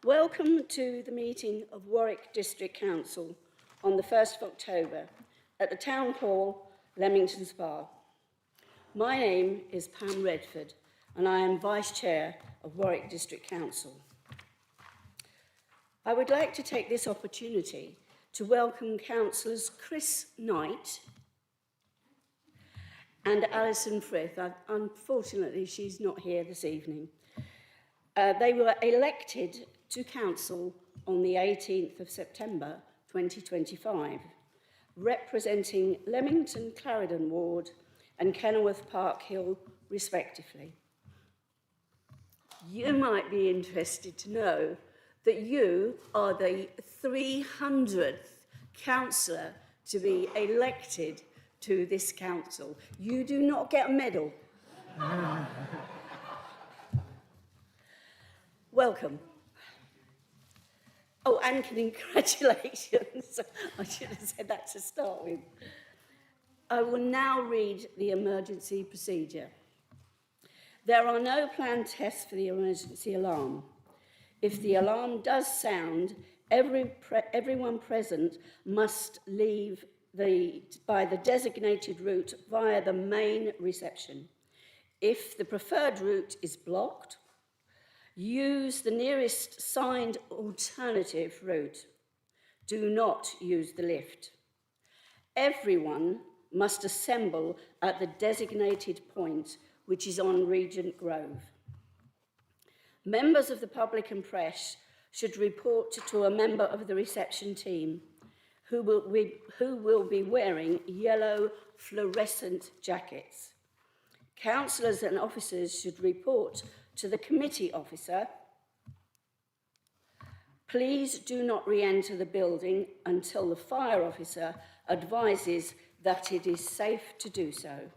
Welcome to the meeting of Warwick District Council on the 1st of October at the Town Hall, Leamington Spa. My name is Pam Redford and I am Vice Chair of Warwick District Council. I would like to take this opportunity to welcome Councillors Chris Knight and Alison Frith. Unfortunately, she's not here this evening. They were elected to Council on the 18th of September 2025, representing Leamington Clarendon Ward and Kenilworth Park Hill, respectively. You might be interested to know that you are the 300th councillor to be elected to this council. You do not get a medal. Welcome. Oh, and congratulations. I should have said that to start with. I will now read the emergency procedure. There are no planned tests for the emergency alarm. If the alarm does sound, everyone present must leave by the designated route via the main reception. If the preferred route is blocked, use the nearest signed alternative route. Do not use the lift. Everyone must assemble at the designated point, which is on Regent Grove. Members of the public and press should report to a member of the reception team who will be wearing yellow fluorescent jackets. Councillors and officers should report to the committee officer. Please do not re-enter the building until the fire officer advises that it is safe to do so.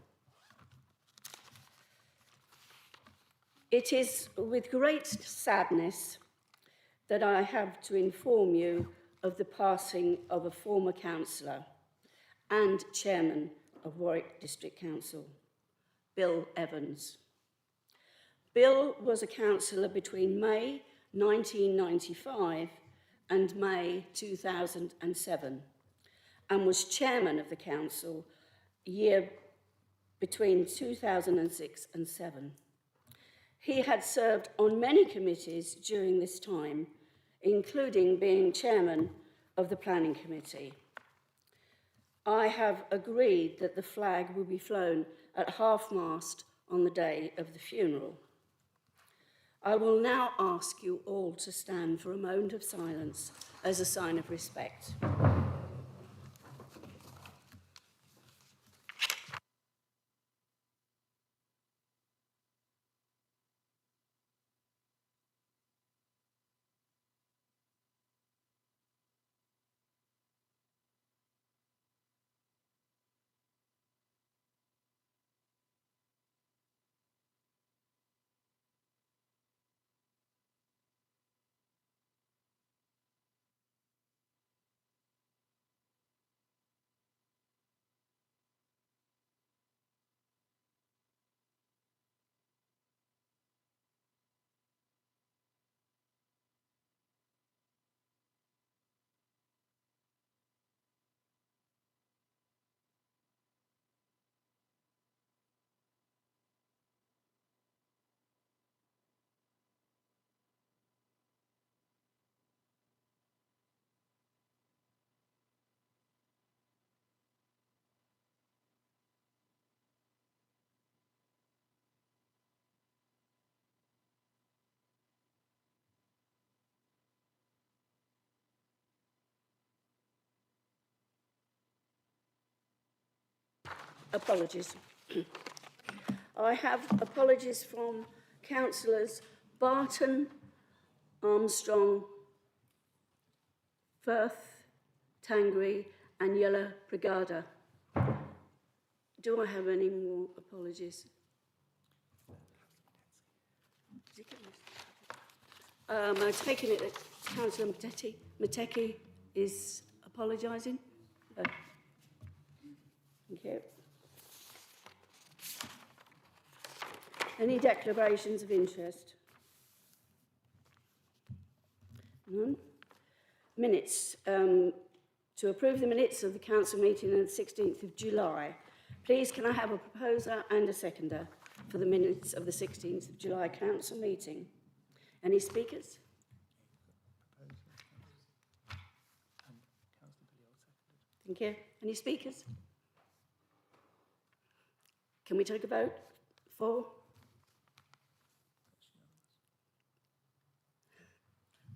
It is with great sadness that I have to inform you of the passing of a former councillor and chairman of Warwick District Council, Bill Evans. Bill was a councillor between May 1995 and May 2007 and was chairman of the council year between 2006 and 7. He had served on many committees during this time, including being chairman of the planning committee. I have agreed that the flag will be flown at half-mast on the day of the funeral. I will now ask you all to stand for a moment of silence as a sign of respect. Apologies. I have apologies from councillors Barton, Armstrong, Firth, Tangri and Yella Brigada. Do I have any more apologies? I've taken it that Councillor Mateki is apologising. Thank you. Any declarations of interest? None. Minutes. To approve the minutes of the council meeting on the 16th of July. Please can I have a proposer and a seconder for the minutes of the 16th of July council meeting? Any speakers? Thank you. Any speakers? Can we take a vote? For?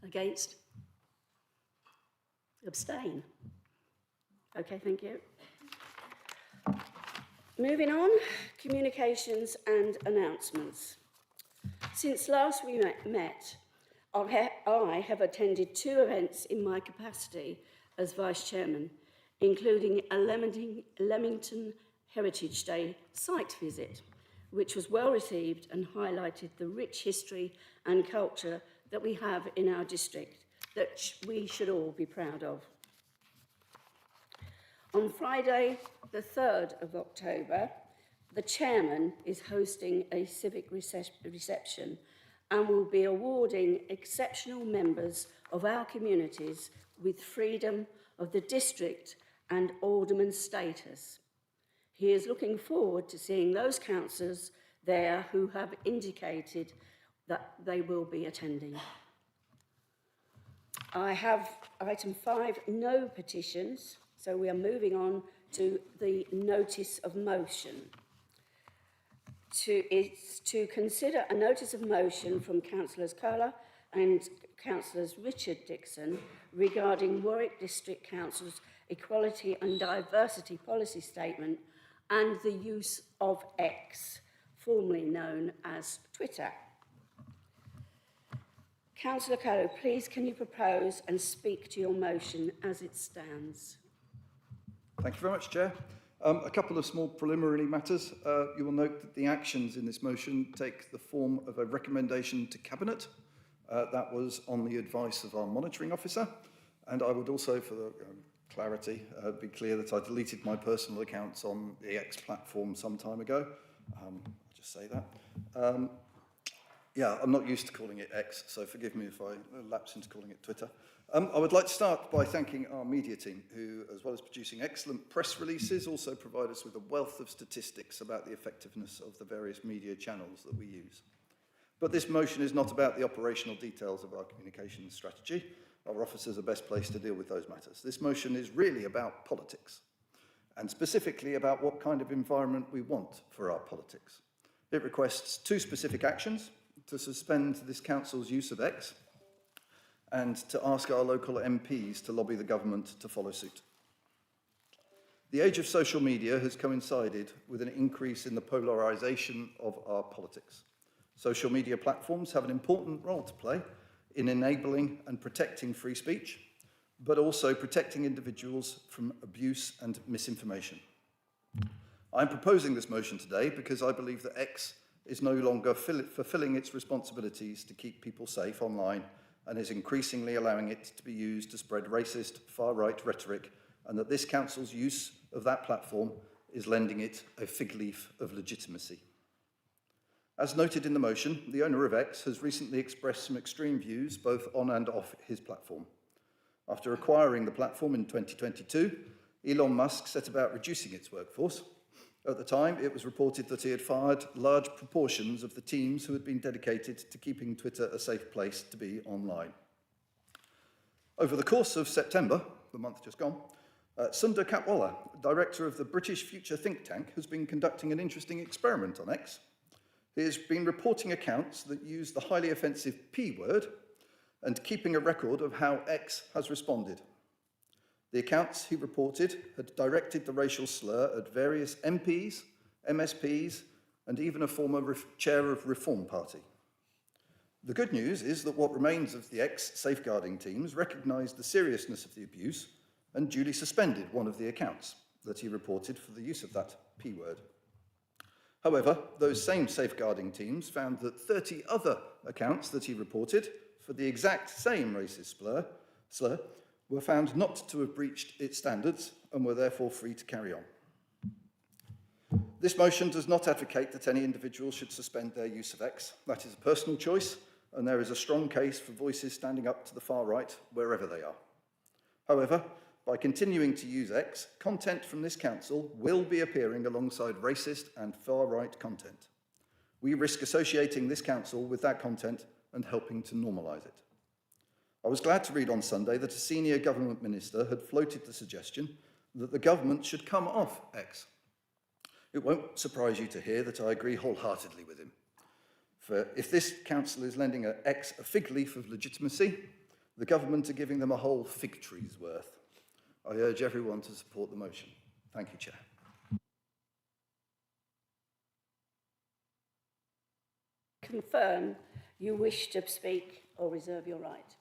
Against? Abstain? Okay, thank you. Moving on, communications and announcements. Since last we met, I have attended 2 events in my capacity as Vice Chairman, including a Leamington Heritage Day site visit, which was well received and highlighted the rich history and culture that we have in our district that we should all be proud of. On Friday, the 3rd of October, the Chairman is hosting a civic reception and will be awarding exceptional members of our communities with freedom of the district and alderman status. He is looking forward to seeing those councillors there who have indicated that they will be attending. I have item 5, no petitions, so we are moving on to the notice of motion. It's to consider a notice of motion from Councillors Curler and Councillors Richard Dixon regarding Warwick District Council's Equality and Diversity Policy Statement and the use of X, formerly known as Twitter. Councillor Curler, please can you propose and speak to your motion as it stands? Thank you very much, Chair. A couple of small preliminary matters. You will note that the actions in this motion take the form of a recommendation to Cabinet. That was on the advice of our monitoring officer. And I would also, for the clarity, be clear that I deleted my personal accounts on the X platform some time ago. I'll just say that. Yeah, I'm not used to calling it X, so forgive me if I lapse into calling it Twitter. I would like to start by thanking our media team, who, as well as producing excellent press releases, also provide us with a wealth of statistics about the effectiveness of the various media channels that we use. But this motion is not about the operational details of our communications strategy. Our officers are best placed to deal with those matters. This motion is really about politics, and specifically about what kind of environment we want for our politics. It requests 2 specific actions: to suspend this council's use of X, and to ask our local MPs to lobby the government to follow suit. The age of social media has coincided with an increase in the polarisation of our politics. Social media platforms have an important role to play in enabling and protecting free speech, but also protecting individuals from abuse and misinformation. I'm proposing this motion today because I believe that X is no longer fulfilling its responsibilities to keep people safe online and is increasingly allowing it to be used to spread racist, far-right rhetoric, and that this council's use of that platform is lending it a fig leaf of legitimacy. As noted in the motion, the owner of X has recently expressed some extreme views both on and off his platform. After acquiring the platform in 2022, Elon Musk set about reducing its workforce. At the time, it was reported that he had fired large proportions of the teams who had been dedicated to keeping Twitter a safe place to be online. Over the course of September, the month just gone, Sundar Katwala, director of the British Future think tank, has been conducting an interesting experiment on X. He has been reporting accounts that use the highly offensive P word and keeping a record of how X has responded. The accounts he reported had directed the racial slur at various MPs, MSPs, and even a former chair of Reform Party. The good news is that what remains of the X safeguarding teams recognised the seriousness of the abuse and duly suspended one of the accounts that he reported for the use of that P word. However, those same safeguarding teams found that 30 other accounts that he reported for the exact same racist slur were found not to have breached its standards and were therefore free to carry on. This motion does not advocate that any individual should suspend their use of X. That is a personal choice, and there is a strong case for voices standing up to the far right, wherever they are. However, by continuing to use X, content from this council will be appearing alongside racist and far-right content. We risk associating this council with that content and helping to normalise it. I was glad to read on Sunday that a senior government minister had floated the suggestion that the government should come off X. It won't surprise you to hear that I agree wholeheartedly with him. For if this council is lending X a fig leaf of legitimacy, the government are giving them a whole fig tree's worth. I urge everyone to support the motion. Thank you, Chair. Confirm you wish to speak or reserve your right.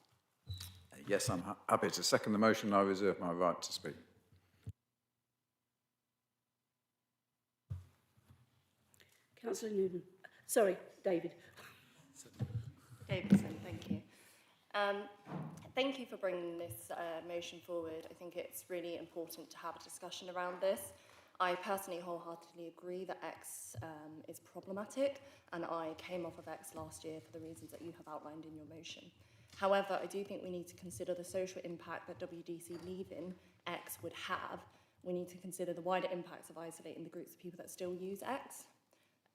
Yes, I'm happy to second the motion. I reserve my right to speak. Councillor Noonan. Sorry, David. Davidson, thank you. Thank you for bringing this motion forward. I think it's really important to have a discussion around this. I personally wholeheartedly agree that X is problematic, and I came off of X last year for the reasons that you have outlined in your motion. However, I do think we need to consider the social impact that WDC leaving X would have. We need to consider the wider impacts of isolating the groups of people that still use X.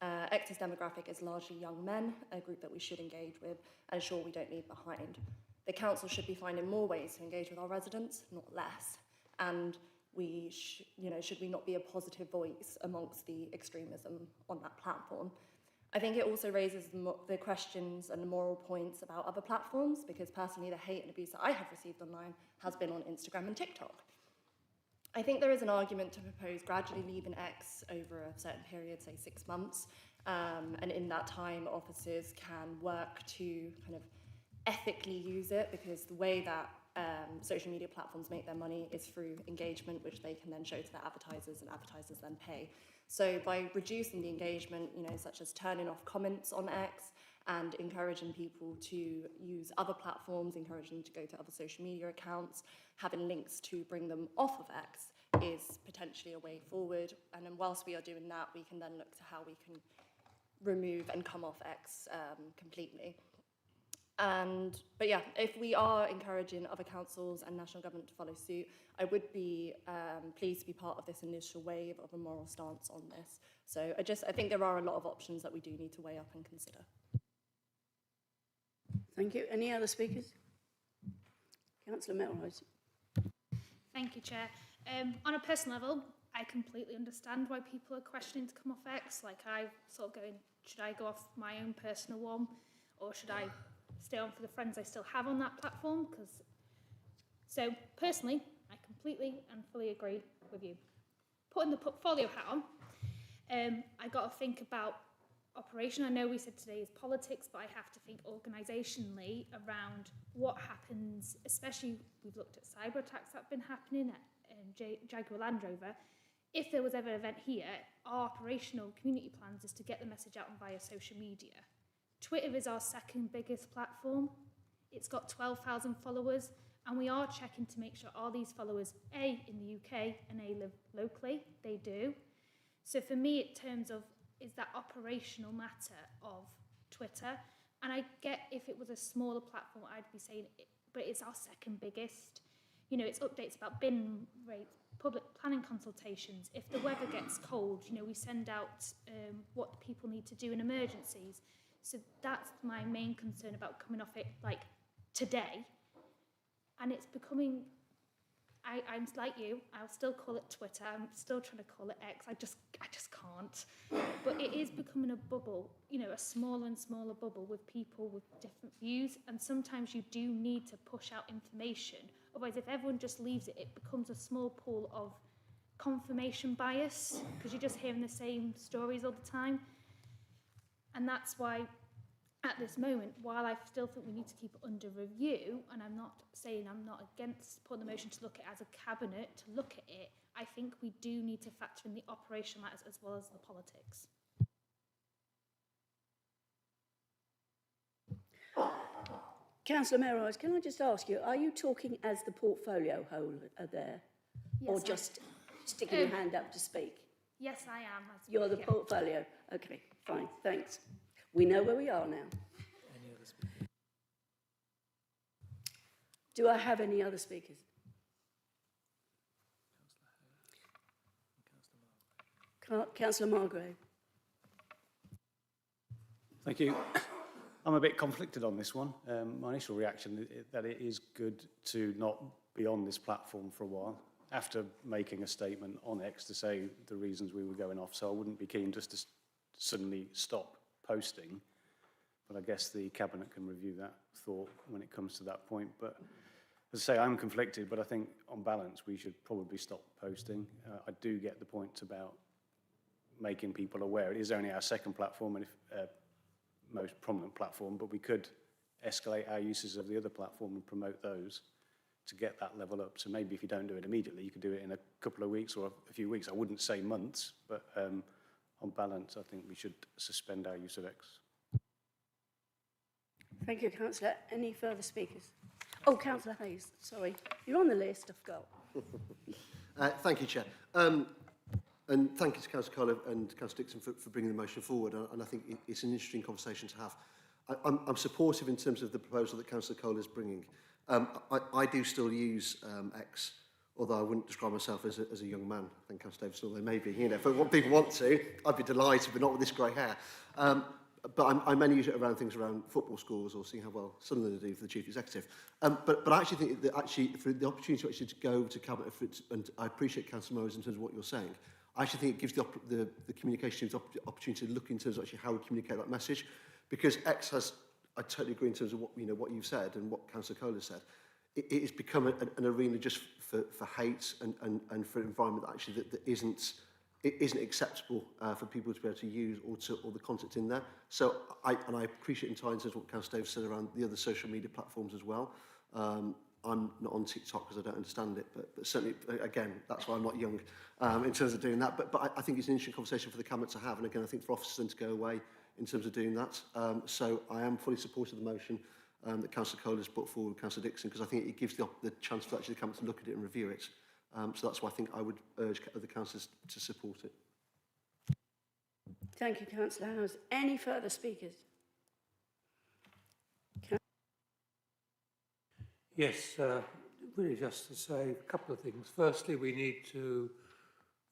X's demographic is largely young men, a group that we should engage with and ensure we don't leave behind. The council should be finding more ways to engage with our residents, not less. And we should we not be a positive voice amongst the extremism on that platform? I think it also raises the questions and the moral points about other platforms, because personally the hate and abuse that I have received online has been on Instagram and TikTok. I think there is an argument to propose gradually leaving X over a certain period, say 6 months, and in that time officers can work to kind of ethically use it, because the way that social media platforms make their money is through engagement, which they can then show to their advertisers, and advertisers then pay. So by reducing the engagement, such as turning off comments on X and encouraging people to use other platforms, encouraging them to go to other social media accounts, having links to bring them off of X is potentially a way forward. And then whilst we are doing that, we can then look to how we can remove and come off X completely. But yeah, if we are encouraging other councils and national government to follow suit, I would be pleased to be part of this initial wave of a moral stance on this. So I think there are a lot of options that we do need to weigh up and consider. Thank you. Any other speakers? Councillor Melrose. Thank you, Chair. On a personal level, I completely understand why people are questioning to come off X. Like, I'm sort of going, should I go off my own personal one, or should I stay on for the friends I still have on that platform? So personally, I completely and fully agree with you. Putting the portfolio hat on, I got to think about operation. I know we said today is politics, but I have to think organisationally around what happens, especially we've looked at cyber attacks that have been happening at Jaguar Land Rover. If there was ever an event here, our operational community plans is to get the message out via social media. Twitter is our second biggest platform. It's got 12,000 followers, and we are checking to make sure all these followers, A, in the UK, and A, live locally. They do. So for me, in terms of, is that operational matter of Twitter? And I get if it was a smaller platform, I'd be saying it, but it's our second biggest. It's updates about bin rates, public planning consultations. If the weather gets cold, we send out what people need to do in emergencies. So that's my main concern about coming off it, like, today. And it's becoming, I'm like you, I'll still call it Twitter, I'm still trying to call it X, I just can't. But it is becoming a bubble, a smaller and smaller bubble with people with different views, and sometimes you do need to push out information. Otherwise, if everyone just leaves it, it becomes a small pool of confirmation bias, because you're just hearing the same stories all the time. And that's why, at this moment, while I still think we need to keep it under review, and I'm not saying I'm not against putting the motion to look at it as a cabinet, to look at it, I think we do need to factor in the operational matters as well as the politics. Councillor Melrose, can I just ask you, are you talking as the portfolio holder there? Yes, or just sticking your hand up to speak? Yes, I am. You're the portfolio. Okay, fine, thanks. We know where we are now. Any other speakers? Do I have any other speakers? Councillor Margrave. Thank you. I'm a bit conflicted on this one. My initial reaction is that it is good to not be on this platform for a while after making a statement on X to say the reasons we were going off. So I wouldn't be keen just to suddenly stop posting. But I guess the Cabinet can review that thought when it comes to that point. But as I say, I'm conflicted, but I think on balance we should probably stop posting. I do get the point about making people aware. It is only our second platform and most prominent platform, but we could escalate our uses of the other platform and promote those to get that level up. So maybe if you don't do it immediately, you could do it in a couple of weeks or a few weeks. I wouldn't say months, but on balance, I think we should suspend our use of X. Thank you, Councillor. Any further speakers? Oh, Councillor Hayes, sorry. You're on the list, I forgot. Thank you, Chair. And thank you to Councillor Cole and Councillor Dixon for bringing the motion forward. And I think it's an interesting conversation to have. I'm supportive in terms of the proposal that Councillor Cole is bringing. I do still use X, although I wouldn't describe myself as a young man. I think Councillor Davis, although maybe, you know, if what people want to, I'd be delighted, but not with this grey hair. But I mainly use it around things around football scores or seeing how well Sunderland do for the Chief Executive. But I actually think that for the opportunity to actually go to Cabinet, and I appreciate Councillor Mowers in terms of what you're saying, I actually think it gives the communication teams the opportunity to look in terms of actually how we communicate that message. Because X has, I totally agree in terms of what, you know, what you've said and what Councillor Cole has said. It has become an arena just for hate and for an environment that actually that isn't acceptable for people to be able to use or the content in there. So I appreciate in terms of what Councillor Davis said around the other social media platforms as well. I'm not on TikTok because I don't understand it, but certainly, again, that's why I'm not young in terms of doing that. But I think it's an interesting conversation for the Cabinet to have, and again, I think for officers then to go away in terms of doing that. So I am fully supportive of the motion that Councillor Cole has put forward with Councillor Dixon, because I think it gives the chance for actually the Cabinet to look at it and review it. So that's why I think I would urge other councillors to support it. Thank you, Councillor Howes. Any further speakers? Yes, really just to say a couple of things. Firstly, we need to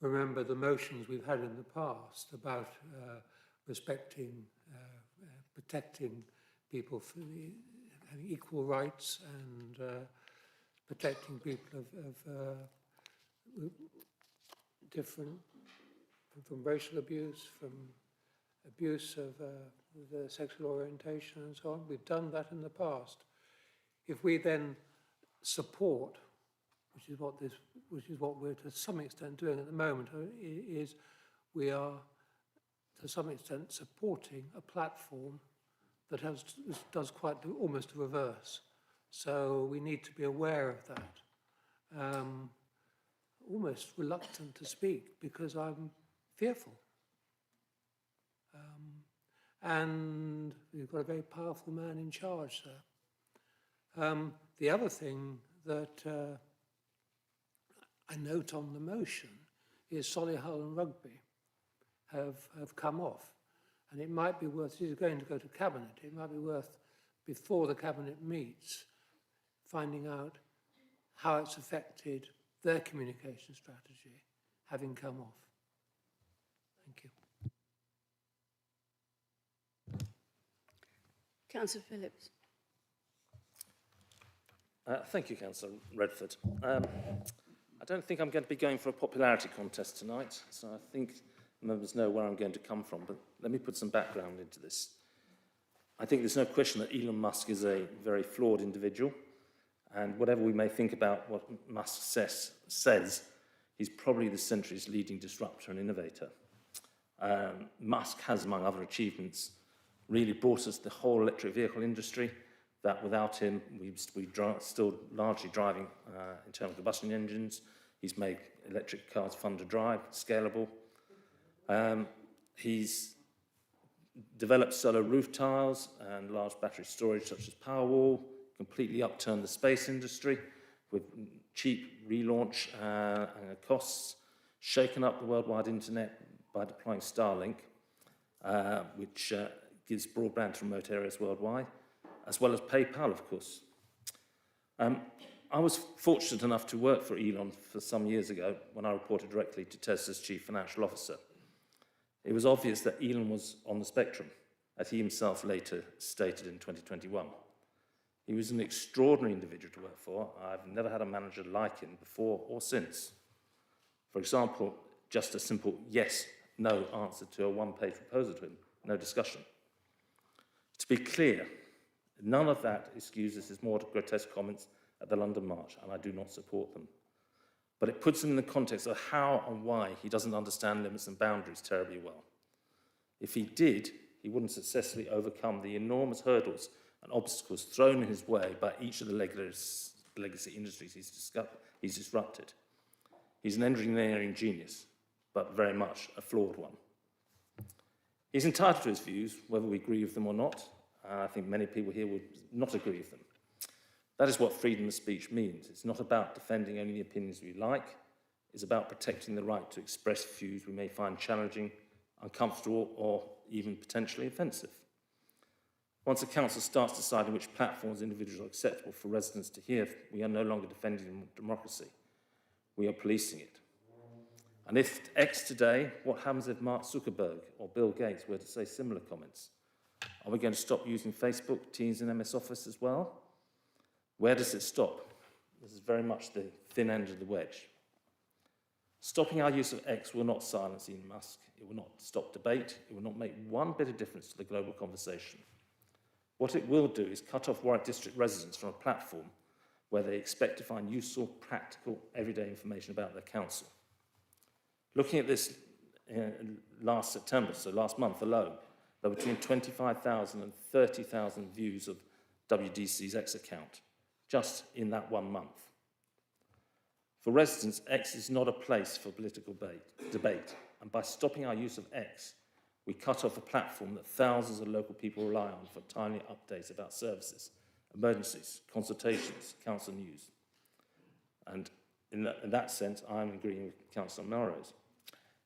remember the motions we've had in the past about respecting, protecting people for having equal rights and protecting people of different, from racial abuse, from abuse of the sexual orientation and so on. We've done that in the past. If we then support, which is what we're to some extent doing at the moment, is we are to some extent supporting a platform that does quite almost the reverse. So we need to be aware of that. Almost reluctant to speak because I'm fearful. And we've got a very powerful man in charge there. The other thing that I note on the motion is Solihull and Rugby have come off. And it might be worth, it is going to go to Cabinet, it might be worth, before the Cabinet meets, finding out how it's affected their communication strategy, having come off. Thank you. Councillor Phillips. Thank you, Councillor Redford. I don't think I'm going to be going for a popularity contest tonight, so I think members know where I'm going to come from, but let me put some background into this. I think there's no question that Elon Musk is a very flawed individual, and whatever we may think about what Musk says, he's probably the century's leading disruptor and innovator. Musk has, among other achievements, really brought us the whole electric vehicle industry, that without him, we're still largely driving internal combustion engines. He's made electric cars fun to drive, scalable. He's developed solar roof tiles and large battery storage such as Powerwall, completely upturned the space industry with cheap relaunch costs, shaken up the worldwide internet by deploying Starlink, which gives broadband to remote areas worldwide, as well as PayPal, of course. I was fortunate enough to work for Elon for some years ago when I reported directly to Tesla's chief financial officer. It was obvious that Elon was on the spectrum, as he himself later stated in 2021. He was an extraordinary individual to work for. I've never had a manager like him before or since. For example, just a simple yes, no answer to a one-page proposal to him, no discussion. To be clear, none of that excuses his more grotesque comments at the London March, and I do not support them. But it puts him in the context of how and why he doesn't understand limits and boundaries terribly well. If he did, he wouldn't successfully overcome the enormous hurdles and obstacles thrown in his way by each of the legacy industries he's disrupted. He's an engineering genius, but very much a flawed one. He's entitled to his views, whether we agree with them or not. I think many people here would not agree with them. That is what freedom of speech means. It's not about defending only the opinions we like. It's about protecting the right to express views we may find challenging, uncomfortable, or even potentially offensive. Once a council starts deciding which platforms individuals are acceptable for residents to hear, we are no longer defending democracy. We are policing it. And if X today, what happens if Mark Zuckerberg or Bill Gates were to say similar comments? Are we going to stop using Facebook, Teams, and MS Office as well? Where does it stop? This is very much the thin end of the wedge. Stopping our use of X will not silence Elon Musk. It will not stop debate. It will not make one bit of difference to the global conversation. What it will do is cut off Warwick District residents from a platform where they expect to find useful, practical, everyday information about their council. Looking at this last September, so last month alone, there were between 25,000 and 30,000 views of WDC's X account, just in that 1 month. For residents, X is not a place for political debate, and by stopping our use of X, we cut off a platform that thousands of local people rely on for timely updates about services, emergencies, consultations, council news. And in that sense, I'm agreeing with Councillor Melrose.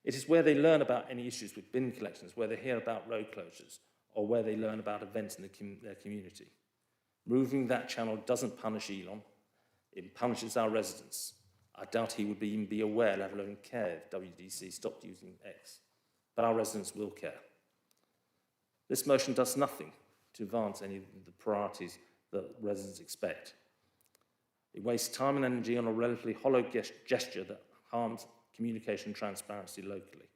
It is where they learn about any issues with bin collections, where they hear about road closures, or where they learn about events in their community. Moving that channel doesn't punish Elon, it punishes our residents. I doubt he would even be aware, let alone care, if WDC stopped using X. But our residents will care. This motion does nothing to advance any of the priorities that residents expect. It wastes time and energy on a relatively hollow gesture that harms communication transparency locally.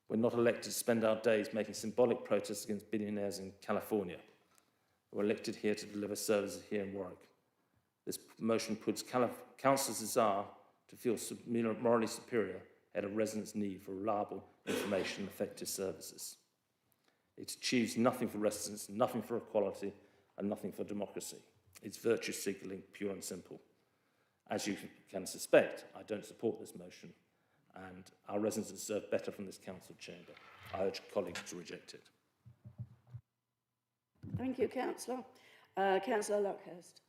We're not elected to spend our days making symbolic protests against billionaires in California. We're elected here to deliver services here in Warwick. This motion puts councillors' desire to feel morally superior ahead of residents' need for reliable information and effective services. It achieves nothing for residents, nothing for equality, and nothing for democracy. It's virtue signalling, pure and simple. As you can suspect, I don't support this motion, and our residents deserve better from this council chamber. I urge colleagues to reject it. Thank you, Councillor. Councillor Luckhurst.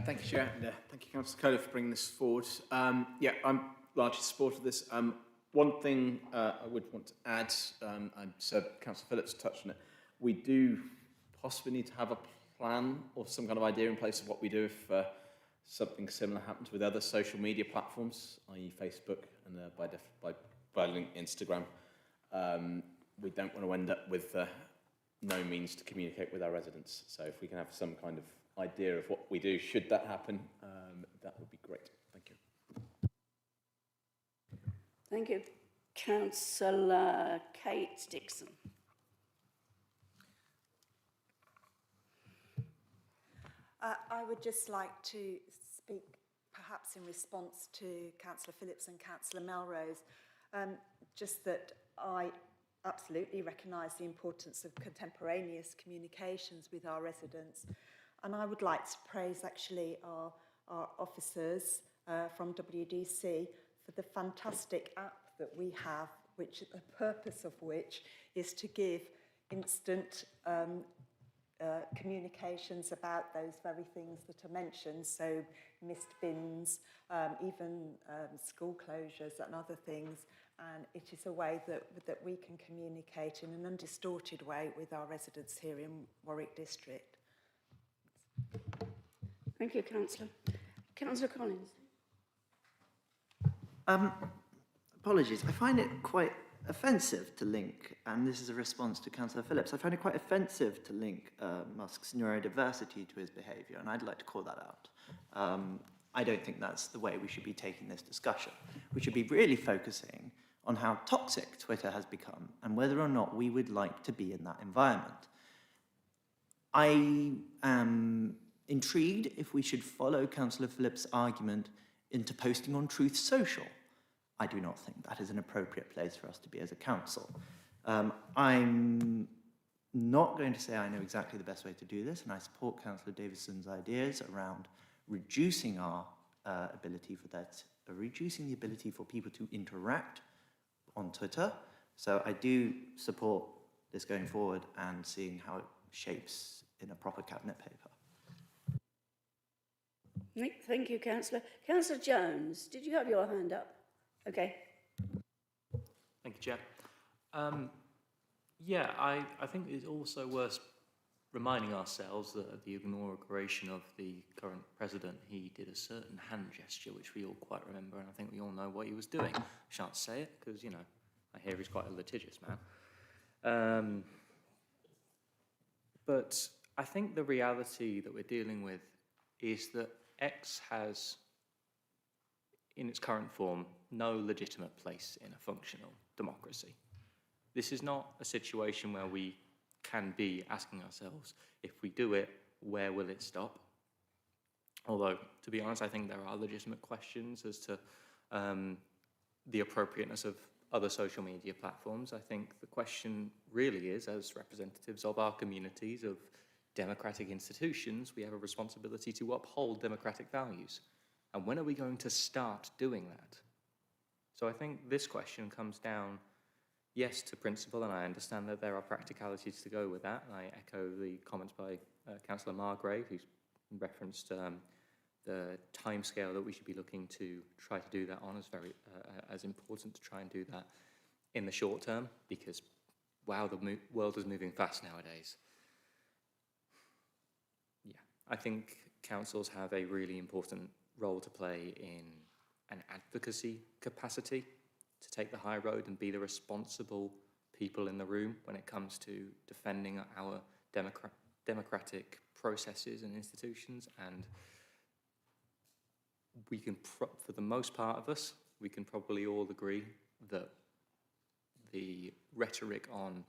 Thank you, Chair, and thank you, Councillor Kohler, for bringing this forward. Yeah, I'm largely supportive of this. One thing I would want to add, and Councillor Phillips touched on it, we do possibly need to have a plan or some kind of idea in place of what we do if something similar happens with other social media platforms, i.e. Facebook and by link Instagram. We don't want to end up with no means to communicate with our residents. So if we can have some kind of idea of what we do should that happen, that would be great. Thank you. Thank you. Councillor Kate Dixon. I would just like to speak perhaps in response to Councillor Phillips and Councillor Melrose, just that I absolutely recognise the importance of contemporaneous communications with our residents, and I would like to praise actually our officers from WDC for the fantastic app that we have, which the purpose of which is to give instant communications about those very things that are mentioned, so missed bins, even school closures and other things, and it is a way that we can communicate in an undistorted way with our residents here in Warwick District. Thank you, Councillor. Councillor Collins. Apologies. I find it quite offensive to link, and this is a response to Councillor Phillips, I find it quite offensive to link Musk's neurodiversity to his behaviour, and I'd like to call that out. I don't think that's the way we should be taking this discussion. We should be really focusing on how toxic Twitter has become and whether or not we would like to be in that environment. I am intrigued if we should follow Councillor Phillips' argument into posting on Truth Social. I do not think that is an appropriate place for us to be as a council. I'm not going to say I know exactly the best way to do this, and I support Councillor Davidson's ideas around reducing our reducing the ability for people to interact on Twitter. So I do support this going forward and seeing how it shapes in a proper cabinet paper. Thank you, Councillor. Councillor Jones, did you have your hand up? Okay. Thank you, Chair. Yeah, I think it's also worth reminding ourselves that at the inauguration of the current president, he did a certain hand gesture, which we all quite remember, and I think we all know what he was doing. I shan't say it, because, you know, I hear he's quite a litigious man. But I think the reality that we're dealing with is that X has, in its current form, no legitimate place in a functional democracy. This is not a situation where we can be asking ourselves, if we do it, where will it stop? Although, to be honest, I think there are legitimate questions as to the appropriateness of other social media platforms. I think the question really is, as representatives of our communities, of democratic institutions, we have a responsibility to uphold democratic values. And when are we going to start doing that? So I think this question comes down, yes, to principle, and I understand that there are practicalities to go with that. And I echo the comments by Councillor Margrave, who's referenced the timescale that we should be looking to try to do that on as very as important to try and do that in the short term, because wow, the world is moving fast nowadays. Yeah, I think councils have a really important role to play in an advocacy capacity, to take the high road and be the responsible people in the room when it comes to defending our democratic processes and institutions. And we can, for the most part of us, we can probably all agree that the rhetoric on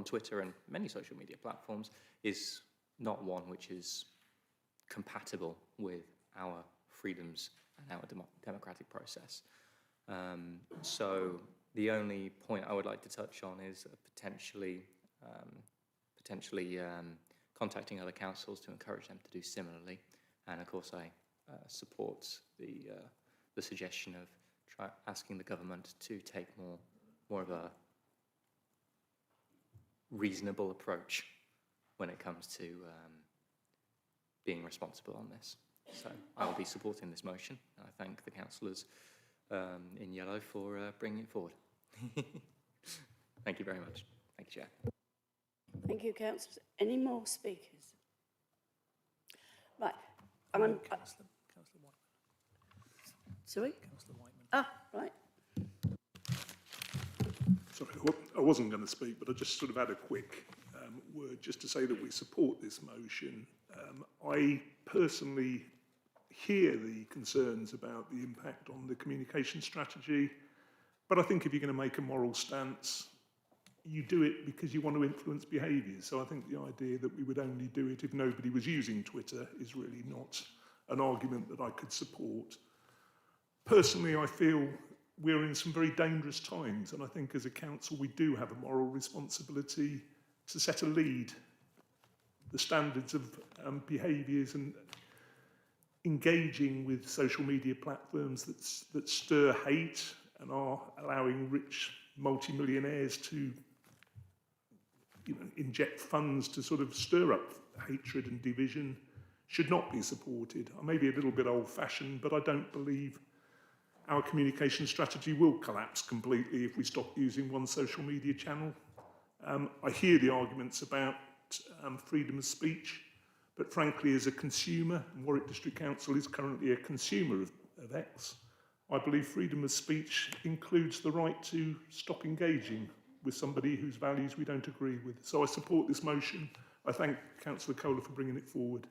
Twitter and many social media platforms is not one which is compatible with our freedoms and our democratic process. So the only point I would like to touch on is potentially contacting other councils to encourage them to do similarly. And of course, I support the suggestion of asking the government to take more of a reasonable approach when it comes to being responsible on this. So I will be supporting this motion, and I thank the councillors in yellow for bringing it forward. Thank you very much. Thank you, Chair. Thank you, councillors. Any more speakers? Right. Councillor Whiteman. Sorry? Councillor Whiteman. Ah, right. Sorry, I wasn't going to speak, but I just sort of had a quick word just to say that we support this motion. I personally hear the concerns about the impact on the communication strategy, but I think if you're going to make a moral stance, you do it because you want to influence behaviours. So I think the idea that we would only do it if nobody was using Twitter is really not an argument that I could support. Personally, I feel we're in some very dangerous times, and I think as a council we do have a moral responsibility to set a lead, the standards of behaviours, and engaging with social media platforms that stir hate and are allowing rich multimillionaires to inject funds to sort of stir up hatred and division should not be supported. I may be a little bit old-fashioned, but I don't believe our communication strategy will collapse completely if we stop using one social media channel. I hear the arguments about freedom of speech, But frankly, as a consumer, and Warwick District Council is currently a consumer of X, I believe freedom of speech includes the right to stop engaging with somebody whose values we don't agree with. So I support this motion. I thank Councillor Kohler for bringing it forward.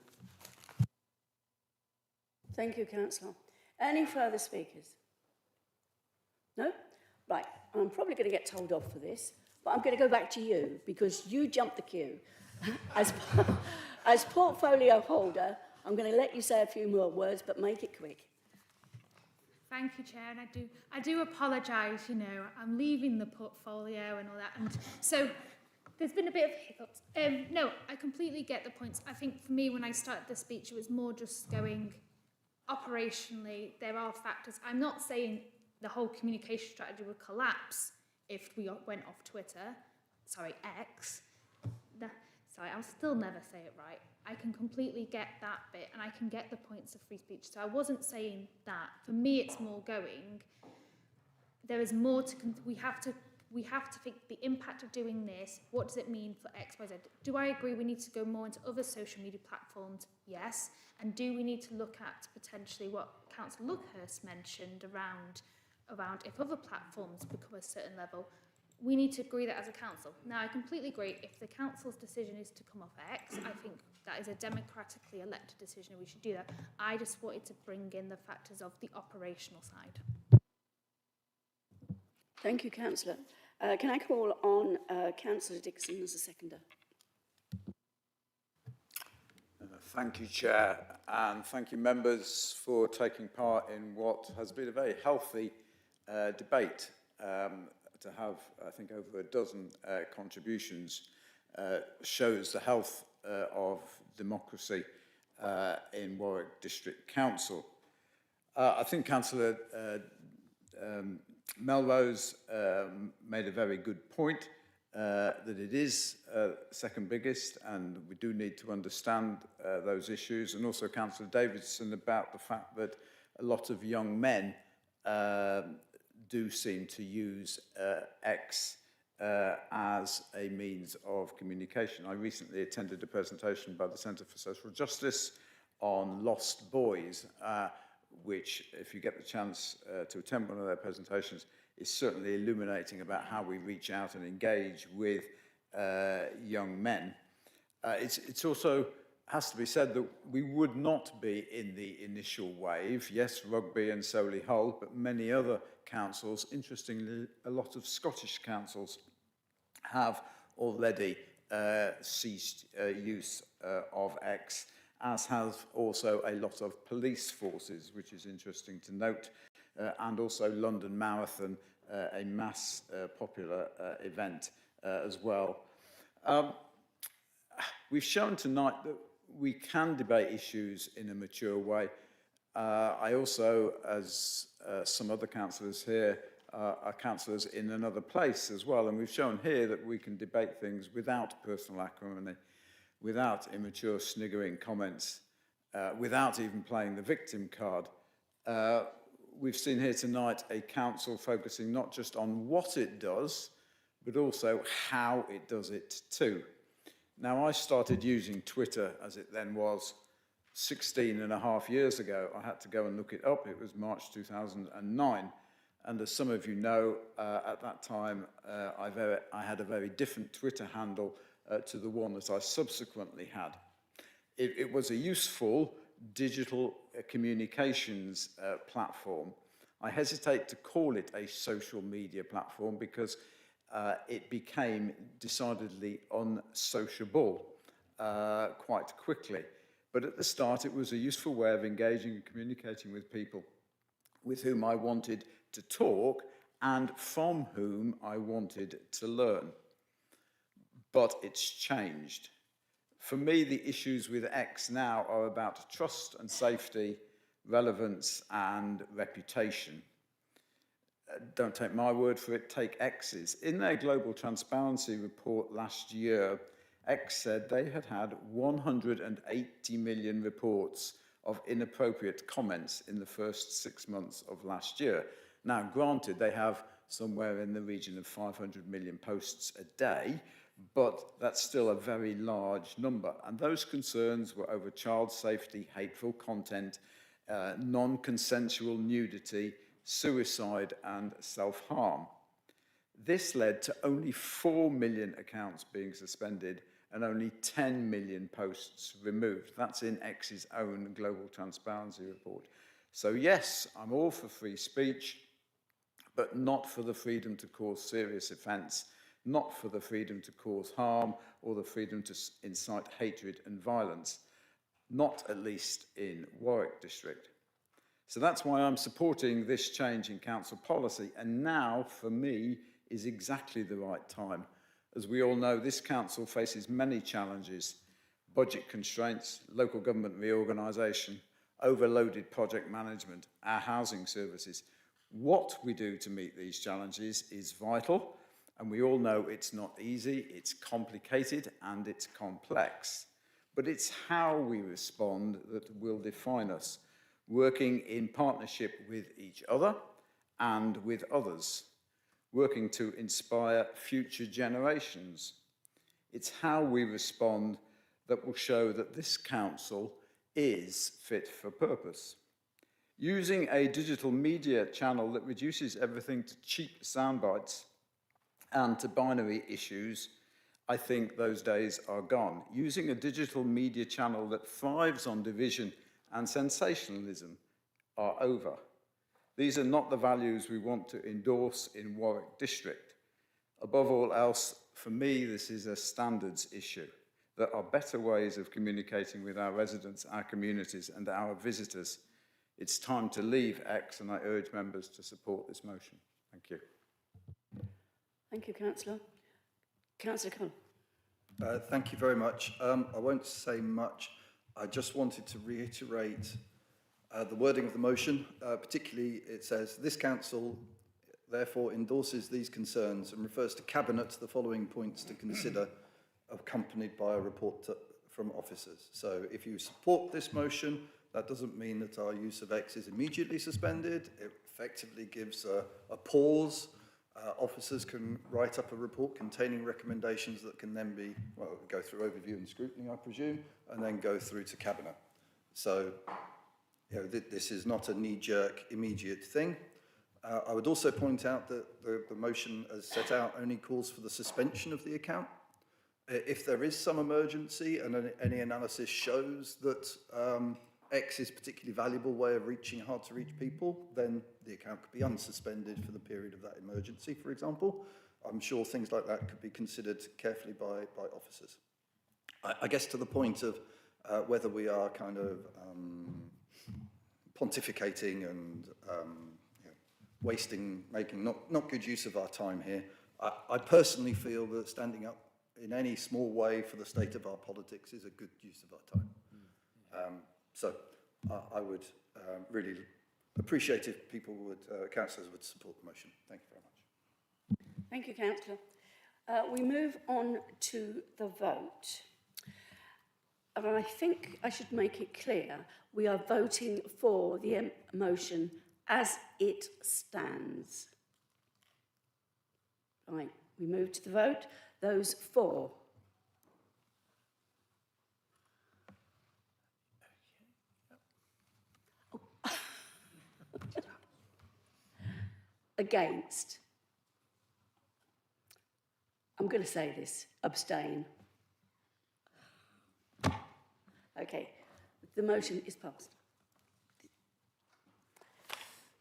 Thank you, Councillor. Any further speakers? No? Right, I'm probably going to get told off for this, but I'm going to go back to you because you jumped the queue. As portfolio holder, I'm going to let you say a few more words, but make it quick. Thank you, Chair, and I do apologise, you know, I'm leaving the portfolio and all that, and so there's been a bit of hiccups. No, I completely get the points. I think for me, when I started the speech, it was more just going operationally, there are factors. I'm not saying the whole communication strategy would collapse if we went off Twitter, sorry, X. Sorry, I'll still never say it right. I can completely get that bit, and I can get the points of free speech. So I wasn't saying that. For me, it's more going. There is more to. We have to think the impact of doing this. What does it mean for X, Y, Z? Do I agree we need to go more into other social media platforms? Yes. And do we need to look at potentially what Councillor Luckhurst mentioned around if other platforms become a certain level? We need to agree that as a council. Now, I completely agree. If the council's decision is to come off X, I think that is a democratically elected decision and we should do that. I just wanted to bring in the factors of the operational side. Thank you, Councillor. Can I call on Councillor Dixon as a seconder? Thank you, Chair, and thank you, members, for taking part in what has been a very healthy debate. To have, I think, over a dozen contributions shows the health of democracy in Warwick District Council. I think Councillor Melrose made a very good point that it is second biggest, and we do need to understand those issues, and also Councillor Davidson about the fact that a lot of young men do seem to use X as a means of communication. I recently attended a presentation by the Centre for Social Justice on lost boys, which, if you get the chance to attend one of their presentations, is certainly illuminating about how we reach out and engage with young men. It's also has to be said that we would not be in the initial wave. Yes, Rugby and Solihull, but many other councils, interestingly, a lot of Scottish councils have already ceased use of X, as have also a lot of police forces, which is interesting to note, and also London Marathon, a mass popular event as well. We've shown tonight that we can debate issues in a mature way. I also, as some other councillors here, are councillors in another place as well, and we've shown here that we can debate things without personal acrimony, without immature sniggering comments, without even playing the victim card. We've seen here tonight a council focusing not just on what it does, but also how it does it too. Now, I started using Twitter, as it then was, 16 and a half years ago. I had to go and look it up. It was March 2009. And as some of you know, at that time, I had a very different Twitter handle to the one that I subsequently had. It was a useful digital communications platform. I hesitate to call it a social media platform because it became decidedly unsociable quite quickly. But at the start, it was a useful way of engaging and communicating with people with whom I wanted to talk and from whom I wanted to learn. But it's changed. For me, the issues with X now are about trust and safety, relevance and reputation. Don't take my word for it, take X's. In their Global Transparency report last year, X said they had had 180 million reports of inappropriate comments in the first 6 months of last year. Now, granted, they have somewhere in the region of 500 million posts a day, but that's still a very large number. And those concerns were over child safety, hateful content, non-consensual nudity, suicide and self-harm. This led to only 4 million accounts being suspended and only 10 million posts removed. That's in X's own Global Transparency report. So yes, I'm all for free speech, but not for the freedom to cause serious offence, not for the freedom to cause harm or the freedom to incite hatred and violence, not at least in Warwick District. So that's why I'm supporting this change in council policy, and now, for me, is exactly the right time. As we all know, this council faces many challenges: budget constraints, local government reorganisation, overloaded project management, our housing services. What we do to meet these challenges is vital, and we all know it's not easy, it's complicated and it's complex. But it's how we respond that will define us, working in partnership with each other and with others, working to inspire future generations. It's how we respond that will show that this council is fit for purpose. Using a digital media channel that reduces everything to cheap sound bites and to binary issues, I think those days are gone. Using a digital media channel that thrives on division and sensationalism are over. These are not the values we want to endorse in Warwick District. Above all else, for me, this is a standards issue. There are better ways of communicating with our residents, our communities, and our visitors. It's time to leave X, and I urge members to support this motion. Thank you. Thank you, Councillor. Councillor Cullen. Thank you very much. I won't say much. I just wanted to reiterate the wording of the motion. Particularly, it says, this council therefore endorses these concerns and refers to Cabinet the following points to consider, accompanied by a report from officers. So if you support this motion, that doesn't mean that our use of X is immediately suspended. It effectively gives a pause. Officers can write up a report containing recommendations that can then be, well, go through overview and scrutiny, I presume, and then go through to Cabinet. So, you know, this is not a knee-jerk, immediate thing. I would also point out that the motion, as set out, only calls for the suspension of the account. If there is some emergency and any analysis shows that X is a particularly valuable way of reaching hard-to-reach people, then the account could be unsuspended for the period of that emergency, for example. I'm sure things like that could be considered carefully by officers. I guess to the point of whether we are kind of pontificating and you know, wasting, making not good use of our time here. I personally feel that standing up in any small way for the state of our politics is a good use of our time. So I would really appreciate if people would, councillors would support the motion. Thank you very much. Thank you, Councillor. We move on to the vote. And I think I should make it clear, we are voting for the motion as it stands. Right, we move to the vote. Those for. Against. I'm going to say this, abstain. Okay, the motion is passed.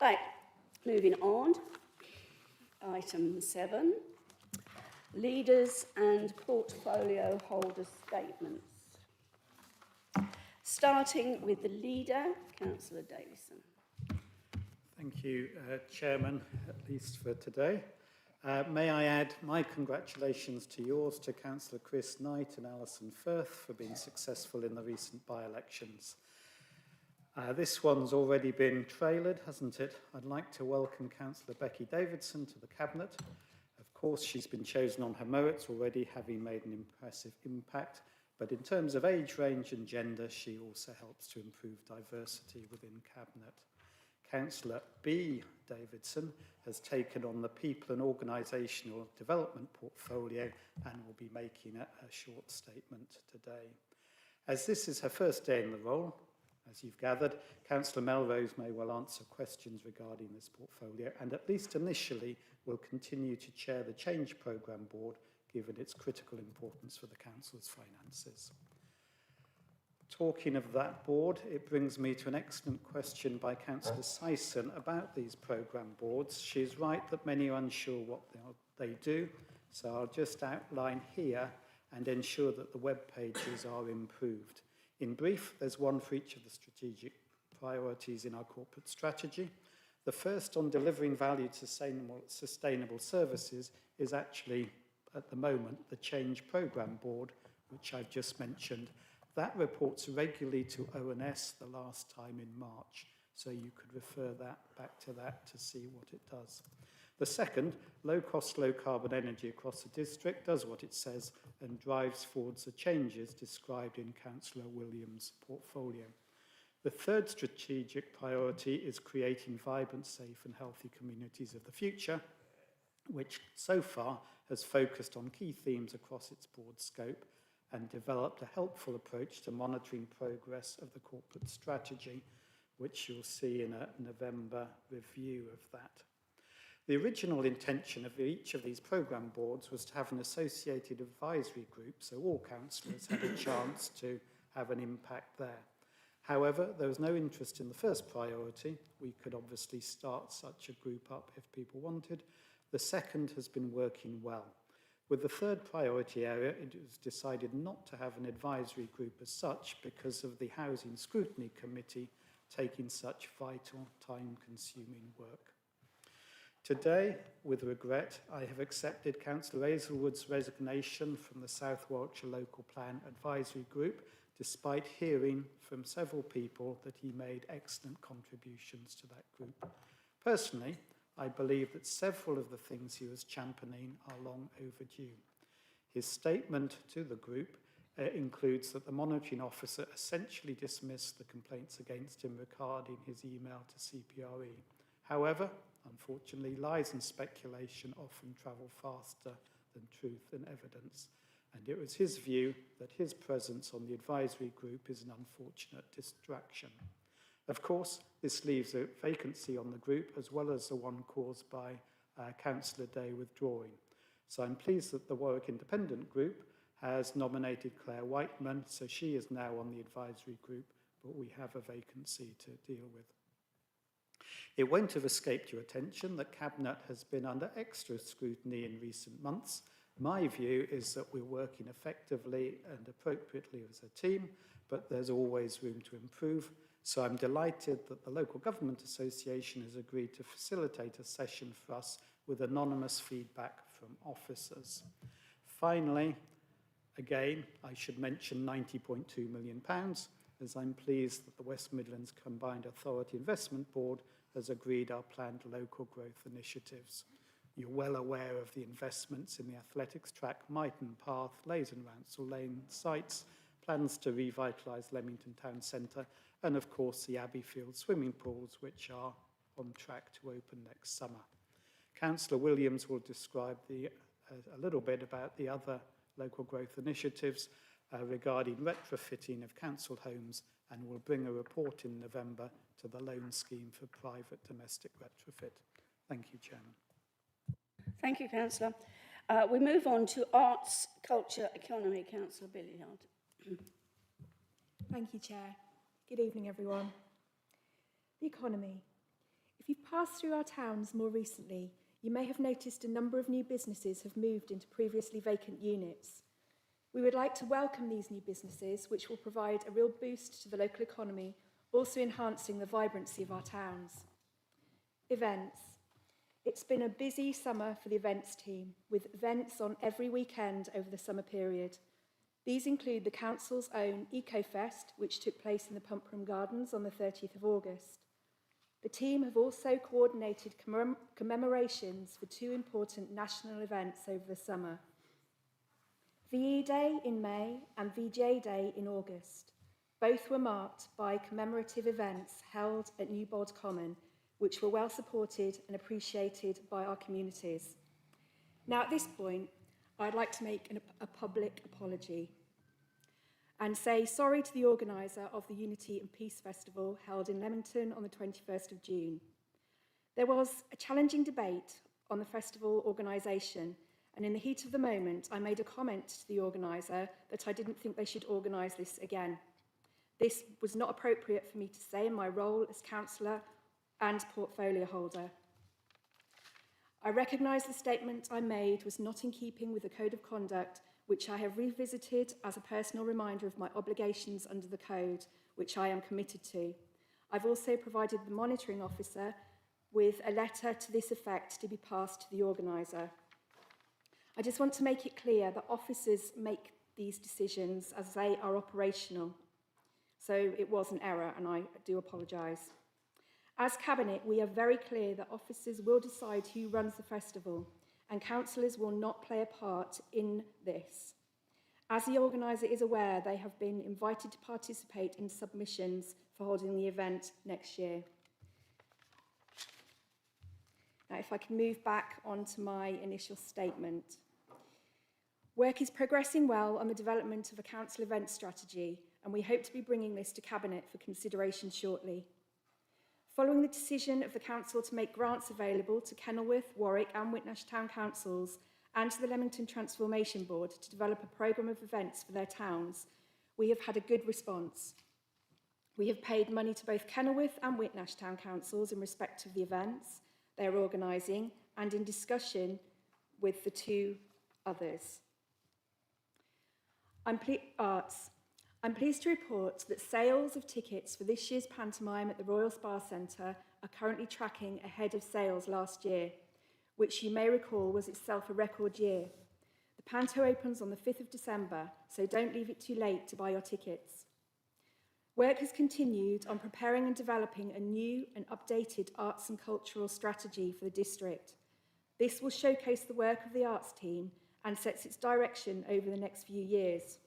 Right, moving on. Item 7, leaders and portfolio holder statements. Starting with the leader, Councillor Davison. Thank you, Chairman, at least for today. May I add my congratulations to yours, to Councillor Chris Knight and Alison Firth for being successful in the recent by-elections. This one's already been trailered, hasn't it? I'd like to welcome Councillor Becky Davidson to the Cabinet. Of course, she's been chosen on her merits already, having made an impressive impact, but in terms of age range and gender, she also helps to improve diversity within Cabinet. Councillor B. Davidson has taken on the People and Organisational Development portfolio and will be making a short statement today. As this is her first day in the role, as you've gathered, Councillor Melrose may well answer questions regarding this portfolio and at least initially will continue to chair the Change Programme Board given its critical importance for the Council's finances. Talking of that board, it brings me to an excellent question by Councillor Syson about these programme boards. She's right that many are unsure what they do, so I'll just outline here and ensure that the web pages are improved. In brief, there's one for each of the strategic priorities in our corporate strategy. The first, on delivering valued sustainable services, is actually, at the moment, the Change Programme Board, which I've just mentioned. That reports regularly to ONS the last time in March, so you could refer back to that to see what it does. The second, low-cost, low-carbon energy across the district, does what it says and drives forwards the changes described in Councillor Williams' portfolio. The third strategic priority is creating vibrant, safe and healthy communities of the future, which so far has focused on key themes across its broad scope and developed a helpful approach to monitoring progress of the corporate strategy, which you'll see in a November review of that. The original intention of each of these programme boards was to have an associated advisory group, so all councillors had a chance to have an impact there. However, there was no interest in the first priority. We could obviously start such a group up if people wanted. The second has been working well. With the third priority area, it was decided not to have an advisory group as such because of the Housing Scrutiny Committee taking such vital, time-consuming work. Today, with regret, I have accepted Councillor Hazelwood's resignation from the South Warwickshire Local Plan Advisory Group, despite hearing from several people that he made excellent contributions to that group. Personally, I believe that several of the things he was championing are long overdue. His statement to the group includes that the monitoring officer essentially dismissed the complaints against him regarding his email to CPRE. However, unfortunately, lies and speculation often travel faster than truth and evidence, and it was his view that his presence on the advisory group is an unfortunate distraction. Of course, this leaves a vacancy on the group as well as the one caused by Councillor Day withdrawing. So I'm pleased that the Warwick Independent Group has nominated Claire Whiteman, so she is now on the advisory group, but we have a vacancy to deal with. It won't have escaped your attention that Cabinet has been under extra scrutiny in recent months. My view is that we're working effectively and appropriately as a team, but there's always room to improve. So I'm delighted that the Local Government Association has agreed to facilitate a session for us with anonymous feedback from officers. Finally, again, I should mention £90.2 million, as I'm pleased that the West Midlands Combined Authority Investment Board has agreed our planned local growth initiatives. You're well aware of the investments in the athletics track, Myton Path, Leys and Ransell Lane sites, plans to revitalise Leamington Town Centre, and of course the Abbeyfield swimming pools, which are on track to open next summer. Councillor Williams will describe a little bit about the other local growth initiatives regarding retrofitting of council homes, and will bring a report in November to the loan scheme for private domestic retrofit. Thank you, Chairman. Thank you, Councillor. We move on to Arts, Culture, Economy. Councillor Billyard. Thank you, Chair. Good evening, everyone. The economy. If you've passed through our towns more recently, you may have noticed a number of new businesses have moved into previously vacant units. We would like to welcome these new businesses, which will provide a real boost to the local economy, also enhancing the vibrancy of our towns. Events. It's been a busy summer for the events team, with events on every weekend over the summer period. These include the Council's own EcoFest, which took place in the Pump Room Gardens on the 30th of August. The team have also coordinated commemorations for two important national events over the summer. VE Day in May and VJ Day in August. Both were marked by commemorative events held at Newbold Common, which were well supported and appreciated by our communities. Now, at this point, I'd like to make a public apology and say sorry to the organiser of the Unity and Peace Festival held in Leamington on the 21st of June. There was a challenging debate on the festival organisation, and in the heat of the moment, I made a comment to the organiser that I didn't think they should organise this again. This was not appropriate for me to say in my role as councillor and portfolio holder. I recognise the statement I made was not in keeping with the Code of Conduct, which I have revisited as a personal reminder of my obligations under the Code, which I am committed to. I've also provided the monitoring officer with a letter to this effect to be passed to the organiser. I just want to make it clear that officers make these decisions as they are operational. So it was an error, and I do apologise. As Cabinet, we are very clear that officers will decide who runs the festival, and councillors will not play a part in this. As the organiser is aware, they have been invited to participate in submissions for holding the event next year. Now, if I can move back onto my initial statement. Work is progressing well on the development of a council event strategy, and we hope to be bringing this to Cabinet for consideration shortly. Following the decision of the Council to make grants available to Kenilworth, Warwick and Whitnash Town Councils and to the Leamington Transformation Board to develop a programme of events for their towns, we have had a good response. We have paid money to both Kenilworth and Whitnash Town Councils in respect of the events they are organising and in discussion with the two others. I'm pleased to report that sales of tickets for this year's pantomime at the Royal Spa Centre are currently tracking ahead of sales last year, which you may recall was itself a record year. The panto opens on the 5th of December, so don't leave it too late to buy your tickets. Work has continued on preparing and developing a new and updated arts and cultural strategy for the district. This will showcase the work of the arts team and sets its direction over the next few years.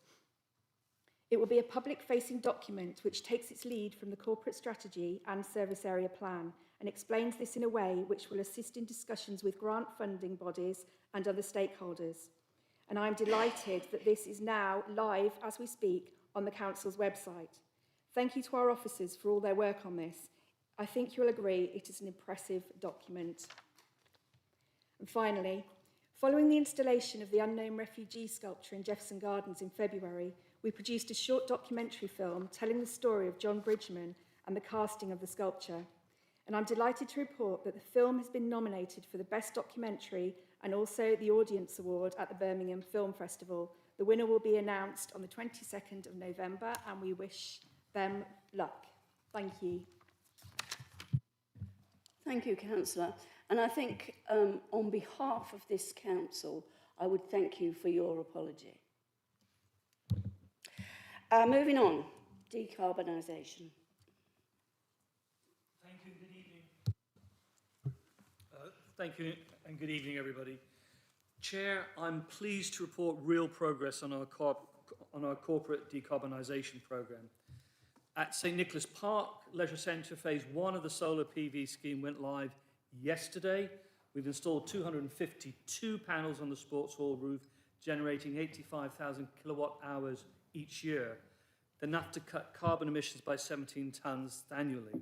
It will be a public-facing document which takes its lead from the corporate strategy and service area plan and explains this in a way which will assist in discussions with grant funding bodies and other stakeholders. And I'm delighted that this is now live as we speak on the Council's website. Thank you to our officers for all their work on this. I think you'll agree it is an impressive document. And finally, following the installation of the Unknown Refugee sculpture in Jefferson Gardens in February, we produced a short documentary film telling the story of John Bridgman and the casting of the sculpture. And I'm delighted to report that the film has been nominated for the Best Documentary and also the Audience Award at the Birmingham Film Festival. The winner will be announced on the 22nd of November, and we wish them luck. Thank you. Thank you, Councillor. And I think on behalf of this council, I would thank you for your apology. Moving on, decarbonisation. Thank you, good evening. Thank you and good evening, everybody. Chair, I'm pleased to report real progress on our corporate decarbonisation programme. At St Nicholas Park Leisure Centre, phase 1 of the solar PV scheme went live yesterday. We've installed 252 panels on the sports hall roof, generating 85,000 kilowatt hours each year, enough to cut carbon emissions by 17 tonnes annually.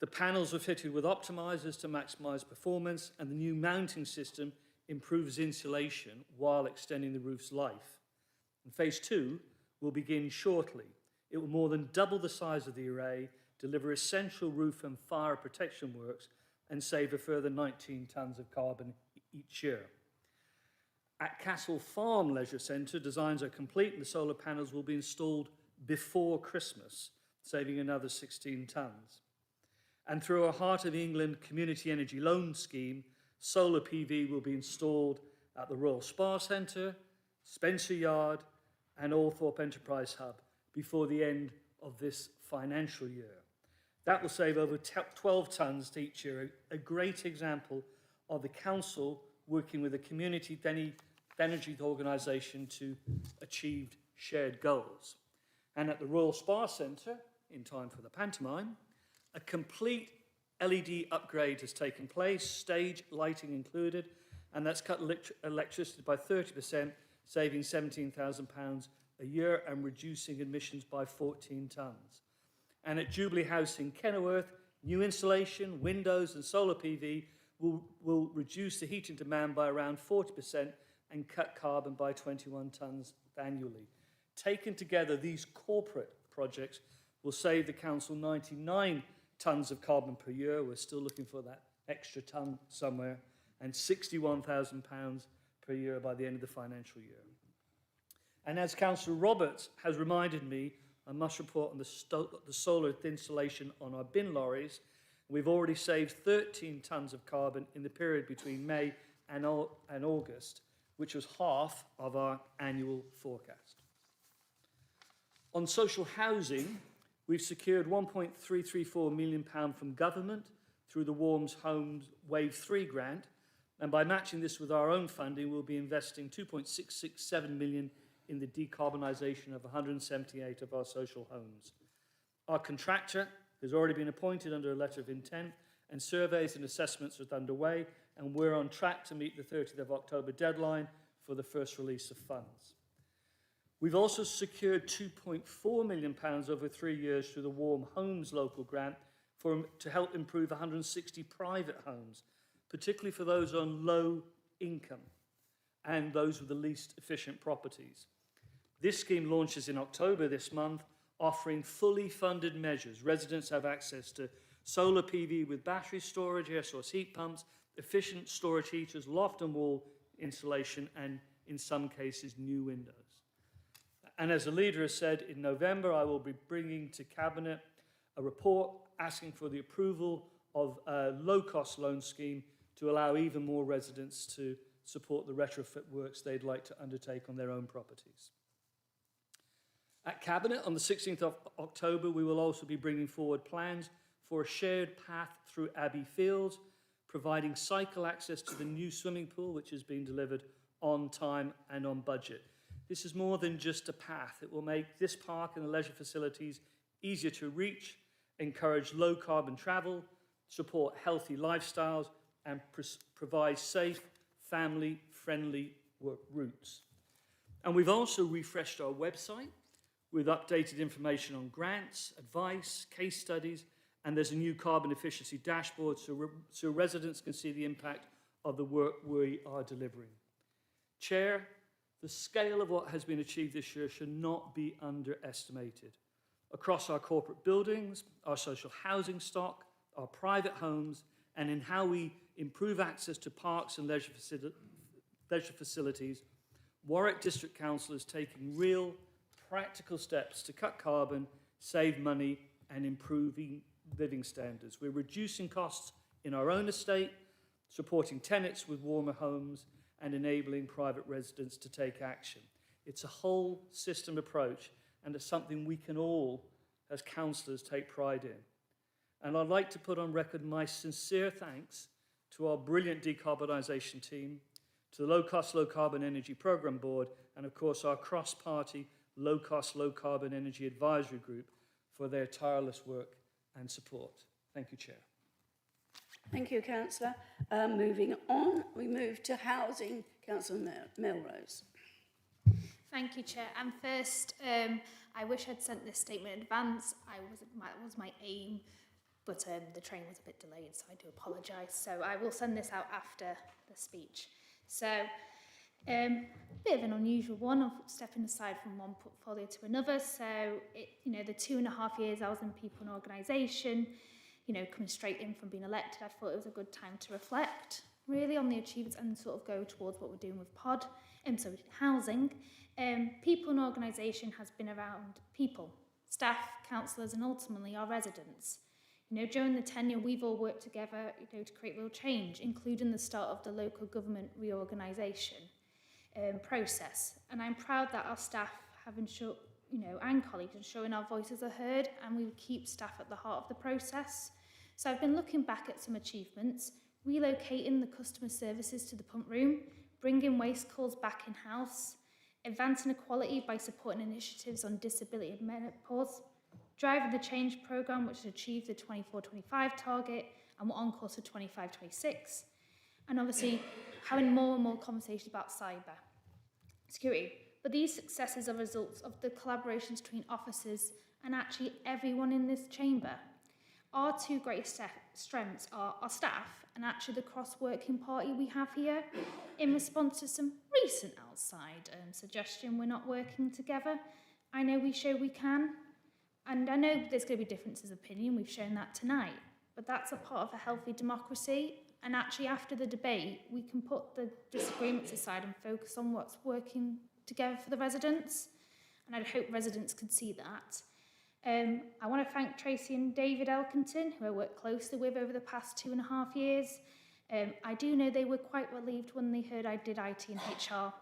The panels are fitted with optimizers to maximize performance, and the new mounting system improves insulation while extending the roof's life. And phase 2 will begin shortly. It will more than double the size of the array, deliver essential roof and fire protection works, and save a further 19 tonnes of carbon each year. At Castle Farm Leisure Centre, designs are complete and the solar panels will be installed before Christmas, saving another 16 tonnes. And through our Heart of England Community Energy Loan Scheme, solar PV will be installed at the Royal Spa Centre, Spencer Yard and Althorpe Enterprise Hub before the end of this financial year. That will save over 12 tonnes to each year, a great example of the council working with a community energy organisation to achieve shared goals. And at the Royal Spa Centre, in time for the pantomime, a complete LED upgrade has taken place, stage lighting included, and that's cut electricity by 30%, saving £17,000 a year and reducing emissions by 14 tonnes. And at Jubilee House in Kenilworth, new installation, windows and solar PV will reduce the heating demand by around 40% and cut carbon by 21 tonnes annually. Taken together, these corporate projects will save the council 99 tonnes of carbon per year. We're still looking for that extra tonne somewhere, and £61,000 per year by the end of the financial year. And as Councillor Roberts has reminded me, I must report on the solar installation on our bin lorries. We've already saved 13 tonnes of carbon in the period between May and August, which was half of our annual forecast. On social housing, we've secured £1.334 million from government through the Warms Homes Wave 3 grant, and by matching this with our own funding, we'll be investing £2.667 million in the decarbonisation of 178 of our social homes. Our contractor has already been appointed under a letter of intent, and surveys and assessments are underway, and we're on track to meet the 30th of October deadline for the first release of funds. We've also secured £2.4 million over 3 years through the Warm Homes local grant to help improve 160 private homes, particularly for those on low income and those with the least efficient properties. This scheme launches in October this month, offering fully funded measures. Residents have access to solar PV with battery storage, air source heat pumps, efficient storage heaters, loft and wall insulation, and in some cases, new windows. And as the leader has said, in November, I will be bringing to Cabinet a report asking for the approval of a low-cost loan scheme to allow even more residents to support the retrofit works they'd like to undertake on their own properties. At Cabinet, on the 16th of October, we will also be bringing forward plans for a shared path through Abbey Fields, providing cycle access to the new swimming pool, which has been delivered on time and on budget. This is more than just a path. It will make this park and the leisure facilities easier to reach, encourage low-carbon travel, support healthy lifestyles, and provide safe, family-friendly routes. And we've also refreshed our website with updated information on grants, advice, case studies, and there's a new carbon efficiency dashboard so residents can see the impact of the work we are delivering. Chair, the scale of what has been achieved this year should not be underestimated. Across our corporate buildings, our social housing stock, our private homes, and in how we improve access to parks and leisure facilities, Warwick District Council is taking real, practical steps to cut carbon, save money, and improving living standards. We're reducing costs in our own estate, supporting tenants with warmer homes, and enabling private residents to take action. It's a whole system approach, and it's something we can all, as councillors, take pride in. And I'd like to put on record my sincere thanks to our brilliant decarbonisation team, to the Low Cost, Low Carbon Energy Programme Board, and of course our cross-party Low Cost, Low Carbon Energy Advisory Group for their tireless work and support. Thank you, Chair. Thank you, Councillor. Moving on, we move to housing. Councillor Melrose. Thank you, Chair. And first, I wish I'd sent this statement in advance. That was my aim, but the train was a bit delayed, so I do apologise. So I will send this out after the speech. So, bit of an unusual one of stepping aside from one portfolio to another. So, the 2.5 years I was in people and organisation, coming straight in from being elected, I thought it was a good time to reflect really on the achievements and sort of go towards what we're doing with POD, housing. People and organisation has been around people, staff, councillors, and ultimately our residents. During the tenure, we've all worked together, to create real change, including the start of the local government reorganisation process. And I'm proud that our staff have ensured, and colleagues ensuring our voices are heard, and we keep staff at the heart of the process. So I've been looking back at some achievements, relocating the customer services to the pump room, bringing waste calls back in-house, advancing equality by supporting initiatives on disability and menopause, driving the change programme which has achieved the 24-25 target, and we're on course for 25-26. And obviously, having more and more conversations about cyber security. But these successes are results of the collaborations between officers and actually everyone in this chamber. Our two greatest strengths are our staff and actually the cross-working party we have here in response to some recent outside suggestion we're not working together. I know we show we can, and I know there's going to be differences of opinion, we've shown that tonight, but that's a part of a healthy democracy, and actually after the debate we can put the disagreements aside and focus on what's working together for the residents, and I hope residents could see that. I want to thank Tracy and David Elkington, who I worked closely with over the past 2.5 years. I do know they were quite relieved when they heard I did IT and HR.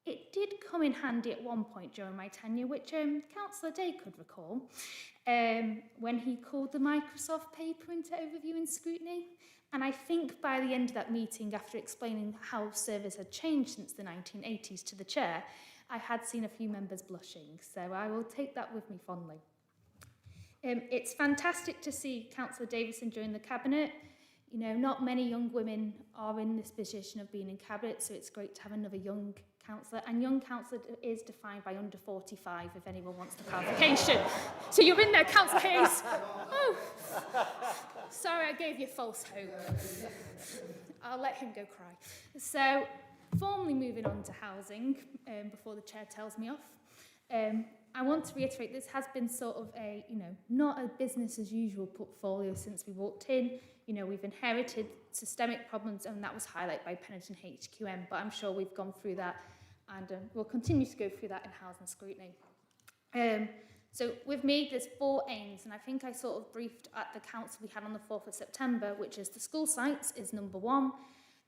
It did come in handy at one point during my tenure, which Councillor Day could recall, when he called the Microsoft paper into overview and scrutiny. And I think by the end of that meeting, after explaining how service had changed since the 1980s to the chair, I had seen a few members blushing, so I will take that with me fondly. It's fantastic to see Councillor Davison join the Cabinet. You know, not many young women are in this position of being in Cabinet, so it's great to have another young councillor. And young councillor is defined by under 45, if anyone wants the clarification. So you're in there, Councillor Hayes. Oh, sorry, I gave you false hope. I'll let him go cry. So, formally moving on to housing, before the chair tells me off. I want to reiterate this has been sort of a, not a business as usual portfolio since we walked in. We've inherited systemic problems, and that was highlighted by Pennington HQM, but I'm sure we've gone through that, and we'll continue to go through that in housing scrutiny. So with me, there's 4 aims, and I think I sort of briefed at the council we had on the 4th of September, which is the school sites is number 1.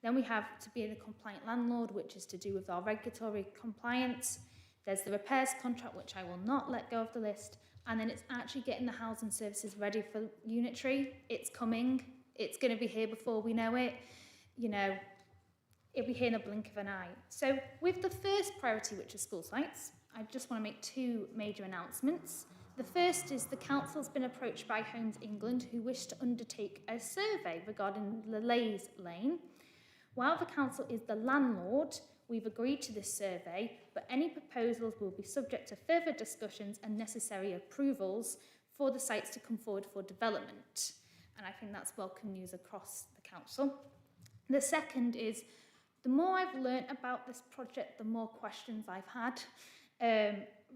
Then we have to be a compliant landlord, which is to do with our regulatory compliance. There's the repairs contract, which I will not let go of the list. And then it's actually getting the housing services ready for unitary. It's coming. It's going to be here before we know it. It'll be here in a blink of an eye. So with the first priority, which is school sites, I just want to make 2 major announcements. The first is the council's been approached by Homes England, who wish to undertake a survey regarding the Leys Lane. While the council is the landlord, we've agreed to this survey, but any proposals will be subject to further discussions and necessary approvals for the sites to come forward for development. And I think that's welcome news across the council. The second is, the more I've learnt about this project, the more questions I've had.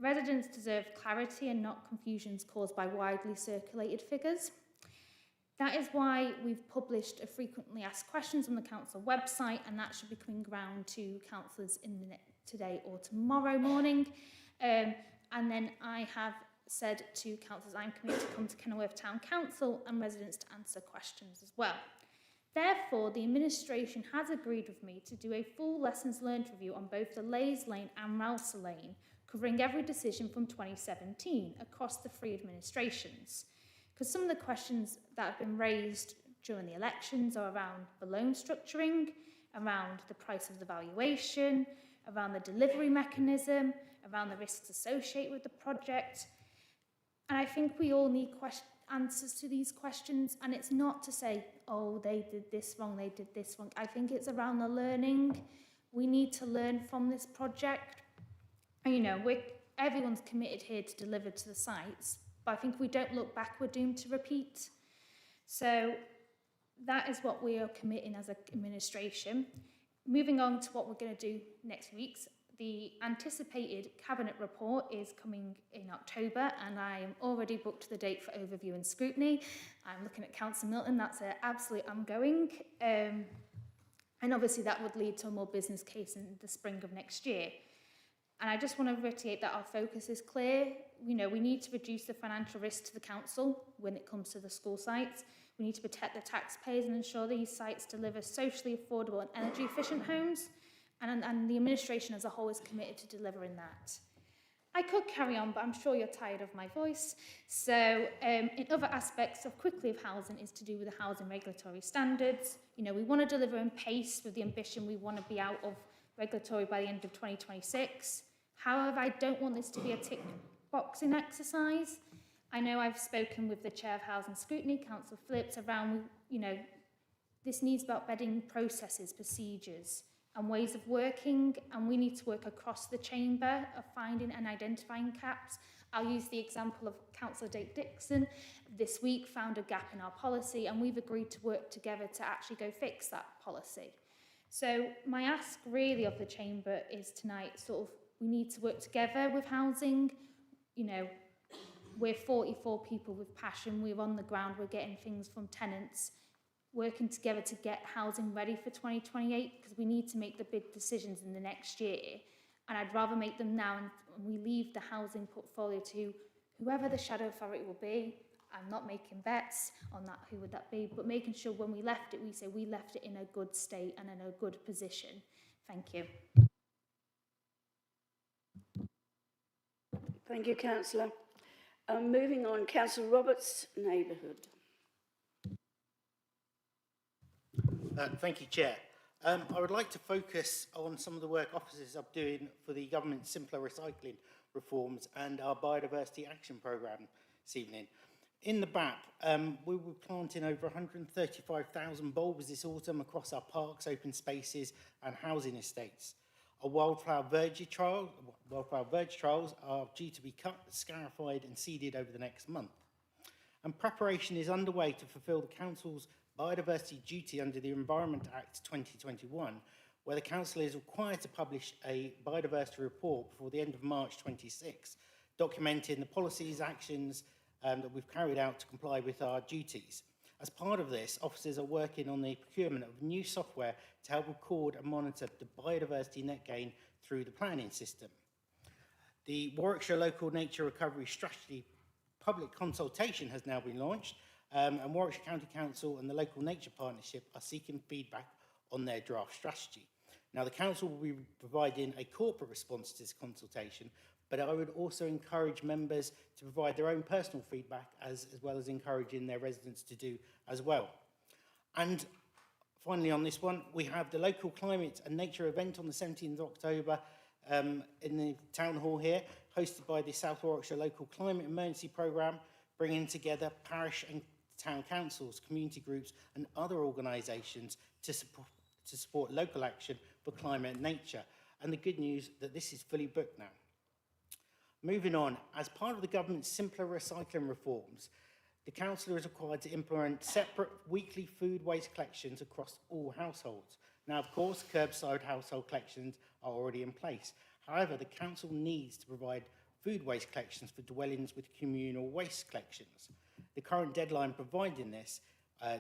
Residents deserve clarity and not confusions caused by widely circulated figures. That is why we've published a frequently asked questions on the council website, and that should be coming round to councillors today or tomorrow morning. And then I have said to councillors I'm committed to come to Kenilworth Town Council and residents to answer questions as well. Therefore, the administration has agreed with me to do a full lessons learned review on both the Leys Lane and Ralston Lane, covering every decision from 2017 across the 3 administrations. Because some of the questions that have been raised during the elections are around the loan structuring, around the price of the valuation, around the delivery mechanism, around the risks associated with the project. And I think we all need answers to these questions, and it's not to say, oh, they did this wrong, they did this wrong. I think it's around the learning. We need to learn from this project. And, everyone's committed here to deliver to the sites, but I think if we don't look back, we're doomed to repeat. So that is what we are committing as an administration. Moving on to what we're going to do next week, the anticipated Cabinet report is coming in October, and I am already booked the date for overview and scrutiny. I'm looking at Councillor Milton, that's an absolute ongoing. And obviously that would lead to a more business case in the spring of next year. And I just want to reiterate that our focus is clear. We need to reduce the financial risk to the council when it comes to the school sites. We need to protect the taxpayers and ensure these sites deliver socially affordable and energy efficient homes. And the administration as a whole is committed to delivering that. I could carry on, but I'm sure you're tired of my voice. So in other aspects of quickly of housing is to do with the housing regulatory standards. We want to deliver in pace with the ambition we want to be out of regulatory by the end of 2026. However, I don't want this to be a tick boxing exercise. I know I've spoken with the Chair of Housing Scrutiny, Councillor Phillips, around, this needs about bedding processes, procedures and ways of working, and we need to work across the chamber of finding and identifying gaps. I'll use the example of Councillor Dave Dixon. This week found a gap in our policy, and we've agreed to work together to actually go fix that policy. So my ask really of the chamber is tonight, sort of, we need to work together with housing. You know, we're 44 people with passion, we're on the ground, we're getting things from tenants, working together to get housing ready for 2028, because we need to make the big decisions in the next year. And I'd rather make them now and we leave the housing portfolio to whoever the shadow authority will be. I'm not making bets on that, who would that be, but making sure when we left it, we say we left it in a good state and in a good position. Thank you. Thank you, Councillor. Moving on, Councillor Roberts, Neighbourhood. Thank you, Chair. I would like to focus on some of the work officers are doing for the government's simpler recycling reforms and our biodiversity action programme this evening. In the BAP, we were planting over 135,000 bulbs this autumn across our parks, open spaces and housing estates. Our wildflower verge trials are due to be cut, scarified and seeded over the next month. And preparation is underway to fulfil the Council's biodiversity duty under the Environment Act 2021, where the Council is required to publish a biodiversity report before the end of March 26, documenting the policies, actions that we've carried out to comply with our duties. As part of this, officers are working on the procurement of new software to help record and monitor the biodiversity net gain through the planning system. The Warwickshire Local Nature Recovery Strategy public consultation has now been launched, and Warwickshire County Council and the Local Nature Partnership are seeking feedback on their draft strategy. Now, the Council will be providing a corporate response to this consultation, but I would also encourage members to provide their own personal feedback as well as encouraging their residents to do as well. And finally on this one, we have the local climate and nature event on the 17th of October in the town hall here, hosted by the South Warwickshire Local Climate Emergency Programme, bringing together parish and town councils, community groups and other organisations to support local action for climate and nature. And the good news that this is fully booked now. Moving on, as part of the government's simpler recycling reforms, the Council is required to implement separate weekly food waste collections across all households. Now, of course, curbside household collections are already in place. However, the Council needs to provide food waste collections for dwellings with communal waste collections. The current deadline providing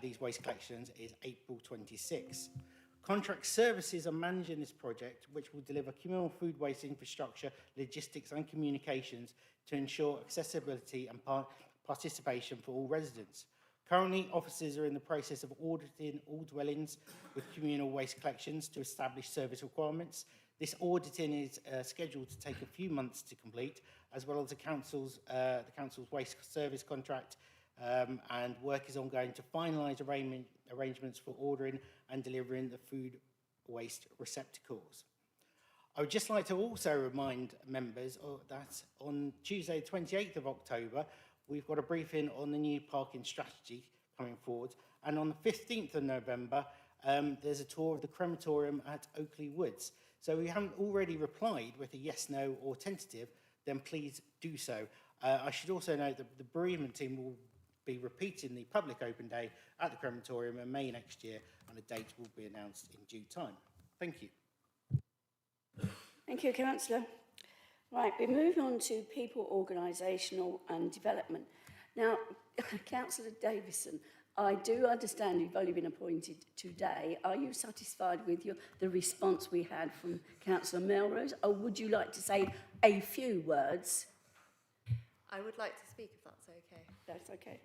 these waste collections is April 26. Contract services are managing this project, which will deliver communal food waste infrastructure, logistics and communications to ensure accessibility and participation for all residents. Currently, officers are in the process of auditing all dwellings with communal waste collections to establish service requirements. This auditing is scheduled to take a few months to complete, as well as the council's waste service contract, and work is ongoing to finalise arrangements for ordering and delivering the food waste receptacles. I would just like to also remind members that on Tuesday, 28th of October, we've got a briefing on the new parking strategy coming forward. And on the 15th of November, there's a tour of the crematorium at Oakley Woods. So if you haven't already replied with a yes, no or tentative, then please do so. I should also note that the bereavement team will be repeating the public open day at the crematorium in May next year, and a date will be announced in due time. Thank you. Thank you, Councillor. Right, we move on to people, organisational and development. Now, Councillor Davison, I do understand you've only been appointed today. Are you satisfied with the response we had from Councillor Melrose, or would you like to say a few words? I would like to speak if that's okay. That's okay.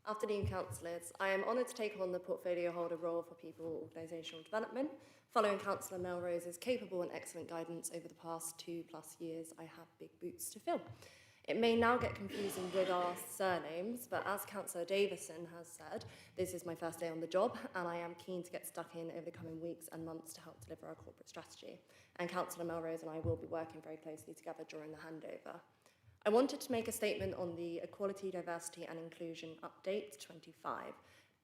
Afternoon, councillors. I am honoured to take on the portfolio holder role for people, organisational development. Following Councillor Melrose's capable and excellent guidance over the past 2+ years, I have big boots to fill. It may now get confusing with our surnames, but as Councillor Davison has said, this is my first day on the job, and I am keen to get stuck in over the coming weeks and months to help deliver our corporate strategy. And Councillor Melrose and I will be working very closely together during the handover. I wanted to make a statement on the Equality, Diversity and Inclusion Update 25.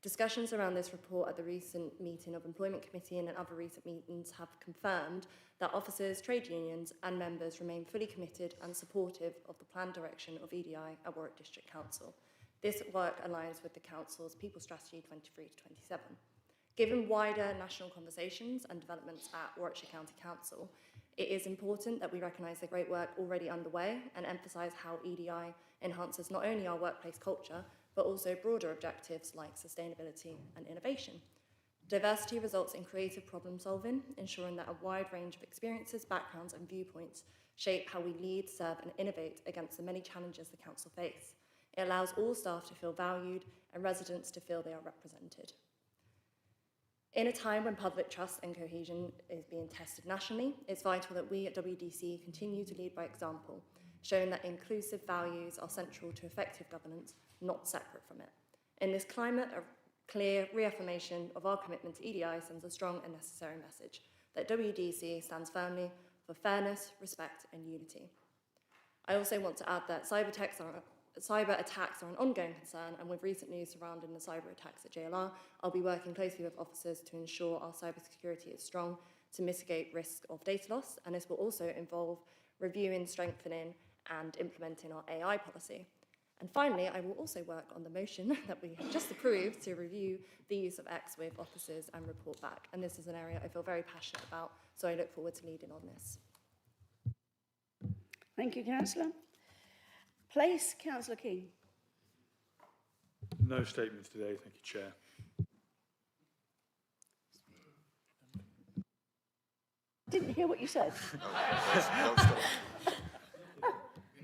Discussions around this report at the recent meeting of Employment Committee and in other recent meetings have confirmed that officers, trade unions and members remain fully committed and supportive of the planned direction of EDI at Warwick District Council. This work aligns with the Council's People Strategy 23 to 27. Given wider national conversations and developments at Warwickshire County Council, it is important that we recognise the great work already underway and emphasise how EDI enhances not only our workplace culture, but also broader objectives like sustainability and innovation. Diversity results in creative problem solving, ensuring that a wide range of experiences, backgrounds and viewpoints shape how we lead, serve and innovate against the many challenges the Council face. It allows all staff to feel valued and residents to feel they are represented. In a time when public trust and cohesion is being tested nationally, it's vital that we at WDC continue to lead by example, showing that inclusive values are central to effective governance, not separate from it. In this climate, a clear reaffirmation of our commitment to EDI sends a strong and necessary message that WDC stands firmly for fairness, respect and unity. I also want to add that cyber attacks are an ongoing concern, and with recent news surrounding the cyber attacks at JLR, I'll be working closely with officers to ensure our cybersecurity is strong to mitigate risk of data loss, and this will also involve reviewing, strengthening and implementing our AI policy. And finally, I will also work on the motion that we have just approved to review the use of X with officers and report back. And this is an area I feel very passionate about, so I look forward to leading on this. Thank you, Councillor. Place, Councillor King. No statements today, thank you, Chair. Didn't hear what you said.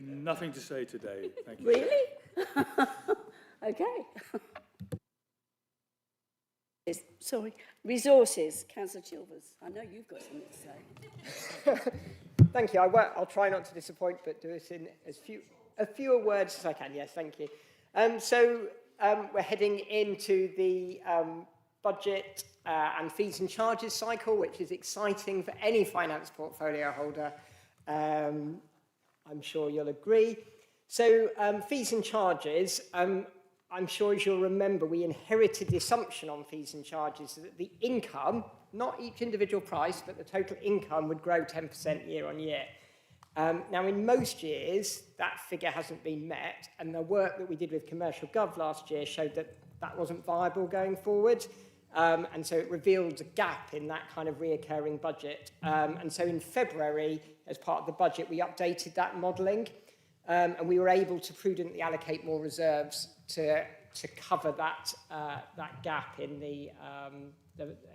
Nothing to say today, thank you. Really? Okay. Sorry. Resources, Councillor Chilvers. I know you've got something to say. Thank you. I'll try not to disappoint, but do it in as fewer words as I can. Yes, thank you. We're heading into the budget and fees and charges cycle, which is exciting for any finance portfolio holder. I'm sure you'll agree. So fees and charges, I'm sure as you'll remember, we inherited the assumption on fees and charges that the income, not each individual price, but the total income would grow 10% year on year. Now, in most years, that figure hasn't been met, and the work that we did with Commercial Gov last year showed that that wasn't viable going forward. And so it revealed a gap in that kind of reoccurring budget. And so in February, as part of the budget, we updated that modelling, and we were able to prudently allocate more reserves to cover that gap in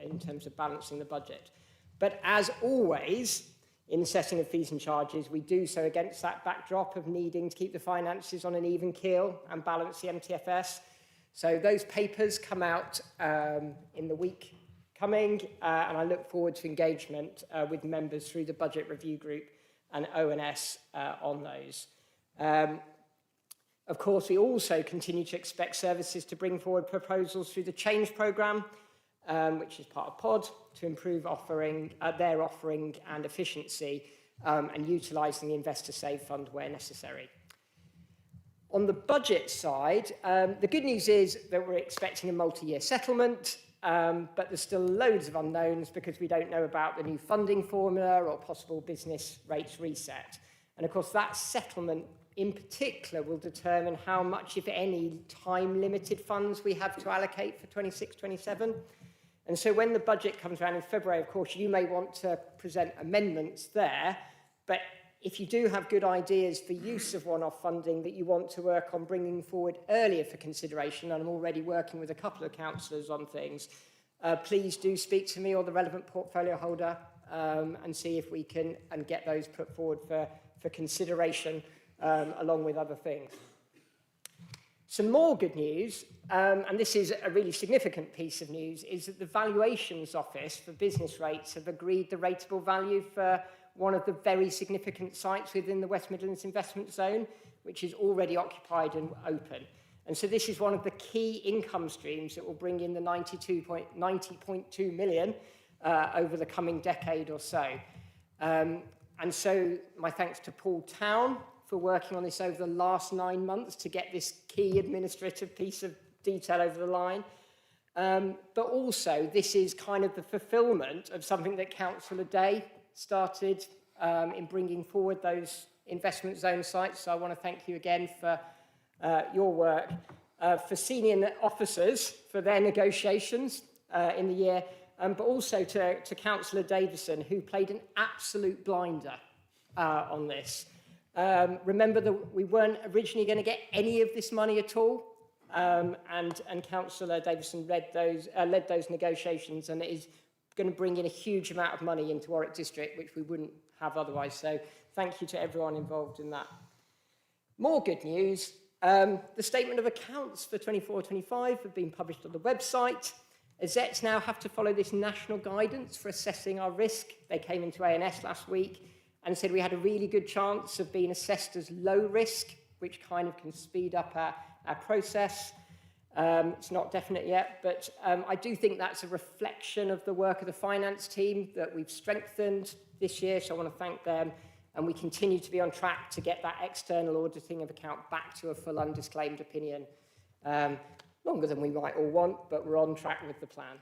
in terms of balancing the budget. But as always, in the setting of fees and charges, we do so against that backdrop of needing to keep the finances on an even keel and balance the MTFS. So those papers come out in the week coming, and I look forward to engagement with members through the Budget Review Group and ONS on those. Of course, we also continue to expect services to bring forward proposals through the Change Programme, which is part of POD, to improve their offering and efficiency, and utilising the Investor Save Fund where necessary. On the budget side, the good news is that we're expecting a multi-year settlement, but there's still loads of unknowns because we don't know about the new funding formula or possible business rates reset. And of course, that settlement in particular will determine how much, if any, time-limited funds we have to allocate for 26-27. And so when the budget comes around in February, of course, you may want to present amendments there, but if you do have good ideas for use of one-off funding that you want to work on bringing forward earlier for consideration, and I'm already working with a couple of councillors on things, please do speak to me or the relevant portfolio holder and see if we can get those put forward for consideration along with other things. Some more good news, and this is a really significant piece of news, is that the Valuations Office for business rates have agreed the rateable value for one of the very significant sites within the West Midlands Investment Zone, which is already occupied and open. And so this is one of the key income streams that will bring in the 90.2 million over the coming decade or so. And so my thanks to Paul Town for working on this over the last 9 months to get this key administrative piece of detail over the line. But also, this is kind of the fulfilment of something that Councillor Day started in bringing forward those investment zone sites. So I want to thank you again for your work, for senior officers for their negotiations in the year, but also to Councillor Davison, who played an absolute blinder on this. Remember that we weren't originally going to get any of this money at all, and Councillor Davison led those negotiations, and it is going to bring in a huge amount of money into Warwick District, which we wouldn't have otherwise. So thank you to everyone involved in that. More good news. The statement of accounts for 24-25 have been published on the website. AZETs now have to follow this national guidance for assessing our risk. They came into ANS last week and said we had a really good chance of being assessed as low risk, which kind of can speed up our process. It's not definite yet, but I do think that's a reflection of the work of the finance team that we've strengthened this year, so I want to thank them. And we continue to be on track to get that external auditing of account back to a full undisclaimed opinion. Longer than we might all want, but we're on track with the plan.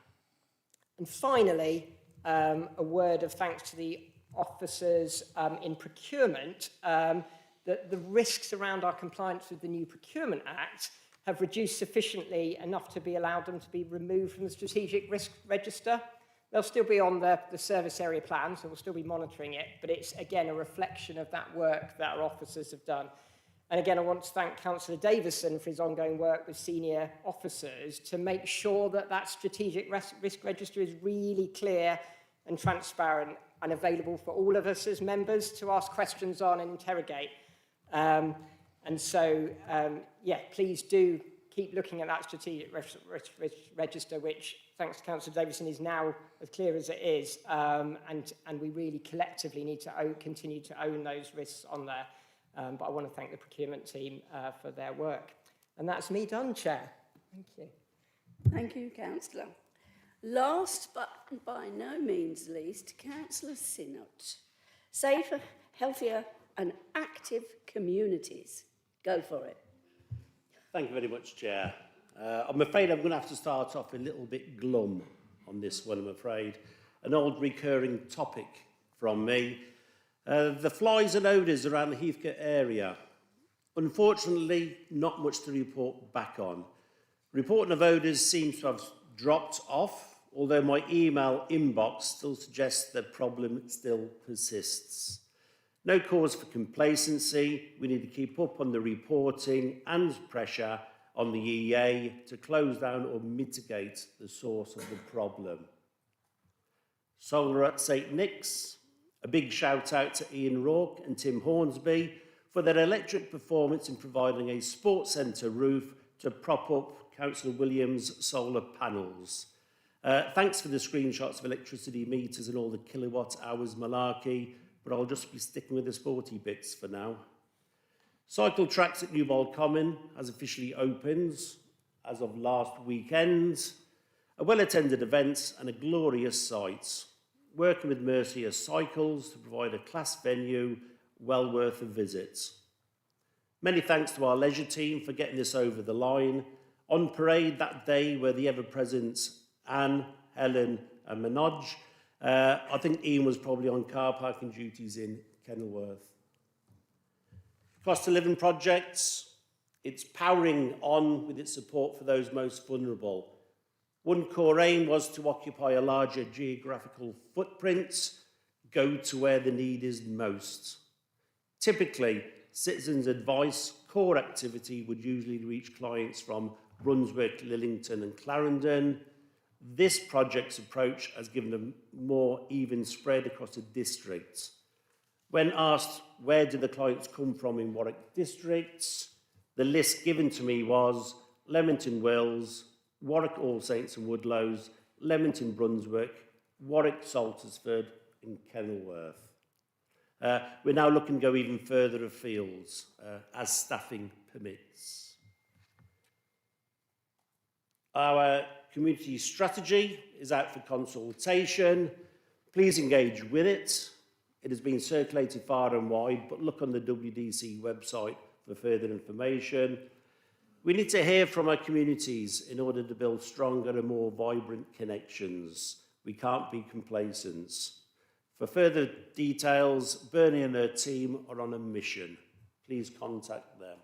And finally, a word of thanks to the officers in procurement, that the risks around our compliance with the new Procurement Act have reduced sufficiently enough to be allowed them to be removed from the Strategic Risk Register. They'll still be on the service area plan, so we'll still be monitoring it, but it's, again, a reflection of that work that our officers have done. And again, I want to thank Councillor Davison for his ongoing work with senior officers to make sure that that strategic risk register is really clear and transparent and available for all of us as members to ask questions on and interrogate. And so, yeah, please do keep looking at that strategic risk register, which, thanks to Councillor Davison, is now as clear as it is. And we really collectively need to continue to own those risks on there. But I want to thank the procurement team for their work. And that's me done, Chair. Thank you. Thank you, Councillor. Last but by no means least, Councillor Sinnott. Safer, healthier and active communities. Go for it. Thank you very much, Chair. I'm afraid I'm going to have to start off a little bit glum on this one, I'm afraid. An old recurring topic from me. The flies and odours around the Heathcote area. Unfortunately, not much to report back on. Reporting of odours seems to have dropped off, although my email inbox still suggests the problem still persists. No cause for complacency. We need to keep up on the reporting and pressure on the EA to close down or mitigate the source of the problem. Solar at St Nick's. A big shout out to Ian Rourke and Tim Hornsby for their electric performance in providing a sports centre roof to prop up Councillor Williams' solar panels. Thanks for the screenshots of electricity meters and all the kilowatt hours malarkey, but I'll just be sticking with the sporty bits for now. Cycle tracks at Newbold Common has officially opened as of last weekend. A well-attended event and a glorious site. Working with Mercia Cycles to provide a class venue well worth a visit. Many thanks to our leisure team for getting this over the line. On parade that day were the ever-present Anne, Helen and Manoj. I think Ian was probably on car parking duties in Kenilworth. Cost of living projects, it's powering on with its support for those most vulnerable. One core aim was to occupy a larger geographical footprint, go to where the need is most. Typically, Citizens Advice core activity would usually reach clients from Brunswick, Lillington and Clarendon. This project's approach has given them more even spread across the district. When asked where do the clients come from in Warwick districts, the list given to me was Leamington Wells, Warwick All Saints and Woodlows, Leamington Brunswick, Warwick Saltersford and Kenilworth. We're now looking to go even further afield as staffing permits. Our community strategy is out for consultation. Please engage with it. It has been circulated far and wide, but look on the WDC website for further information. We need to hear from our communities in order to build stronger and more vibrant connections. We can't be complacent. For further details, Bernie and her team are on a mission. Please contact them.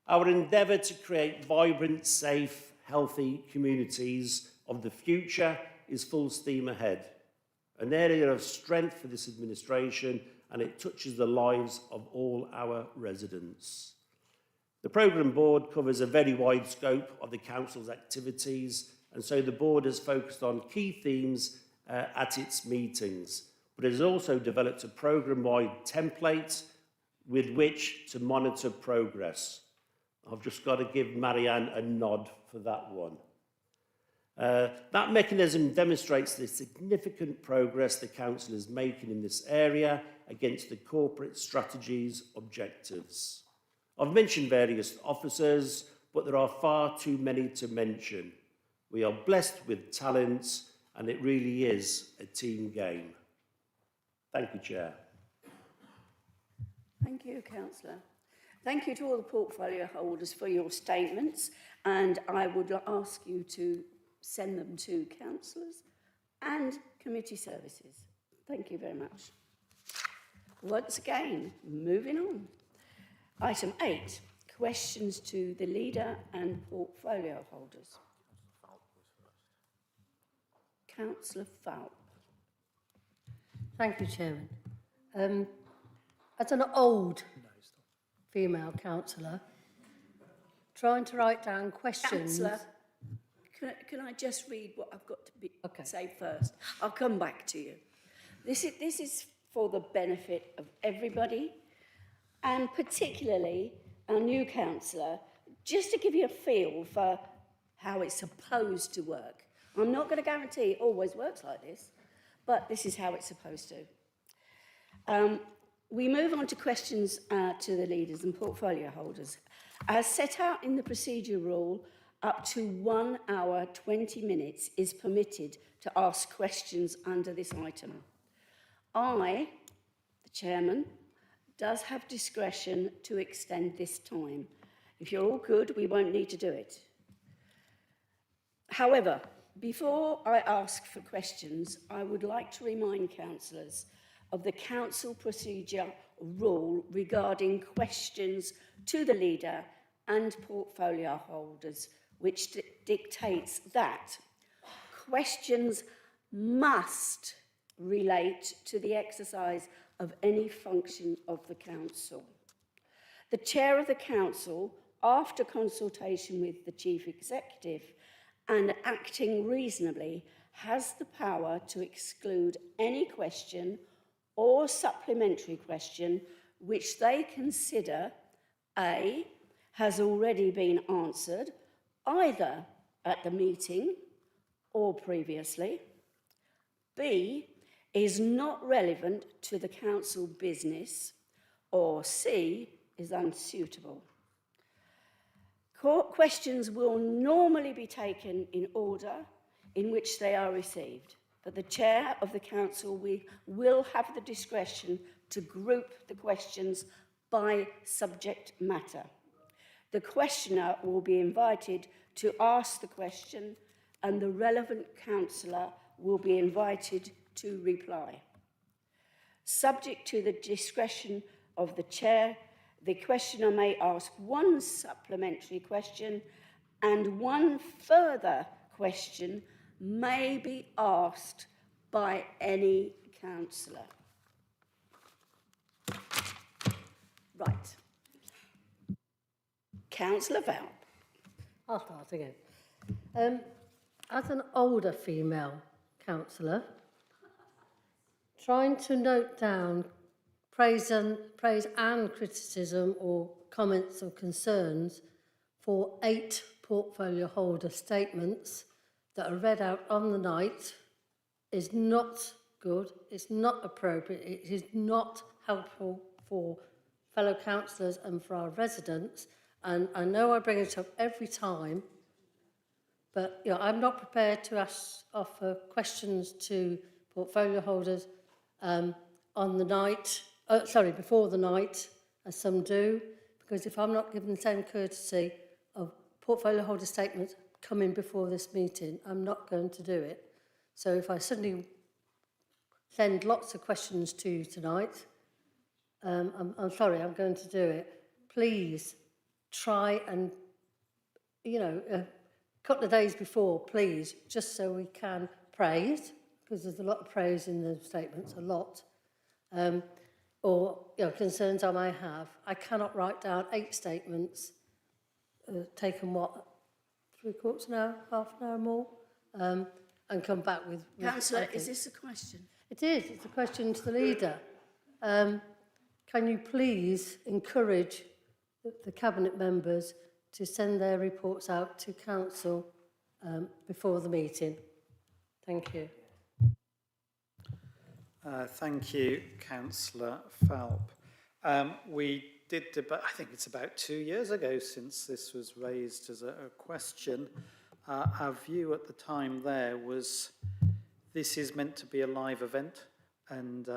Our endeavour to create vibrant, safe, healthy communities of the future is full steam ahead. An area of strength for this administration, and it touches the lives of all our residents. The programme board covers a very wide scope of the council's activities, and so the board has focused on key themes at its meetings, but it has also developed a programme-wide template with which to monitor progress. I've just got to give Marianne a nod for that one. That mechanism demonstrates the significant progress the council is making in this area against the corporate strategy's objectives. I've mentioned various officers, but there are far too many to mention. We are blessed with talent, and it really is a team game. Thank you, Chair. Thank you, Councillor. Thank you to all the portfolio holders for your statements, and I would ask you to send them to councillors and committee services. Thank you very much. Once again, moving on. Item 8, questions to the leader and portfolio holders. Councillor Falp. Thank you, Chairman. As an old female councillor, trying to write down questions... Councillor, can I just read what I've got to say first? I'll come back to you. This is for the benefit of everybody, and particularly our new councillor, just to give you a feel for how it's supposed to work. I'm not going to guarantee it always works like this, but this is how it's supposed to. We move on to questions to the leaders and portfolio holders. As set out in the procedure rule, up to 1 hour, 20 minutes is permitted to ask questions under this item. I, the chairman, does have discretion to extend this time. If you're all good, we won't need to do it. However, before I ask for questions, I would like to remind councillors of the council procedure rule regarding questions to the leader and portfolio holders, which dictates that questions must relate to the exercise of any function of the council. The chair of the council, after consultation with the chief executive and acting reasonably, has the power to exclude any question or supplementary question which they consider A, has already been answered either at the meeting or previously, B, is not relevant to the council business, or C, is unsuitable. Questions will normally be taken in order in which they are received, but the chair of the council will have the discretion to group the questions by subject matter. The questioner will be invited to ask the question, and the relevant councillor will be invited to reply. Subject to the discretion of the chair, the questioner may ask one supplementary question, and one further question may be asked by any councillor. Right. Councillor Val. I'll start again. As an older female councillor, trying to note down praise and criticism or comments or concerns for 8 portfolio holder statements that are read out on the night is not good, it's not appropriate, it is not helpful for fellow councillors and for our residents. And I know I bring it up every time, but I'm not prepared to offer questions to portfolio holders on the night, before the night, as some do, because if I'm not given the same courtesy of portfolio holder statements coming before this meeting, I'm not going to do it. So if I suddenly send lots of questions to you tonight, I'm sorry, I'm going to do it. Please try and, you know, a couple of days before, please, just so we can praise, because there's a lot of praise in the statements, a lot, or, you know, concerns I may have. I cannot write down 8 statements, taken what, 3/4 of an hour, half an hour more, and come back with Councillor, something. is this a question? It is. It's a question to the leader. Can you please encourage the cabinet members to send their reports out to council before the meeting? Thank you. Thank you, Councillor Falp. We did debate, I think it's about 2 years ago since this was raised as a question. Our view at the time there was this is meant to be a live event, and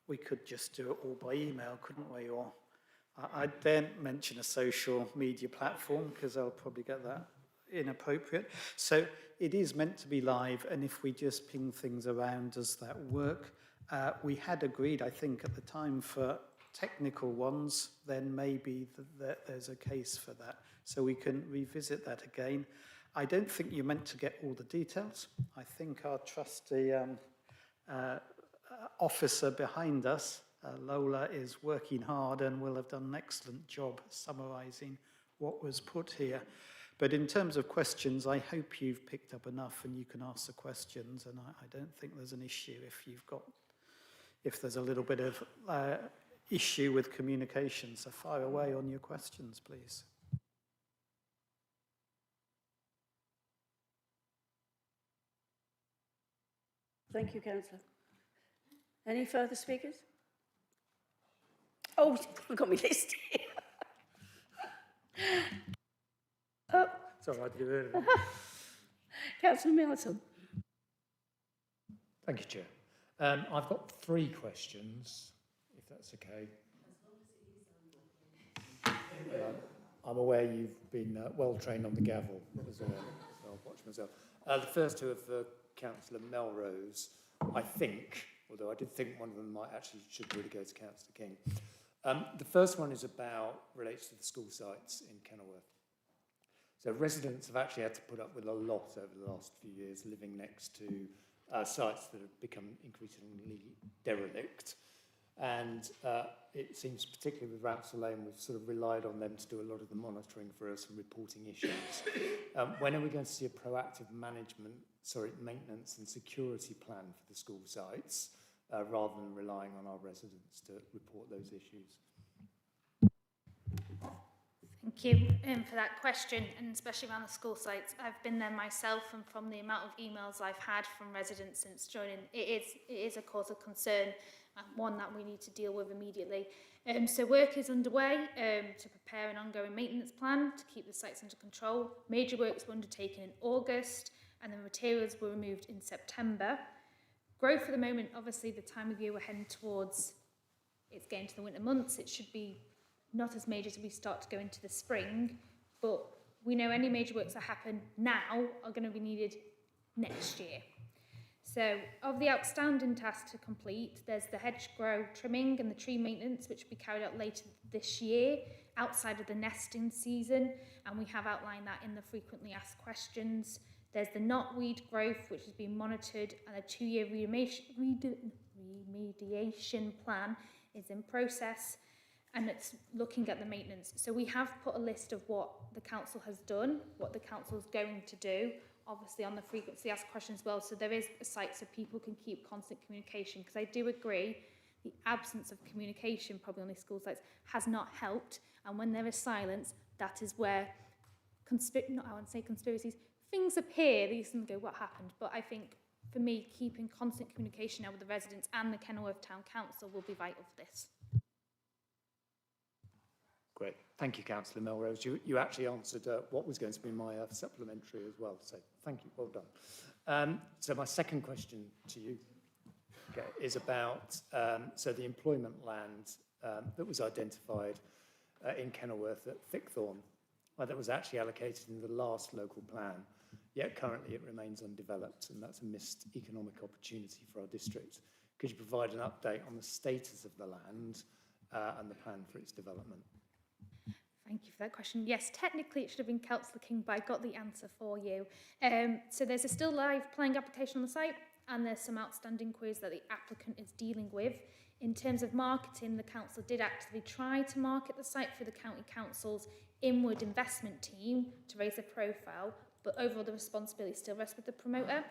we could just do it all by email, couldn't we? Or I daren't mention a social media platform because I'll probably get that inappropriate. So it is meant to be live, and if we just ping things around, does that work? We had agreed, I think, at the time for technical ones, then maybe there's a case for that. So we can revisit that again. I don't think you're meant to get all the details. I think our trusty officer behind us, Lola, is working hard and will have done an excellent job summarising what was put here. But in terms of questions, I hope you've picked up enough and you can ask the questions, and I don't think there's an issue if there's a little bit of issue with communication. So fire away on your questions, please. Thank you, Councillor. Any further speakers? Oh, I've got my list here. Oh. It's all right to get rid of it. Councillor Milton. Thank you, Chair. I've got 3 questions, if that's okay. I'm aware you've been well trained on the gavel as well, so I'll watch myself. The first 2 are for Councillor Melrose, I think, although I did think one of them should really go to Councillor King. The first one relates to the school sites in Kenilworth. So residents have actually had to put up with a lot over the last few years living next to sites that have become increasingly derelict. And it seems, particularly with Rouncil Lane, we've sort of relied on them to do a lot of the monitoring for us and reporting issues. When are we going to see a proactive maintenance and security plan for the school sites, rather than relying on our residents to report those issues? Thank you for that question, and especially around the school sites. I've been there myself, and from the amount of emails I've had from residents since joining, it is a cause of concern, and one that we need to deal with immediately. So work is underway to prepare an ongoing maintenance plan to keep the sites under control. Major works were undertaken in August, and the materials were removed in September. Growth at the moment, obviously the time of year we're heading towards, it's getting to the winter months, it should be not as major as we start to go into the spring, but we know any major works that happen now are going to be needed next year. So of the outstanding tasks to complete, there's the hedgerow trimming and the tree maintenance, which will be carried out later this year, outside of the nesting season, and we have outlined that in the frequently asked questions. There's the knotweed growth, which has been monitored, and a 2-year remediation plan is in process, and it's looking at the maintenance. So we have put a list of what the council has done, what the council is going to do, obviously on the frequently asked questions as well. So there is a site so people can keep constant communication, because I do agree the absence of communication probably on these school sites has not helped. And when there is silence, that is where I wouldn't say conspiracies, things appear, these things go, what happened? But I think for me, keeping constant communication now with the residents and the Kenilworth Town Council will be vital for this. Great. Thank you, Councillor Melrose. You actually answered what was going to be my supplementary as well, so thank you. Well done. So my second question to you is about, so the employment land that was identified in Kenilworth at Thickthorne, that was actually allocated in the last local plan, yet currently it remains undeveloped, and that's a missed economic opportunity for our district. Could you provide an update on the status of the land and the plan for its development? Thank you for that question. Yes, technically it should have been Councillor King, but I got the answer for you. So there's a still live planning application on the site, and there's some outstanding queries that the applicant is dealing with. In terms of marketing, the council did actively try to market the site through the county council's inward investment team to raise their profile, but overall the responsibility still rests with the promoter.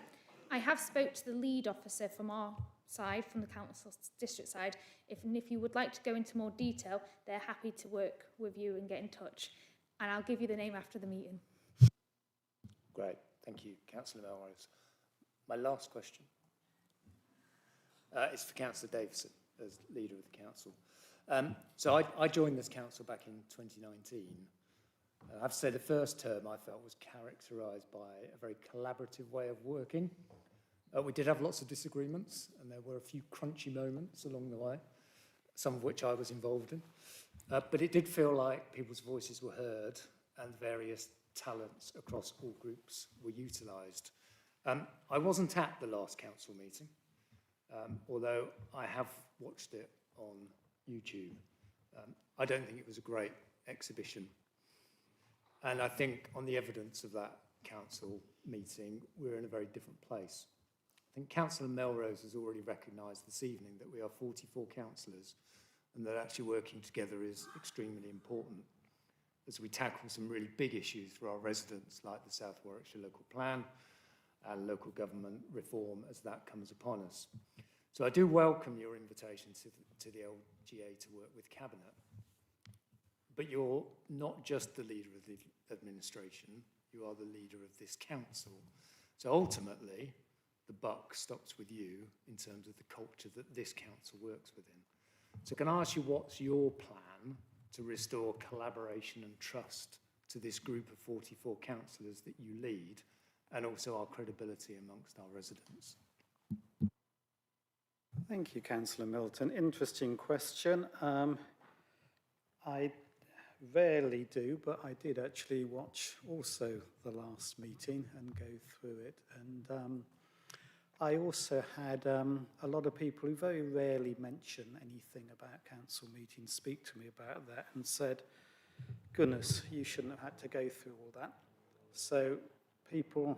I have spoke to the lead officer from our side, from the council district side. If you would like to go into more detail, they're happy to work with you and get in touch. And I'll give you the name after the meeting. Great, thank you, Councillor Melrose. My last question is for Councillor Davison as leader of the council. So I joined this council back in 2019. I have to say the first term I felt was characterised by a very collaborative way of working. We did have lots of disagreements, and there were a few crunchy moments along the way, some of which I was involved in. But it did feel like people's voices were heard and various talents across all groups were utilised. I wasn't at the last council meeting, although I have watched it on YouTube. I don't think it was a great exhibition. And I think on the evidence of that council meeting, we're in a very different place. I think Councillor Melrose has already recognised this evening that we are 44 councillors and that actually working together is extremely important as we tackle some really big issues for our residents like the South Warwickshire Local Plan and local government reform as that comes upon us. So I do welcome your invitation to the LGA to work with Cabinet. But you're not just the leader of the administration, you are the leader of this council. So ultimately, the buck stops with you in terms of the culture that this council works within. So can I ask you, what's your plan to restore collaboration and trust to this group of 44 councillors that you lead, and also our credibility amongst our residents? Thank you, Councillor Milton. Interesting question. I rarely do, but I did actually watch also the last meeting and go through it. And I also had a lot of people who very rarely mention anything about council meetings speak to me about that and said, goodness, you shouldn't have had to go through all that. So people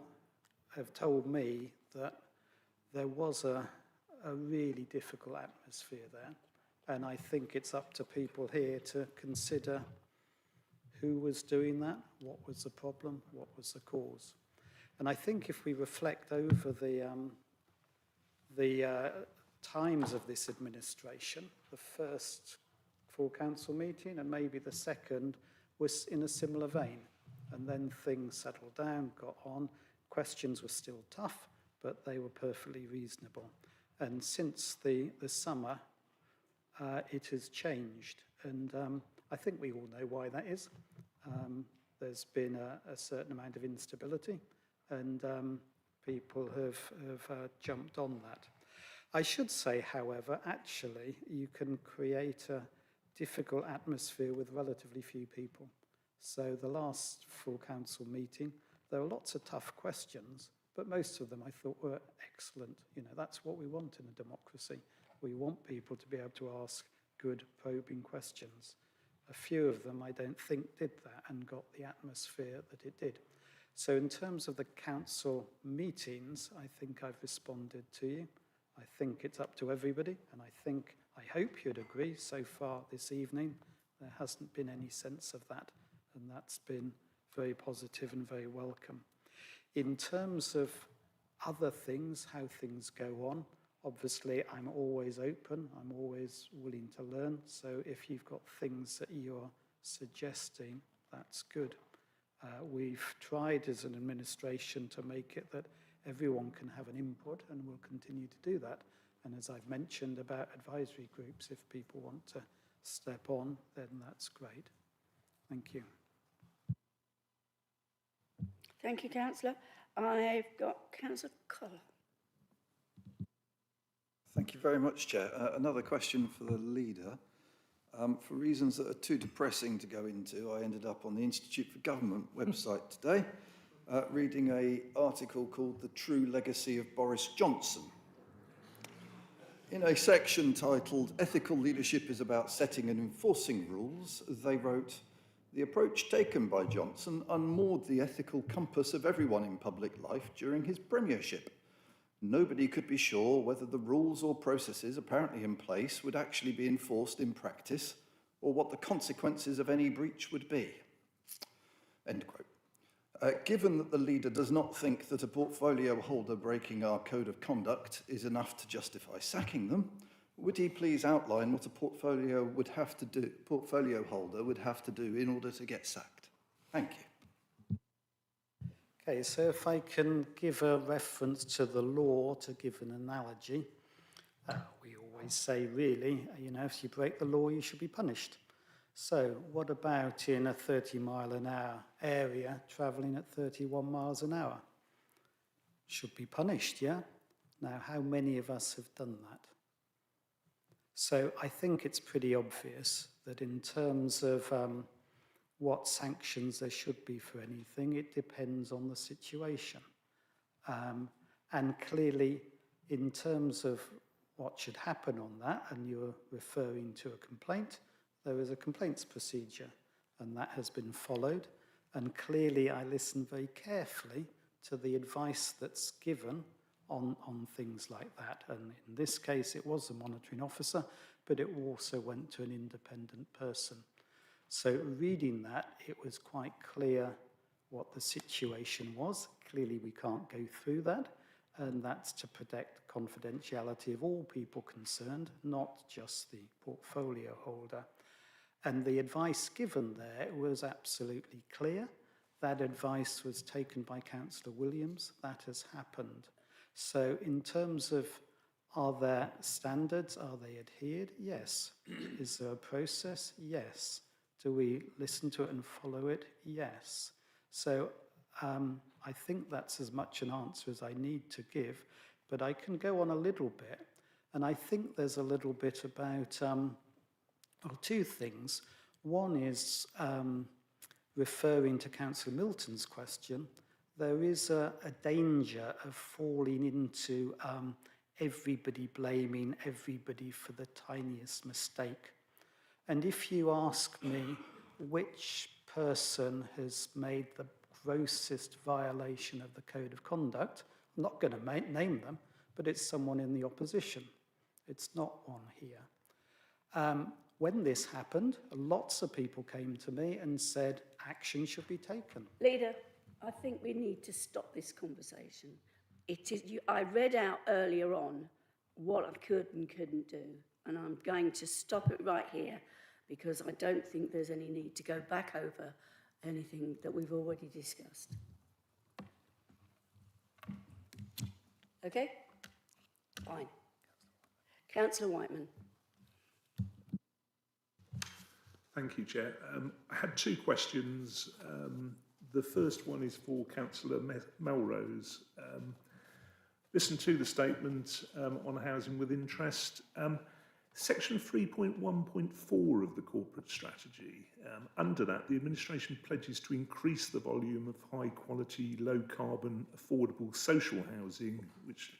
have told me that there was a really difficult atmosphere there. And I think it's up to people here to consider who was doing that, what was the problem, what was the cause. And I think if we reflect over the times of this administration, the first full council meeting and maybe the second was in a similar vein. And then things settled down, got on. Questions were still tough, but they were perfectly reasonable. And since the summer, it has changed. And I think we all know why that is. There's been a certain amount of instability, and people have jumped on that. I should say, however, actually, you can create a difficult atmosphere with relatively few people. So the last full council meeting, there were lots of tough questions, but most of them I thought were excellent. You know, that's what we want in a democracy. We want people to be able to ask good, probing questions. A few of them I don't think did that and got the atmosphere that it did. So in terms of the council meetings, I think I've responded to you. I think it's up to everybody, and I hope you'd agree so far this evening there hasn't been any sense of that, and that's been very positive and very welcome. In terms of other things, how things go on, obviously I'm always open, I'm always willing to learn, so if you've got things that you're suggesting, that's good. We've tried as an administration to make it that everyone can have an input, and we'll continue to do that. And as I've mentioned about advisory groups, if people want to step on, then that's great. Thank you. Thank you, Councillor. I've got Councillor Collar. Thank you very much, Chair. Another question for the leader. For reasons that are too depressing to go into, I ended up on the Institute for Government website today, reading an article called The True Legacy of Boris Johnson. In a section titled Ethical Leadership is About Setting and Enforcing Rules, they wrote, the approach taken by Johnson unmoored the ethical compass of everyone in public life during his premiership. Nobody could be sure whether the rules or processes apparently in place would actually be enforced in practice or what the consequences of any breach would be. End quote. Given that the leader does not think that a portfolio holder breaking our code of conduct is enough to justify sacking them, would he please outline what a portfolio holder would have to do in order to get sacked? Thank you. Okay, so if I can give a reference to the law to give an analogy, we always say, really, if you break the law, you should be punished. So what about in a 30-mile-an-hour area travelling at 31 miles an hour? Should be punished, yeah? Now, how many of us have done that? So I think it's pretty obvious that in terms of what sanctions there should be for anything, it depends on the situation. And clearly, in terms of what should happen on that, and you're referring to a complaint, there is a complaints procedure, and that has been followed. And clearly, I listened very carefully to the advice that's given on things like that. And in this case, it was a monitoring officer, but it also went to an independent person. So reading that, it was quite clear what the situation was. Clearly, we can't go through that, and that's to protect the confidentiality of all people concerned, not just the portfolio holder. And the advice given there was absolutely clear. That advice was taken by Councillor Williams. That has happened. So in terms of, are there standards? Are they adhered? Yes. Is there a process? Yes. Do we listen to it and follow it? Yes. So I think that's as much an answer as I need to give, but I can go on a little bit. And I think there's a little bit about two things. One is referring to Councillor Milton's question. There is a danger of falling into everybody blaming everybody for the tiniest mistake. And if you ask me which person has made the grossest violation of the Code of Conduct, I'm not going to name them, but it's someone in the opposition. It's not one here. When this happened, lots of people came to me and said action should be taken. Leader, I think we need to stop this conversation. I read out earlier on what I could and couldn't do, and I'm going to stop it right here because I don't think there's any need to go back over anything that we've already discussed. Okay? Fine. Councillor Whiteman. Thank you, Chair. I had two questions. The first one is for Councillor Melrose. Listen to the statement on housing with interest. Section 3.1.4 of the corporate strategy, under that, the administration pledges to increase the volume of high quality, low carbon, affordable social housing, which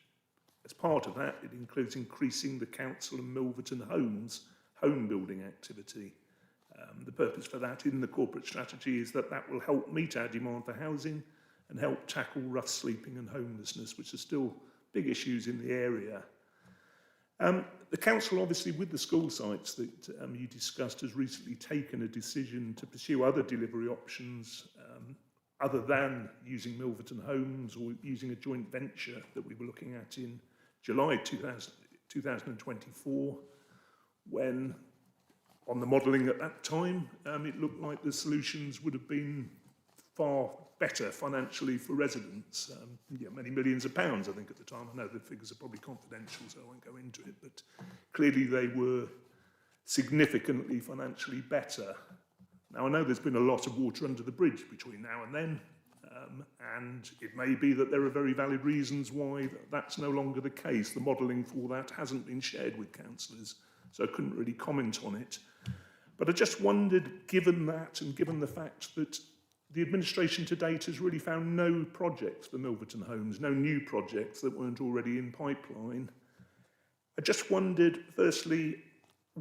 as part of that, it includes increasing the council and Milverton Homes home building activity. The purpose for that in the corporate strategy is that will help meet our demand for housing and help tackle rough sleeping and homelessness, which are still big issues in the area. The council, obviously, with the school sites that you discussed, has recently taken a decision to pursue other delivery options other than using Milverton Homes or using a joint venture that we were looking at in July 2024, when on the modelling at that time, it looked like the solutions would have been far better financially for residents. Many millions of pounds, I think, at the time. I know the figures are probably confidential, so I won't go into it, but clearly they were significantly financially better. Now, I know there's been a lot of water under the bridge between now and then, and it may be that there are very valid reasons why that's no longer the case. The modelling for that hasn't been shared with councillors, so I couldn't really comment on it. But I just wondered, given that and given the fact that the administration to date has really found no projects for Milverton Homes, no new projects that weren't already in pipeline, I just wondered, firstly,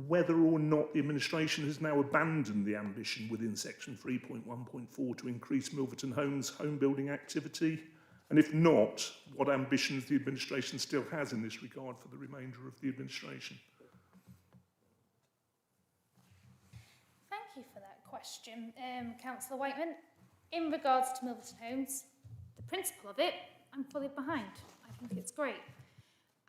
whether or not the administration has now abandoned the ambition within section 3.1.4 to increase Milverton Homes' home building activity, and if not, what ambitions the administration still has in this regard for the remainder of the administration. Thank you for that question, Councillor Whiteman. In regards to Milverton Homes, the principle of it, I'm fully behind. I think it's great.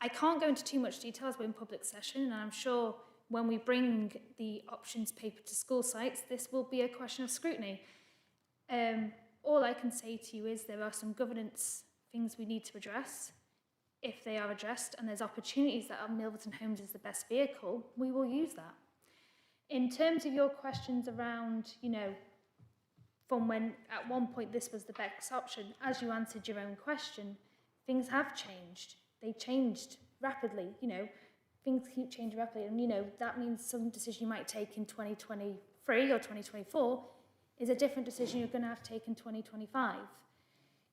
I can't go into too much detail as we're in public session, and I'm sure when we bring the options paper to school sites, this will be a question of scrutiny. All I can say to you is there are some governance things we need to address. If they are addressed and there's opportunities that Milverton Homes is the best vehicle, we will use that. In terms of your questions around, you know, from when at one point this was the best option, as you answered your own question, things have changed. They changed rapidly, you know, things keep changing rapidly, and you know, that means some decision you might take in 2023 or 2024 is a different decision you're going to have to take in 2025.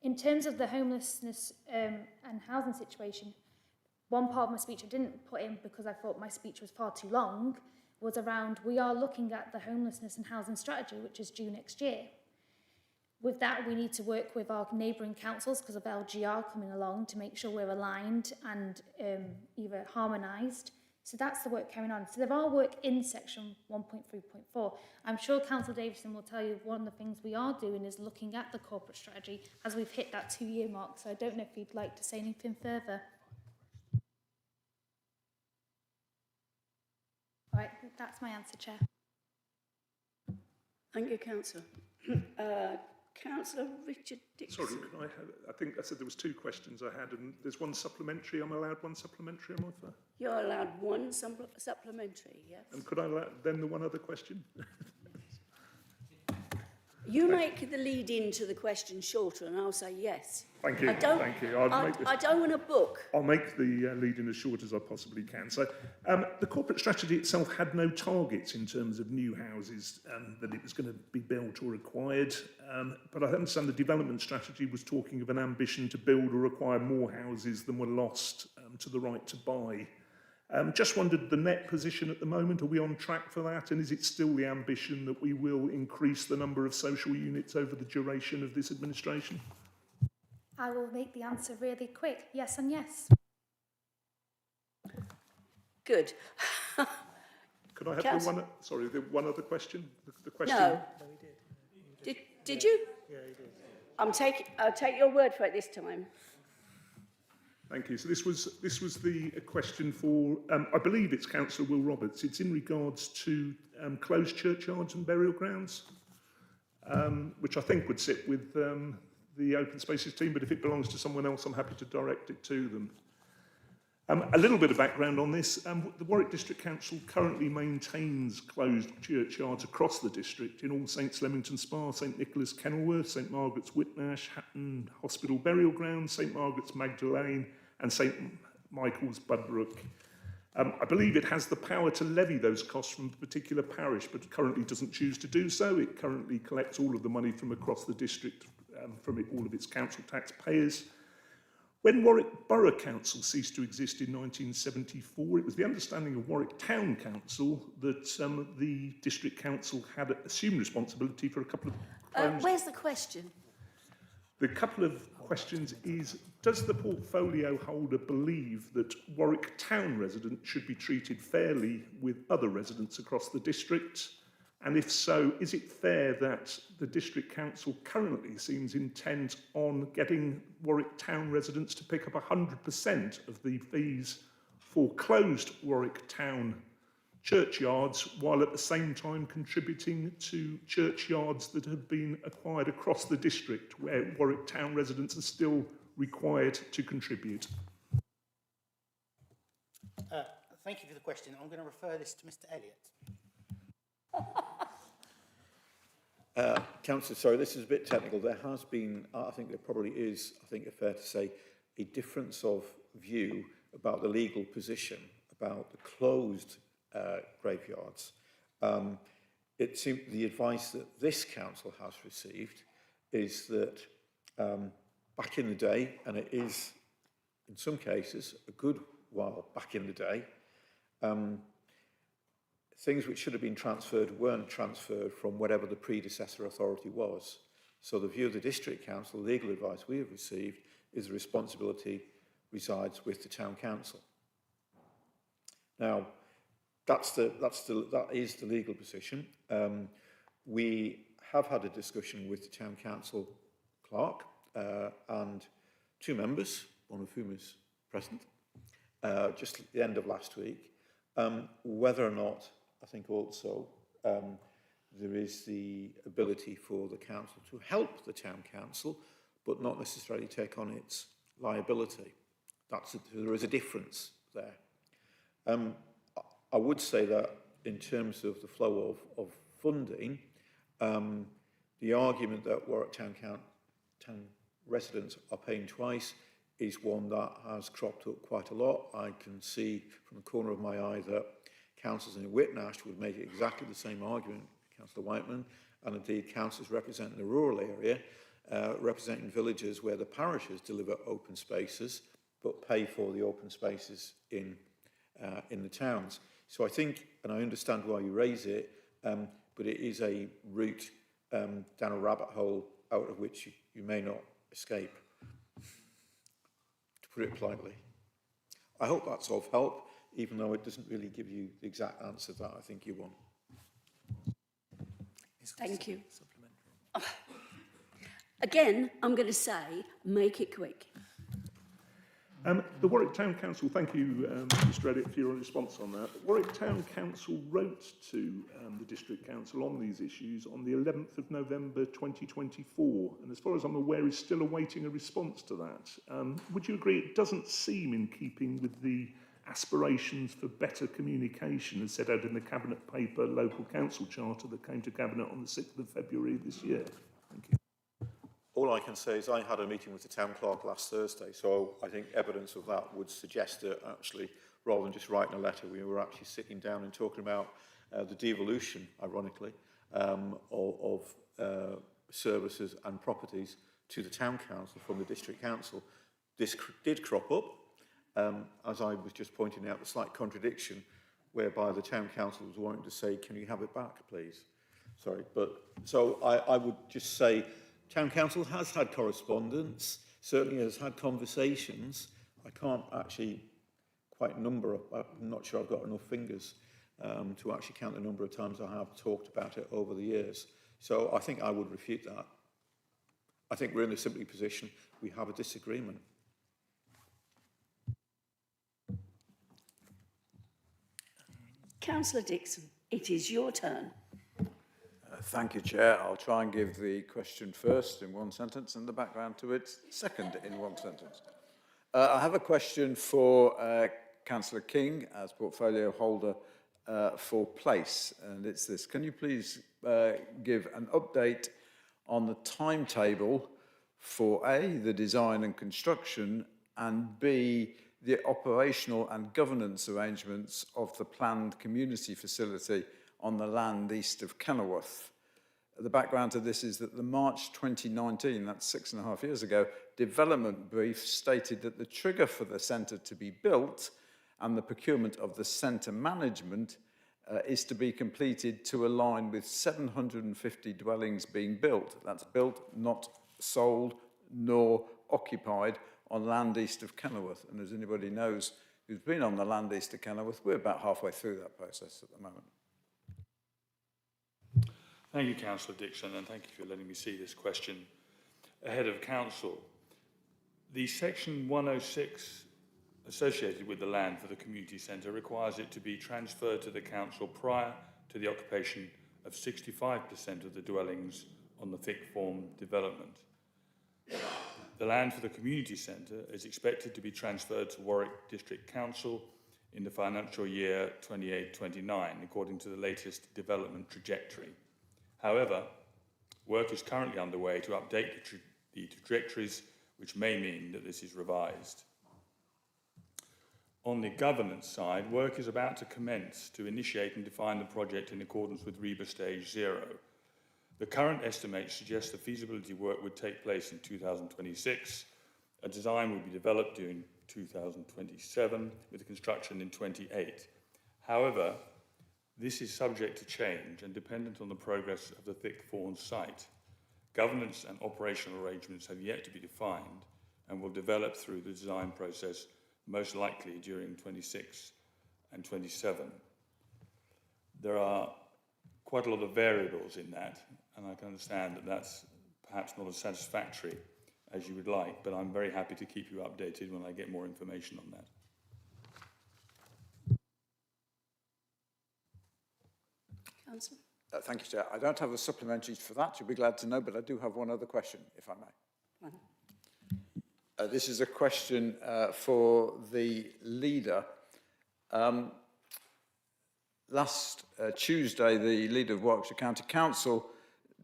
In terms of the homelessness and housing situation, one part of my speech I didn't put in because I thought my speech was far too long, was around we are looking at the homelessness and housing strategy, which is due next year. With that, we need to work with our neighbouring councils because of LGR coming along to make sure we're aligned and either harmonised. So that's the work carrying on. So there are work in section 1.3.4. I'm sure Councillor Davison will tell you one of the things we are doing is looking at the corporate strategy as we've hit that 2-year mark. So I don't know if you'd like to say anything further. All right, that's my answer, Chair. Thank you, Councillor. Councillor Richard Dixon. Sorry, can I think I said there was 2 questions I had, and there's one supplementary. I'm allowed one supplementary, am I fair? You're allowed one supplementary, yes. And could I allow then the one other question? You make the lead into the question shorter and I'll say yes. Thank you. Thank you. I don't want a book. I'll make the lead in as short as I possibly can. So the corporate strategy itself had no targets in terms of new houses that it was going to be built or acquired. But I understand the development strategy was talking of an ambition to build or acquire more houses than were lost to the right to buy. Just wondered the net position at the moment. Are we on track for that? And is it still the ambition that we will increase the number of social units over the duration of this administration? I will make the answer really quick. Yes and yes. Good. Could I have the one other question? The question. No. Did you? Yeah, he did. I'll take your word for it this time. Thank you. So this was the question for, I believe it's Councillor Will Roberts. It's in regards to closed churchyards and burial grounds, which I think would sit with the Open Spaces team, but if it belongs to someone else, I'm happy to direct it to them. A little bit of background on this. The Warwick District Council currently maintains closed churchyards across the district in All Saints Leamington Spa, St Nicholas Kenilworth, St Margaret's Whitnash, Hatton Hospital Burial Ground, St Margaret's Magdalene and St Michael's Budbrook. I believe it has the power to levy those costs from a particular parish, but currently doesn't choose to do so. It currently collects all of the money from across the district from all of its council taxpayers. When Warwick Borough Council ceased to exist in 1974, it was the understanding of Warwick Town Council that the District Council had assumed responsibility for a couple of... Where's the question? The couple of questions is, does the portfolio holder believe that Warwick Town residents should be treated fairly with other residents across the district? And if so, is it fair that the District Council currently seems intent on getting Warwick Town residents to pick up 100% of the fees for closed Warwick Town churchyards, while at the same time contributing to churchyards that have been acquired across the district, where Warwick Town residents are still required to contribute? Thank you for the question. I'm going to refer this to Mr. Elliott. Councillor, sorry, this is a bit technical. There has been, I think there probably is, I think it's fair to say, a difference of view about the legal position about the closed graveyards. it seems the advice that this council has received is that back in the day, and it is in some cases a good while back in the day, things which should have been transferred weren't transferred from whatever the predecessor authority was. So the view of the district council, legal advice we have received, is the responsibility resides with the town council. Now, that is the legal position. We have had a discussion with the town council clerk and two members, one of whom is present, just at the end of last week, whether or not, I think also, there is the ability for the council to help the town council, but not necessarily take on its liability. There is a difference there. I would say that in terms of the flow of funding, the argument that Warwick Town residents are paying twice is one that has cropped up quite a lot. I can see from the corner of my eye that councillors in Whitnash would make exactly the same argument, Councillor Whiteman, and indeed councillors representing the rural area, representing villages where the parishes deliver open spaces but pay for the open spaces in the towns. So I think, and I understand why you raise it, but it is a route down a rabbit hole out of which you may not escape, to put it politely. I hope that's of help, even though it doesn't really give you the exact answer that I think you want. Thank you. Again, I'm going to say, make it quick. The Warwick Town Council, thank you, Mr. Edit, for your response on that. Warwick Town Council wrote to the District Council on these issues on the 11th of November 2024, and as far as I'm aware, is still awaiting a response to that. Would you agree it doesn't seem in keeping with the aspirations for better communication as set out in the Cabinet paper Local Council Charter that came to Cabinet on the 6th of February this year? Thank you. All I can say is I had a meeting with the town clerk last Thursday, so I think evidence of that would suggest that actually, rather than just writing a letter, we were actually sitting down and talking about the devolution, ironically, of services and properties to the town council from the district council. This did crop up, as I was just pointing out, the slight contradiction whereby the town council was wanting to say, can you have it back, please? Sorry, but so I would just say, Town Council has had correspondence, certainly has had conversations. I can't actually quite number, I'm not sure I've got enough fingers to actually count the number of times I have talked about it over the years. So I think I would refute that. I think we're in a simply position, we have a disagreement. Councillor Dixon, it is your turn. Thank you, Chair. I'll try and give the question first in one sentence and the background to it second in one sentence. I have a question for Councillor King as portfolio holder for Place, and it's this. Can you please give an update on the timetable for A, the design and construction, and B, the operational and governance arrangements of the planned community facility on the land east of Kenilworth? The background to this is that the March 2019, that's 6.5 years ago, development brief stated that the trigger for the centre to be built and the procurement of the centre management is to be completed to align with 750 dwellings being built. That's built, not sold, nor occupied on land east of Kenilworth. And as anybody knows who's been on the land east of Kenilworth, we're about halfway through that process at the moment. Thank you, Councillor Dixon, and thank you for letting me see this question ahead of Council. The Section 106 associated with the land for the community centre requires it to be transferred to the Council prior to the occupation of 65% of the dwellings on the thick form development. The land for the community centre is expected to be transferred to Warwick District Council in the financial year 28-29, according to the latest development trajectory. However, work is currently underway to update the trajectories, which may mean that this is revised. On the governance side, work is about to commence to initiate and define the project in accordance with REBA Stage 0. The current estimates suggest the feasibility work would take place in 2026. A design will be developed during 2027 with construction in 28. However, this is subject to change and dependent on the progress of the Thick Thorns site. Governance and operational arrangements have yet to be defined and will develop through the design process, most likely during 26 and 27. There are quite a lot of variables in that, and I can understand that that's perhaps not as satisfactory as you would like, but I'm very happy to keep you updated when I get more information on that. Councillor. Thank you, Chair. I don't have a supplementary for that, you'll be glad to know, but I do have one other question, if I may. This is a question for the leader. Last Tuesday, the leader of Warwickshire County Council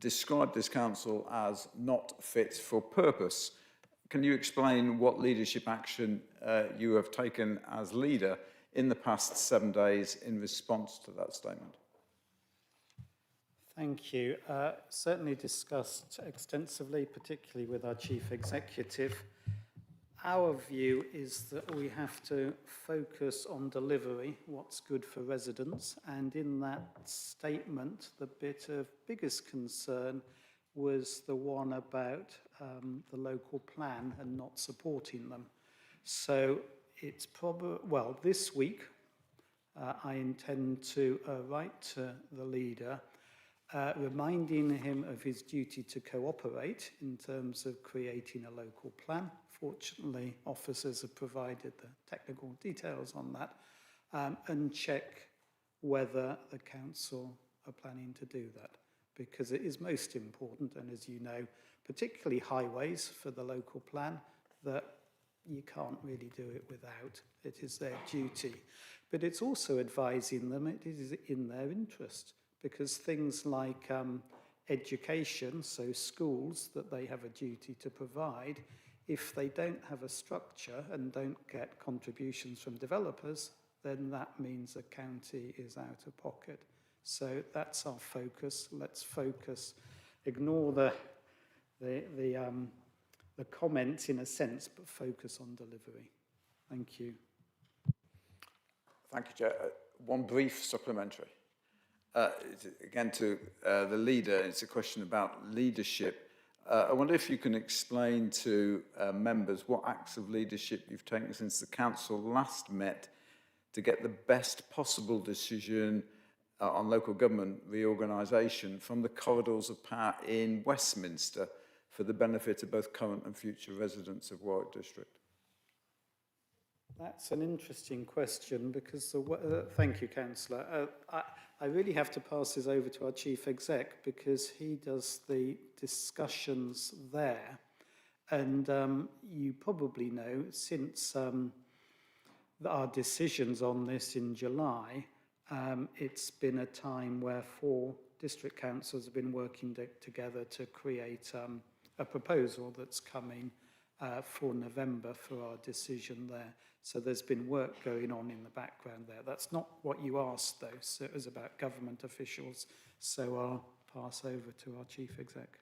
described this council as not fit for purpose. Can you explain what leadership action you have taken as leader in the past 7 days in response to that statement? Thank you. Certainly discussed extensively, particularly with our Chief Executive. Our view is that we have to focus on delivery, what's good for residents, and in that statement, the bit of biggest concern was the one about the local plan and not supporting them. So it's probably, well, this week, I intend to write to the leader reminding him of his duty to cooperate in terms of creating a local plan. Fortunately, officers have provided the technical details on that, and check whether the council are planning to do that, because it is most important, and as you know, particularly highways for the local plan, that you can't really do it without. It is their duty. But it's also advising them it is in their interest, because things like education, so schools that they have a duty to provide, if they don't have a structure and don't get contributions from developers, then that means the county is out of pocket. So that's our focus. Let's focus, ignore the comments in a sense, but focus on delivery. Thank you. Thank you, Chair. One brief supplementary. Again, to the leader, it's a question about leadership. I wonder if you can explain to members what acts of leadership you've taken since the council last met to get the best possible decision on local government reorganisation from the corridors of power in Westminster for the benefit of both current and future residents of Warwick District. That's an interesting question because, thank you, Councillor. I really have to pass this over to our Chief Exec because he does the discussions there. And you probably know, since our decisions on this in July, it's been a time where 4 district councils have been working together to create a proposal that's coming for November for our decision there. So there's been work going on in the background there. That's not what you asked, though. So it was about government officials. So I'll pass over to our Chief Exec.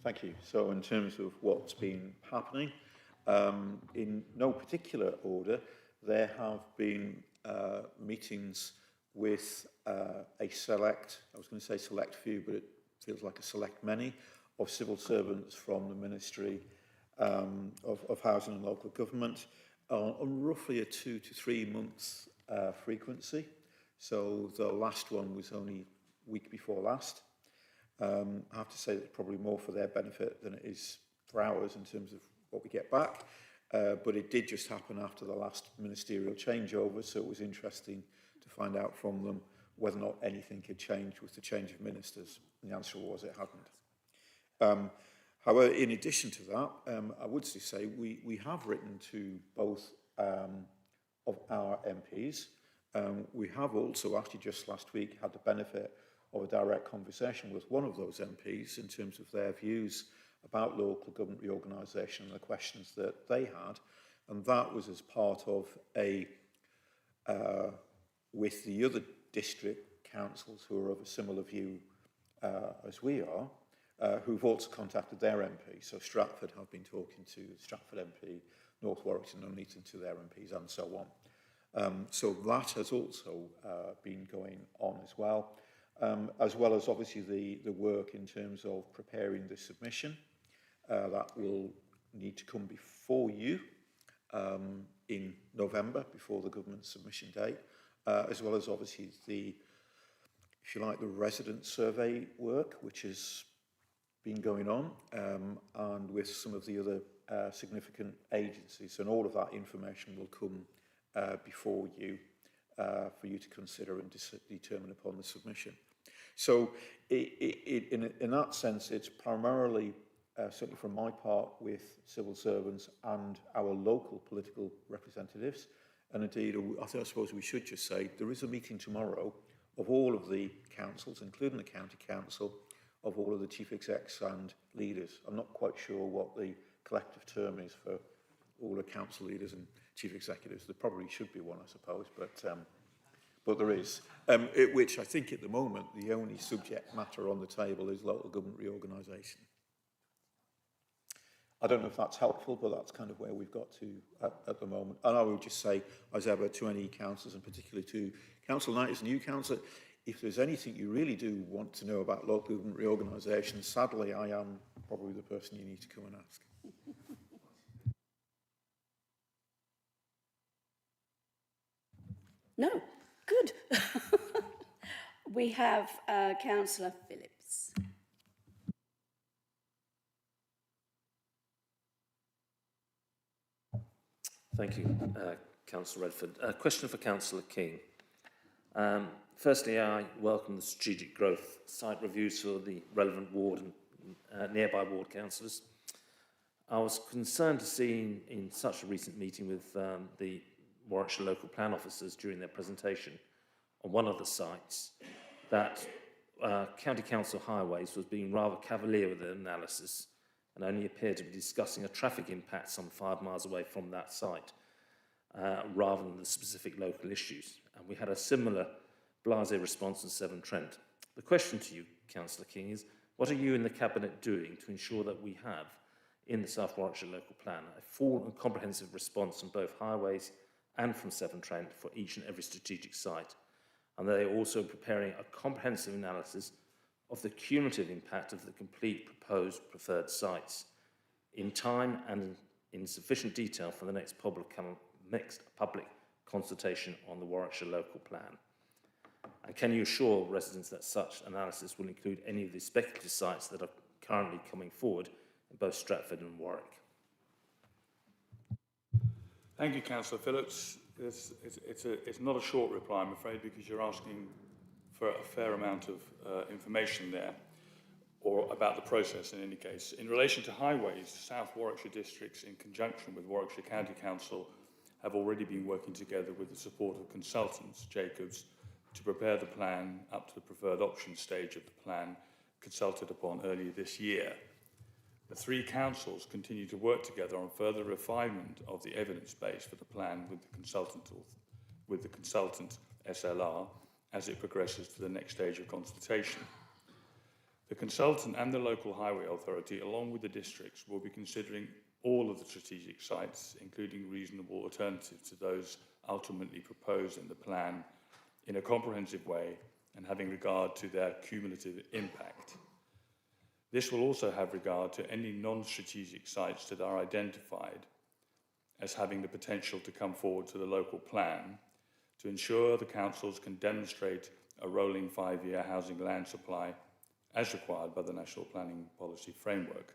Thank you. So in terms of what's been happening, in no particular order, there have been meetings with a select, I was going to say select few, but it feels like a select many, of civil servants from the Ministry of Housing and Local Government on roughly a 2 to 3 months frequency. So the last one was only week before last. I have to say it's probably more for their benefit than it is for ours in terms of what we get back. But it did just happen after the last ministerial changeover, so it was interesting to find out from them whether or not anything had changed with the change of ministers. And the answer was it hadn't. However, in addition to that, I would say we have written to both of our MPs. We have also actually just last week had the benefit of a direct conversation with one of those MPs in terms of their views about local government reorganisation and the questions that they had. and that was as part of a, with the other district councils who are of a similar view as we are, who've also contacted their MP. So Stratford have been talking to the Stratford MP, North Warwickshire and Nuneaton to their MPs, and so on. So that has also been going on as well as obviously the work in terms of preparing the submission. That will need to come before you in November, before the government submission date, as well as obviously the, if you like, the resident survey work, which has been going on, and with some of the other significant agencies. And all of that information will come before you for you to consider and determine upon the submission. So in that sense, it's primarily, certainly from my part, with civil servants and our local political representatives. And indeed, I suppose we should just say, there is a meeting tomorrow of all of the councils, including the county council, of all of the chief execs and leaders. I'm not quite sure what the collective term is for all the council leaders and chief executives. There probably should be one, I suppose, but there is. Which I think at the moment, the only subject matter on the table is local government reorganisation. I don't know if that's helpful, but that's kind of where we've got to at the moment. And I would just say, as ever, to any councillors, and particularly to Councillor Knight as a new councillor, if there's anything you really do want to know about local government reorganisation, sadly, I am probably the person you need to come and ask. No, good. We have Councillor Phillips. Thank you, Councillor Redford. A question for Councillor King. Firstly, I welcome the strategic growth site reviews for the relevant ward and nearby ward councillors. I was concerned to see in such a recent meeting with the Warwickshire local plan officers during their presentation on one of the sites that County Council Highways was being rather cavalier with the analysis and only appeared to be discussing a traffic impact some 5 miles away from that site rather than the specific local issues. And we had a similar blasé response in Severn Trent. The question to you, Councillor King, is what are you in the Cabinet doing to ensure that we have, in the South Warwickshire local plan, a full and comprehensive response from both highways and from Severn Trent for each and every strategic site? And they are also preparing a comprehensive analysis of the cumulative impact of the complete proposed preferred sites in time and in sufficient detail for the next public consultation on the Warwickshire local plan. And can you assure residents that such analysis will include any of the speculative sites that are currently coming forward in both Stratford and Warwick? Thank you, Councillor Phillips. It's not a short reply, I'm afraid, because you're asking for a fair amount of information there, or about the process in any case. In relation to highways, South Warwickshire districts, in conjunction with Warwickshire County Council, have already been working together with the support of consultants, Jacobs, to prepare the plan up to the preferred option stage of the plan consulted upon earlier this year. The 3 councils continue to work together on further refinement of the evidence base for the plan with the consultant SLR as it progresses to the next stage of consultation. The consultant and the local highway authority, along with the districts, will be considering all of the strategic sites, including reasonable alternatives to those ultimately proposed in the plan, in a comprehensive way and having regard to their cumulative impact. This will also have regard to any non-strategic sites that are identified as having the potential to come forward to the local plan to ensure the councils can demonstrate a rolling 5-year housing land supply as required by the National Planning Policy Framework.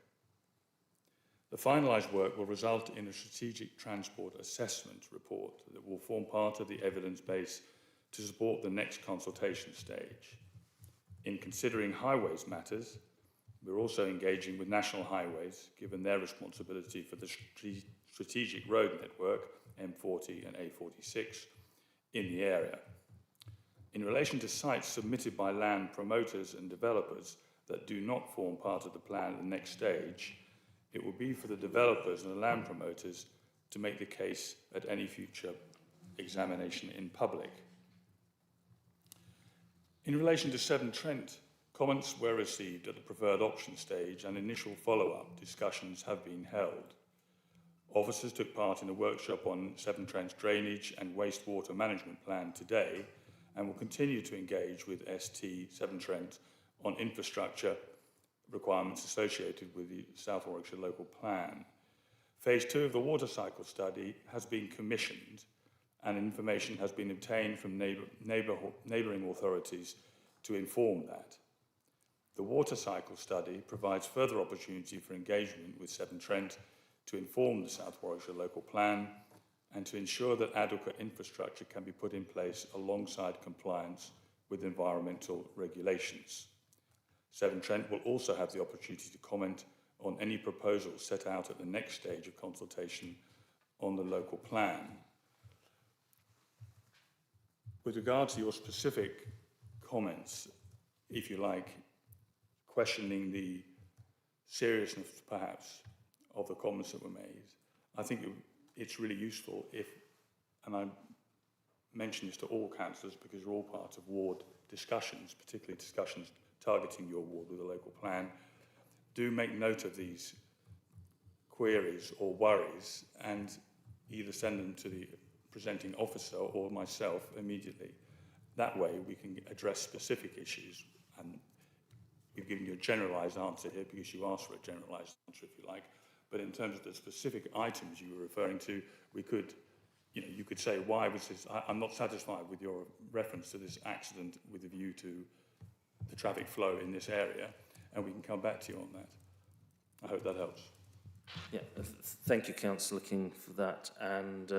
The finalised work will result in a strategic transport assessment report that will form part of the evidence base to support the next consultation stage. In considering highways matters, we're also engaging with National Highways, given their responsibility for the strategic road network, M40 and A46, in the area. In relation to sites submitted by land promoters and developers that do not form part of the plan at the next stage, it will be for the developers and the land promoters to make the case at any future examination in public. In relation to Severn Trent, comments were received at the preferred option stage and initial follow-up discussions have been held. Officers took part in a workshop on Severn Trent's drainage and wastewater management plan today and will continue to engage with ST Severn Trent on infrastructure requirements associated with the South Warwickshire local plan. Phase 2 of the water cycle study has been commissioned and information has been obtained from neighbouring authorities to inform that. The water cycle study provides further opportunity for engagement with Severn Trent to inform the South Warwickshire local plan and to ensure that adequate infrastructure can be put in place alongside compliance with environmental regulations. Severn Trent will also have the opportunity to comment on any proposals set out at the next stage of consultation on the local plan. With regard to your specific comments, if you like, questioning the seriousness, perhaps, of the comments that were made, I think it's really useful if, and I mention this to all councillors because you're all part of ward discussions, particularly discussions targeting your ward with a local plan, do make note of these queries or worries and either send them to the presenting officer or myself immediately. That way we can address specific issues, and we've given you a generalised answer here because you asked for a generalised answer, if you like. But in terms of the specific items you were referring to, we could, you could say, why was this, I'm not satisfied with your reference to this accident with a view to the traffic flow in this area, and we can come back to you on that. I hope that helps. Yeah, thank you, Councillor King, for that. And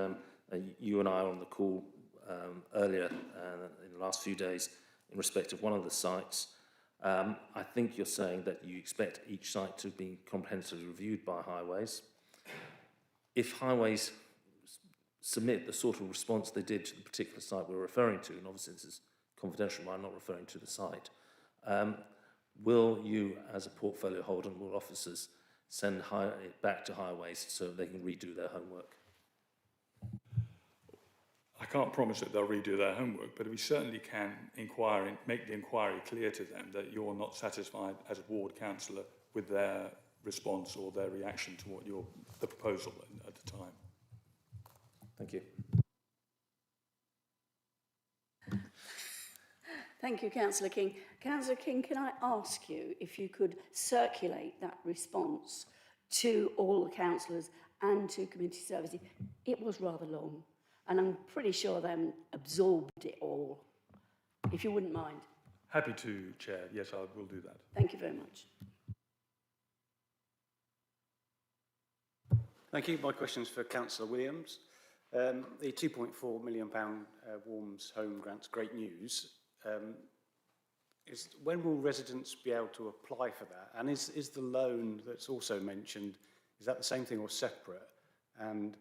you and I are on the call earlier in the last few days in respect of one of the sites. I think you're saying that you expect each site to be comprehensively reviewed by Highways. If Highways submit the sort of response they did to the particular site we're referring to, and obviously this is confidential, I'm not referring to the site, will you, as a portfolio holder and will officers, send it back to Highways so they can redo their homework? I can't promise that they'll redo their homework, but we certainly can inquire and make the inquiry clear to them that you're not satisfied as a ward councillor with their response or their reaction to what the proposal at the time. Thank you. Thank you, Councillor King. Councillor King, can I ask you if you could circulate that response to all the councillors and to community services? It was rather long, and I'm pretty sure they absorbed it all, if you wouldn't mind. Happy to, Chair. Yes, I will do that. Thank you very much. Thank you. My question's for Councillor Williams. The £2.4 million Warms Home Grant's great news. When will residents be able to apply for that? And is the loan that's also mentioned, is that the same thing or separate? And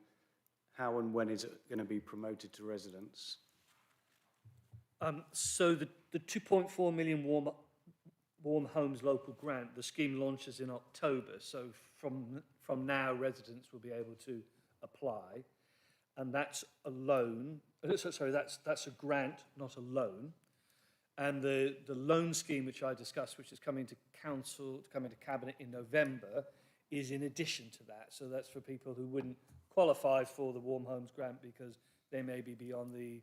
how and when is it going to be promoted to residents? So the 2.4 million Warm Homes local grant, the scheme launches in October. So from now, residents will be able to apply, and that's a loan. Sorry, that's a grant, not a loan. And the loan scheme which I discussed, which is coming to council, to come into cabinet in November, is in addition to that. So that's for people who wouldn't qualify for the Warm Homes grant because they may be beyond the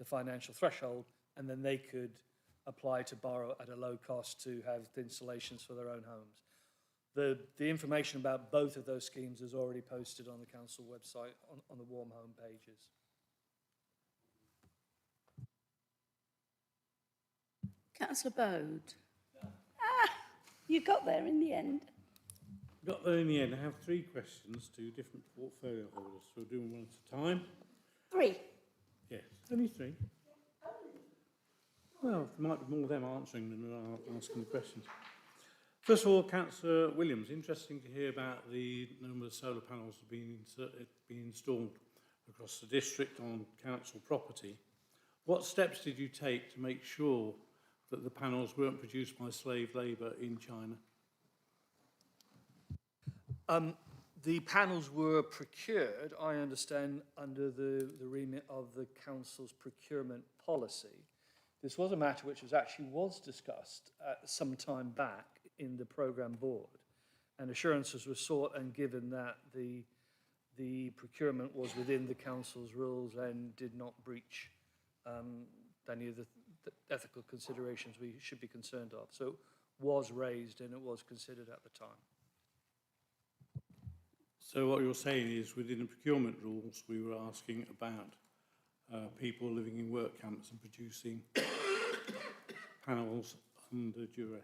financial threshold, and then they could apply to borrow at a low cost to have the installations for their own homes. The information about both of those schemes is already posted on the council website on the Warm Home pages. Councillor Bode. You got there in the end. Got there in the end. I have three questions to different portfolio holders. So we'll do them one at a time. Three? Yes, only three. Well, there might be more of them answering than asking the questions. First of all, Councillor Williams, interesting to hear about the number of solar panels being installed across the district on council property. What steps did you take to make sure that the panels weren't produced by slave labour in China? The panels were procured, I understand, under the remit of the council's procurement policy. This was a matter which was discussed some time back in the programme board, and assurances were sought and given that the procurement was within the council's rules and did not breach any of the ethical considerations we should be concerned of. So it was raised and it was considered at the time. So what you're saying is, within the procurement rules, we were asking about people living in work camps and producing panels under duress.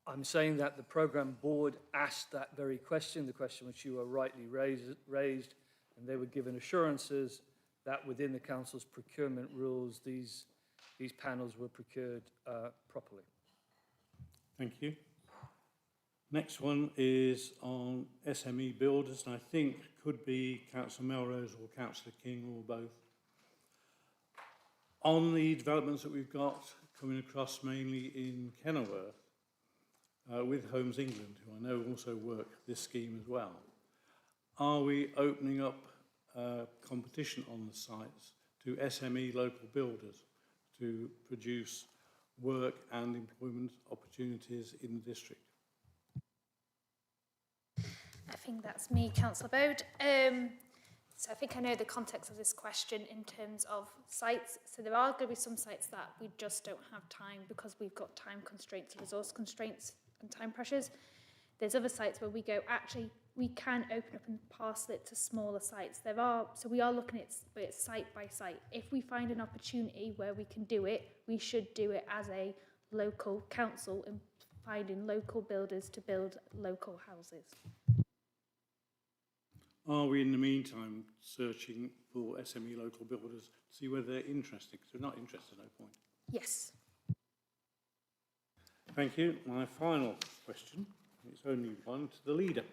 I'm saying that the programme board asked that very question, the question which you are rightly raised, and they were given assurances that within the council's procurement rules, these panels were procured properly. Thank you. Next one is on SME builders, and I think could be Councillor Melrose or Councillor King or both. On the developments that we've got coming across mainly in Kenilworth, with Homes England, who I know also work this scheme as well, are we opening up competition on the sites to SME local builders to produce work and employment opportunities in the district? I think that's me, Councillor Bode. So I think I know the context of this question in terms of sites. So there are going to be some sites that we just don't have time because we've got time constraints, resource constraints and time pressures. There's other sites where we go, actually, we can open up and parcel it to smaller sites. So we are looking at it site by site. If we find an opportunity where we can do it, we should do it as a local council and finding local builders to build local houses. Are we, in the meantime, searching for SME local builders to see whether they're interested? Because if they're not interested, no point. Yes. Thank you. My final question, it's only one, to the leader.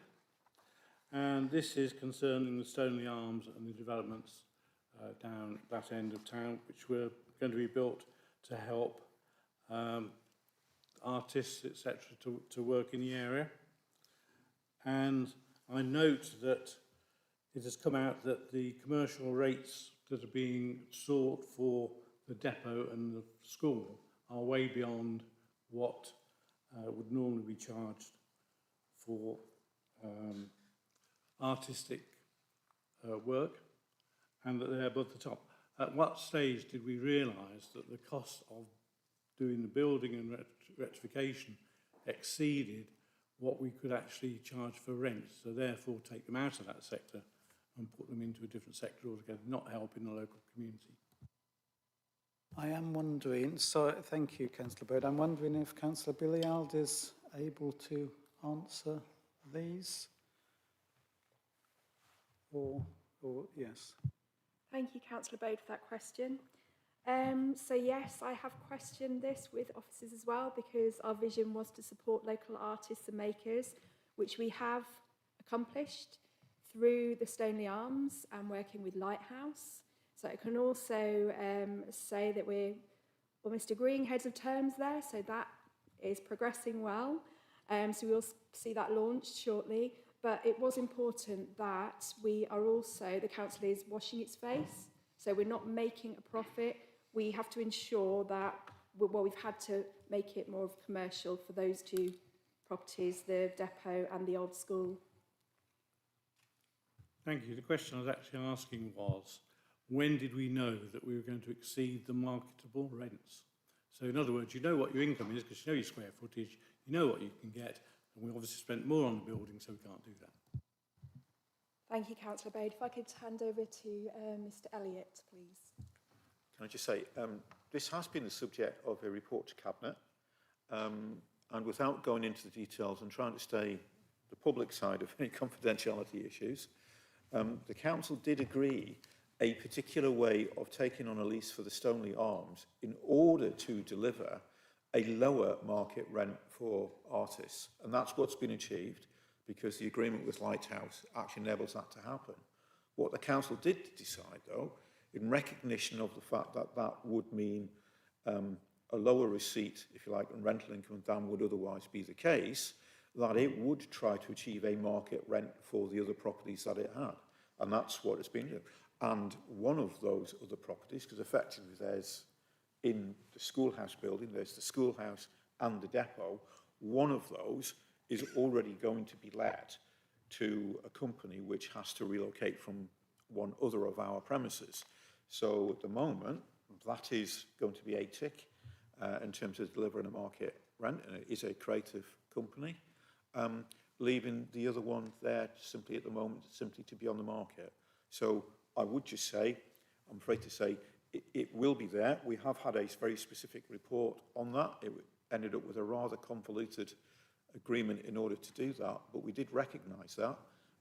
And this is concerning the Stoneleigh Arms and the developments down that end of town, which were going to be built to help artists, etc., to work in the area. And I note that it has come out that the commercial rates that are being sought for the depot and the school are way beyond what would normally be charged for artistic work, and that they're above the top. At what stage did we realise that the cost of doing the building and rectification exceeded what we could actually charge for rent, so therefore take them out of that sector and put them into a different sector altogether, not helping the local community? I am wondering, so thank you, Councillor Bird. I'm wondering if Councillor Billiard is able to answer these? Or yes. Thank you, Councillor Bode, for that question. So yes, I have questioned this with officers as well, because our vision was to support local artists and makers, which we have accomplished through the Stoneleigh Arms and working with Lighthouse. So I can also say that we're almost agreeing heads of terms there, so that is progressing well. So we'll see that launched shortly. But it was important that we are also, the council is washing its face. So we're not making a profit. We have to ensure that, well, we've had to make it more of commercial for those two properties, the depot and the old school. Thank you. The question I was actually asking was, when did we know that we were going to exceed the marketable rents? So in other words, you know what your income is because you know your square footage, you know what you can get, and we obviously spent more on the building, so we can't do that. Thank you, Councillor Bode. If I could hand over to Mr. Elliott, please. Can I just say, this has been the subject of a report to Cabinet, and without going into the details and trying to stay the public side of any confidentiality issues, the Council did agree a particular way of taking on a lease for the Stoneleigh Arms in order to deliver a lower market rent for artists. And that's what's been achieved because the agreement with Lighthouse actually enables that to happen. What the Council did decide, though, in recognition of the fact that that would mean a lower receipt, if you like, and rental income than would otherwise be the case, that it would try to achieve a market rent for the other properties that it had. And that's what it's been doing. And one of those other properties, because effectively there's, in the schoolhouse building, there's the schoolhouse and the depot, one of those is already going to be let to a company which has to relocate from one other of our premises. So at the moment, that is going to be a tick in terms of delivering a market rent, and it is a creative company. Leaving the other one there simply at the moment, simply to be on the market. So I would just say, I'm afraid to say, it will be there. We have had a very specific report on that. It ended up with a rather convoluted agreement in order to do that, but we did recognise that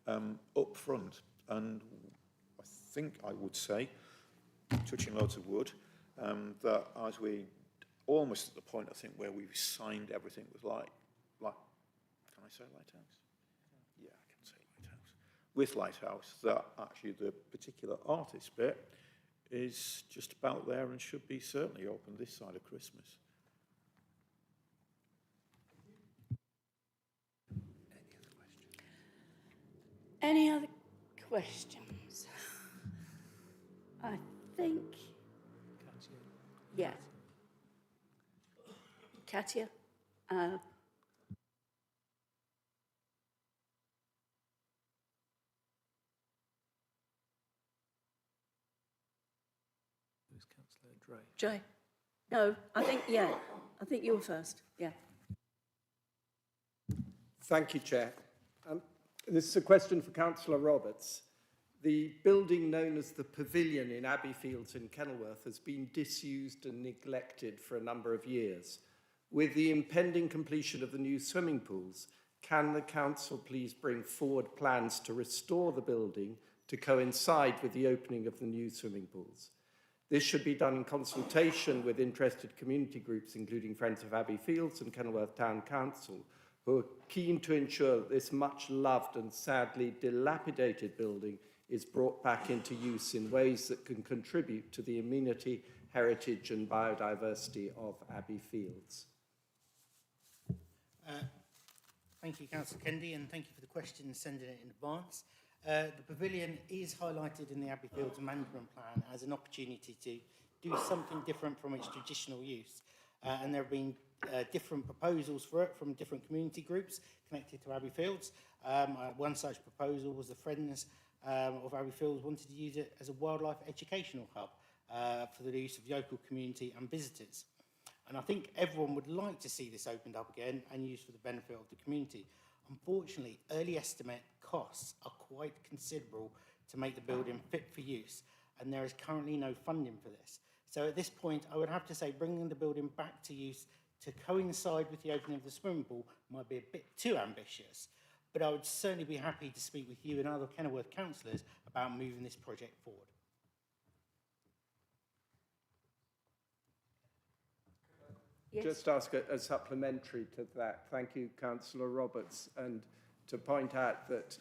up front. And I think I would say, touching loads of wood, that as we almost at the point, I think, where we've signed everything with can I say Lighthouse? Yeah, I can say Lighthouse. With Lighthouse, that actually the particular artist bit is just about there and should be certainly open this side of Christmas. Any other questions? I think, yeah. Katia? Who's Councillor Dre? Jay? No, I think you're first, yeah. Thank you, Chair. This is a question for Councillor Roberts. The building known as the Pavilion in Abbeyfields in Kenilworth has been disused and neglected for a number of years. With the impending completion of the new swimming pools, can the Council please bring forward plans to restore the building to coincide with the opening of the new swimming pools? This should be done in consultation with interested community groups, including Friends of Abbeyfields and Kenilworth Town Council, who are keen to ensure that this much-loved and sadly dilapidated building is brought back into use in ways that can contribute to the amenity, heritage and biodiversity of Abbeyfields. Thank you, Councillor Kennedy, and thank you for the question and sending it in advance. The pavilion is highlighted in the Abbeyfields Management Plan as an opportunity to do something different from its traditional use. And there have been different proposals for it from different community groups connected to Abbeyfields. One such proposal was the Friends of Abbeyfields wanted to use it as a wildlife educational hub for the use of local community and visitors. And I think everyone would like to see this opened up again and used for the benefit of the community. Unfortunately, early estimate costs are quite considerable to make the building fit for use, and there is currently no funding for this. So at this point, I would have to say bringing the building back to use to coincide with the opening of the swimming pool might be a bit too ambitious, but I would certainly be happy to speak with you and other Kenilworth councillors about moving this project forward. Yes. Just ask a supplementary to that. Thank you, Councillor Roberts, and to point out that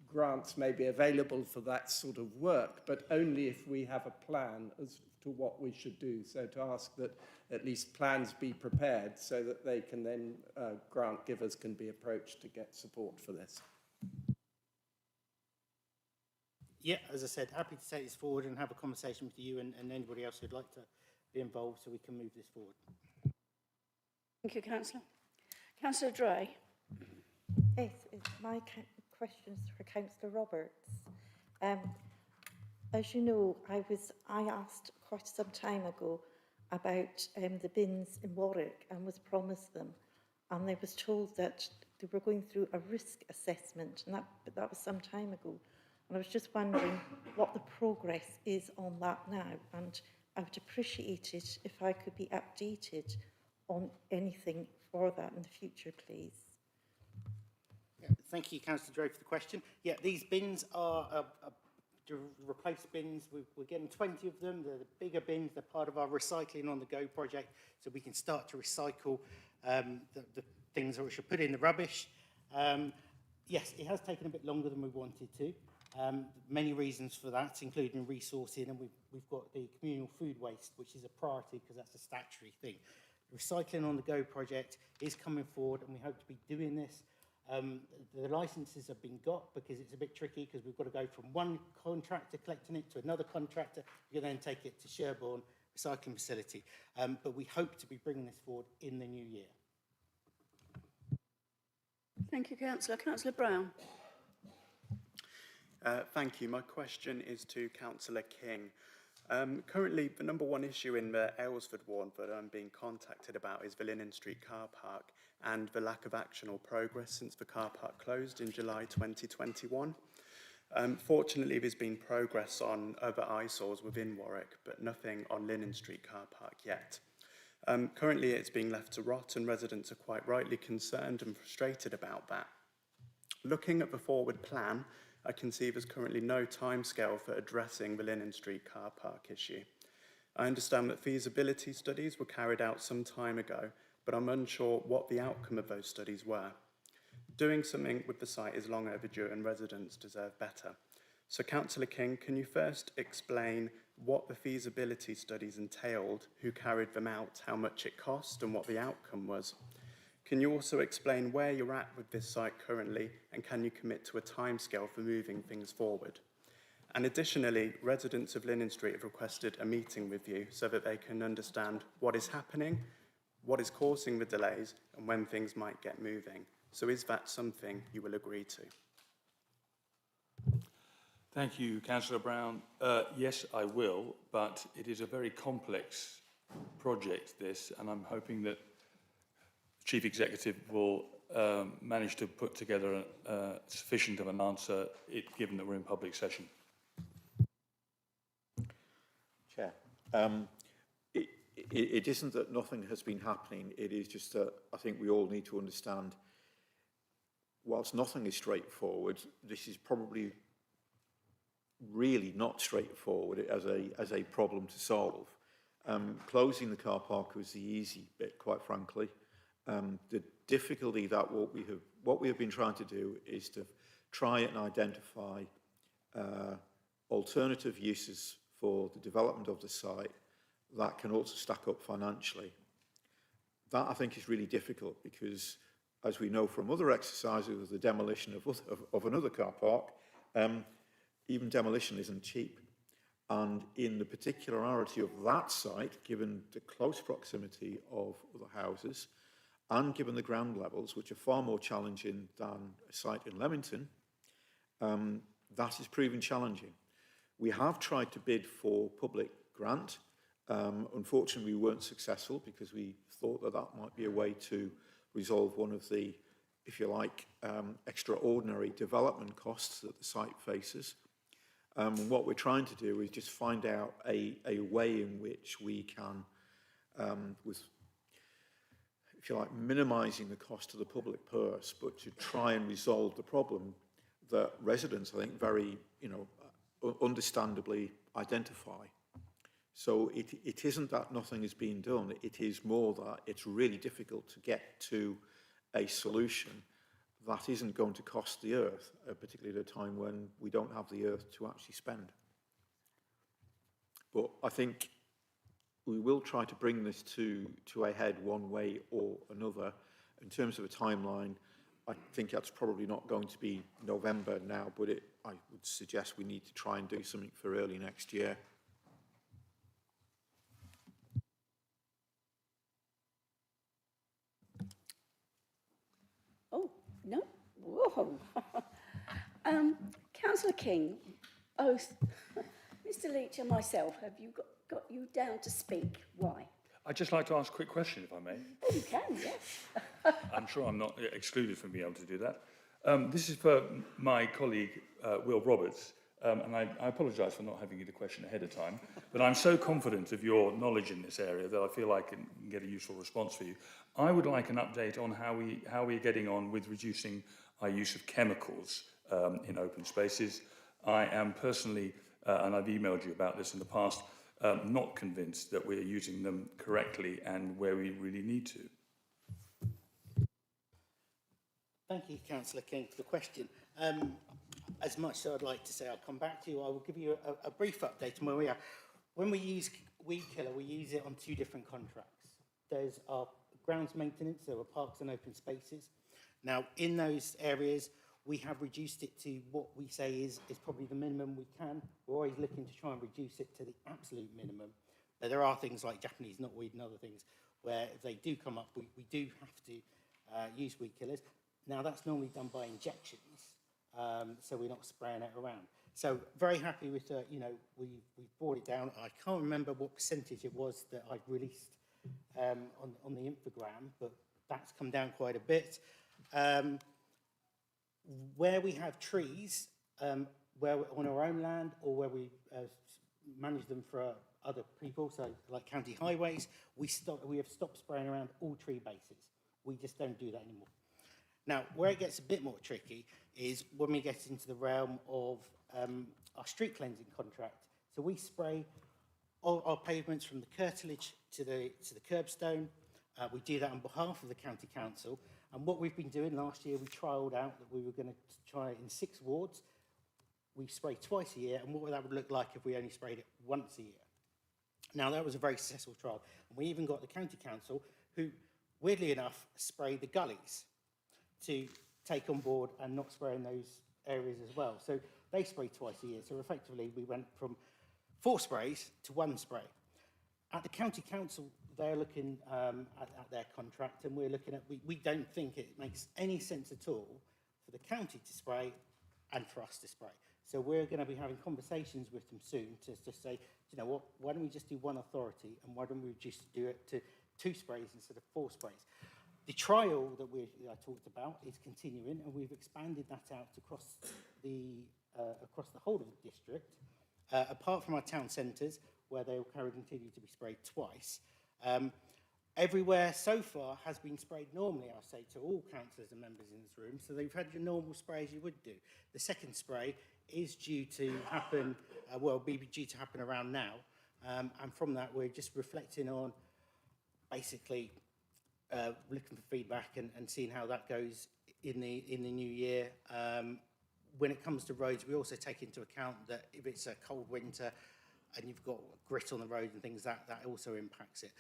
grants may be available for that sort of work, but only if we have a plan as to what we should do. So to ask that at least plans be prepared so that they can then, grant givers can be approached to get support for this. Yeah, as I said, happy to take this forward and have a conversation with you and anybody else who'd like to be involved so we can move this forward. Thank you, Councillor. Councillor Dre. Yes, my questions for Councillor Roberts. As you know, I asked quite some time ago about the bins in Warwick and was promised them, and I was told that they were going through a risk assessment, and that was some time ago. And I was just wondering what the progress is on that now, and I would appreciate it if I could be updated on anything for that in the future, please. Yeah, thank you, Councillor Dre, for the question. Yeah, these bins are to replace bins. We're getting 20 of them. They're the bigger bins. They're part of our Recycling on the Go project, so we can start to recycle the things which are put in the rubbish. Yes, it has taken a bit longer than we wanted to. Many reasons for that, including resourcing, and we've got the communal food waste, which is a priority because that's a statutory thing. The Recycling on the Go project is coming forward, and we hope to be doing this. The licenses have been got because it's a bit tricky because we've got to go from one contractor collecting it to another contractor. You can then take it to Sherborne Recycling Facility. But we hope to be bringing this forward in the new year. Thank you, Councillor. Councillor Brown. Thank you. My question is to Councillor King. Currently, the number one issue in the Aylesford ward that I'm being contacted about is the Linen Street car park and the lack of action or progress since the car park closed in July 2021. Fortunately, there's been progress on other eyesores within Warwick, but nothing on Linen Street car park yet. Currently, it's being left to rot, and residents are quite rightly concerned and frustrated about that. Looking at the forward plan, I can see there's currently no timescale for addressing the Linen Street car park issue. I understand that feasibility studies were carried out some time ago, but I'm unsure what the outcome of those studies were. Doing something with the site is long overdue and residents deserve better. So Councillor King, can you first explain what the feasibility studies entailed, who carried them out, how much it cost and what the outcome was? Can you also explain where you're at with this site currently, and can you commit to a timescale for moving things forward? And additionally, residents of Linen Street have requested a meeting with you so that they can understand what is happening, what is causing the delays, and when things might get moving. So is that something you will agree to? Thank you, Councillor Brown. Yes, I will, but it is a very complex project, this, and I'm hoping that the Chief Executive will manage to put together sufficient of an answer, given that we're in public session. Chair, it isn't that nothing has been happening, it is just that I think we all need to understand, whilst nothing is straightforward, this is probably really not straightforward as a problem to solve. Closing the car park was the easy bit, quite frankly. The difficulty that what we have been trying to do is to try and identify alternative uses for the development of the site that can also stack up financially. That, I think, is really difficult because, as we know from other exercises of the demolition of another car park, even demolition isn't cheap. And in the particularity of that site, given the close proximity of other houses, and given the ground levels, which are far more challenging than a site in Leamington, that is proving challenging. We have tried to bid for public grant. Unfortunately, we weren't successful because we thought that that might be a way to resolve one of the, if you like, extraordinary development costs that the site faces. And what we're trying to do is just find out a way in which we can, with, if you like, minimising the cost to the public purse, but to try and resolve the problem that residents, I think, very, understandably identify. So it isn't that nothing is being done, it is more that it's really difficult to get to a solution that isn't going to cost the earth, particularly at a time when we don't have the earth to actually spend. But I think we will try to bring this to a head one way or another. In terms of a timeline, I think that's probably not going to be November now, but I would suggest we need to try and do something for early next year. Oh, no? Whoa. Councillor King, both Mr. Leach and myself, have you got you down to speak? Why? I'd just like to ask a quick question, if I may. Oh, you can, yes. I'm sure I'm not excluded from being able to do that. This is for my colleague, Will Roberts, and I apologise for not having you the question ahead of time, but I'm so confident of your knowledge in this area that I feel I can get a useful response for you. I would like an update on how we're getting on with reducing our use of chemicals in open spaces. I am personally, and I've emailed you about this in the past, not convinced that we're using them correctly and where we really need to. Thank you, Councillor King, for the question. As much as I'd like to say I'll come back to you, I will give you a brief update on where we are. When we use weed killer, we use it on 2 different contracts. there's our grounds maintenance, so our parks and open spaces. Now, in those areas, we have reduced it to what we say is probably the minimum we can. We're always looking to try and reduce it to the absolute minimum. But there are things like Japanese knotweed and other things where if they do come up, we do have to use weed killers. Now, that's normally done by injections, so we're not spraying it around. So very happy with, you know, we brought it down. I can't remember what percentage it was that I released on the infogram, but that's come down quite a bit. Where we have trees, where we're on our own land or where we manage them for other people, so like county highways, we have stopped spraying around all tree bases. We just don't do that anymore. Now, where it gets a bit more tricky is when we get into the realm of our street cleansing contract. So we spray all our pavements from the curtilage to the curbstone. We do that on behalf of the county council. And what we've been doing last year, we trialled out that we were going to try it in 6 wards. We spray twice a year, and what that would look like if we only sprayed it once a year. Now, that was a very successful trial. And we even got the county council, who, weirdly enough, spray the gullies to take on board and not spray in those areas as well. So they spray twice a year. So effectively, we went from 4 sprays to 1 spray. At the county council, they're looking at their contract, and we're looking at, we don't think it makes any sense at all for the county to spray and for us to spray. So we're going to be having conversations with them soon to say, you know what, why don't we just do 1 authority, and why don't we just do it to 2 sprays instead of 4 sprays? The trial that I talked about is continuing, and we've expanded that out across the whole of the district, apart from our town centres, where they will continue to be sprayed twice. Everywhere so far has been sprayed normally, I say to all councillors and members in this room, so they've had your normal spray as you would do. The second spray is due to happen, be due to happen around now, and from that we're just reflecting on basically looking for feedback and seeing how that goes in the new year. When it comes to roads, we also take into account that if it's a cold winter and you've got grit on the road and things, that also impacts it.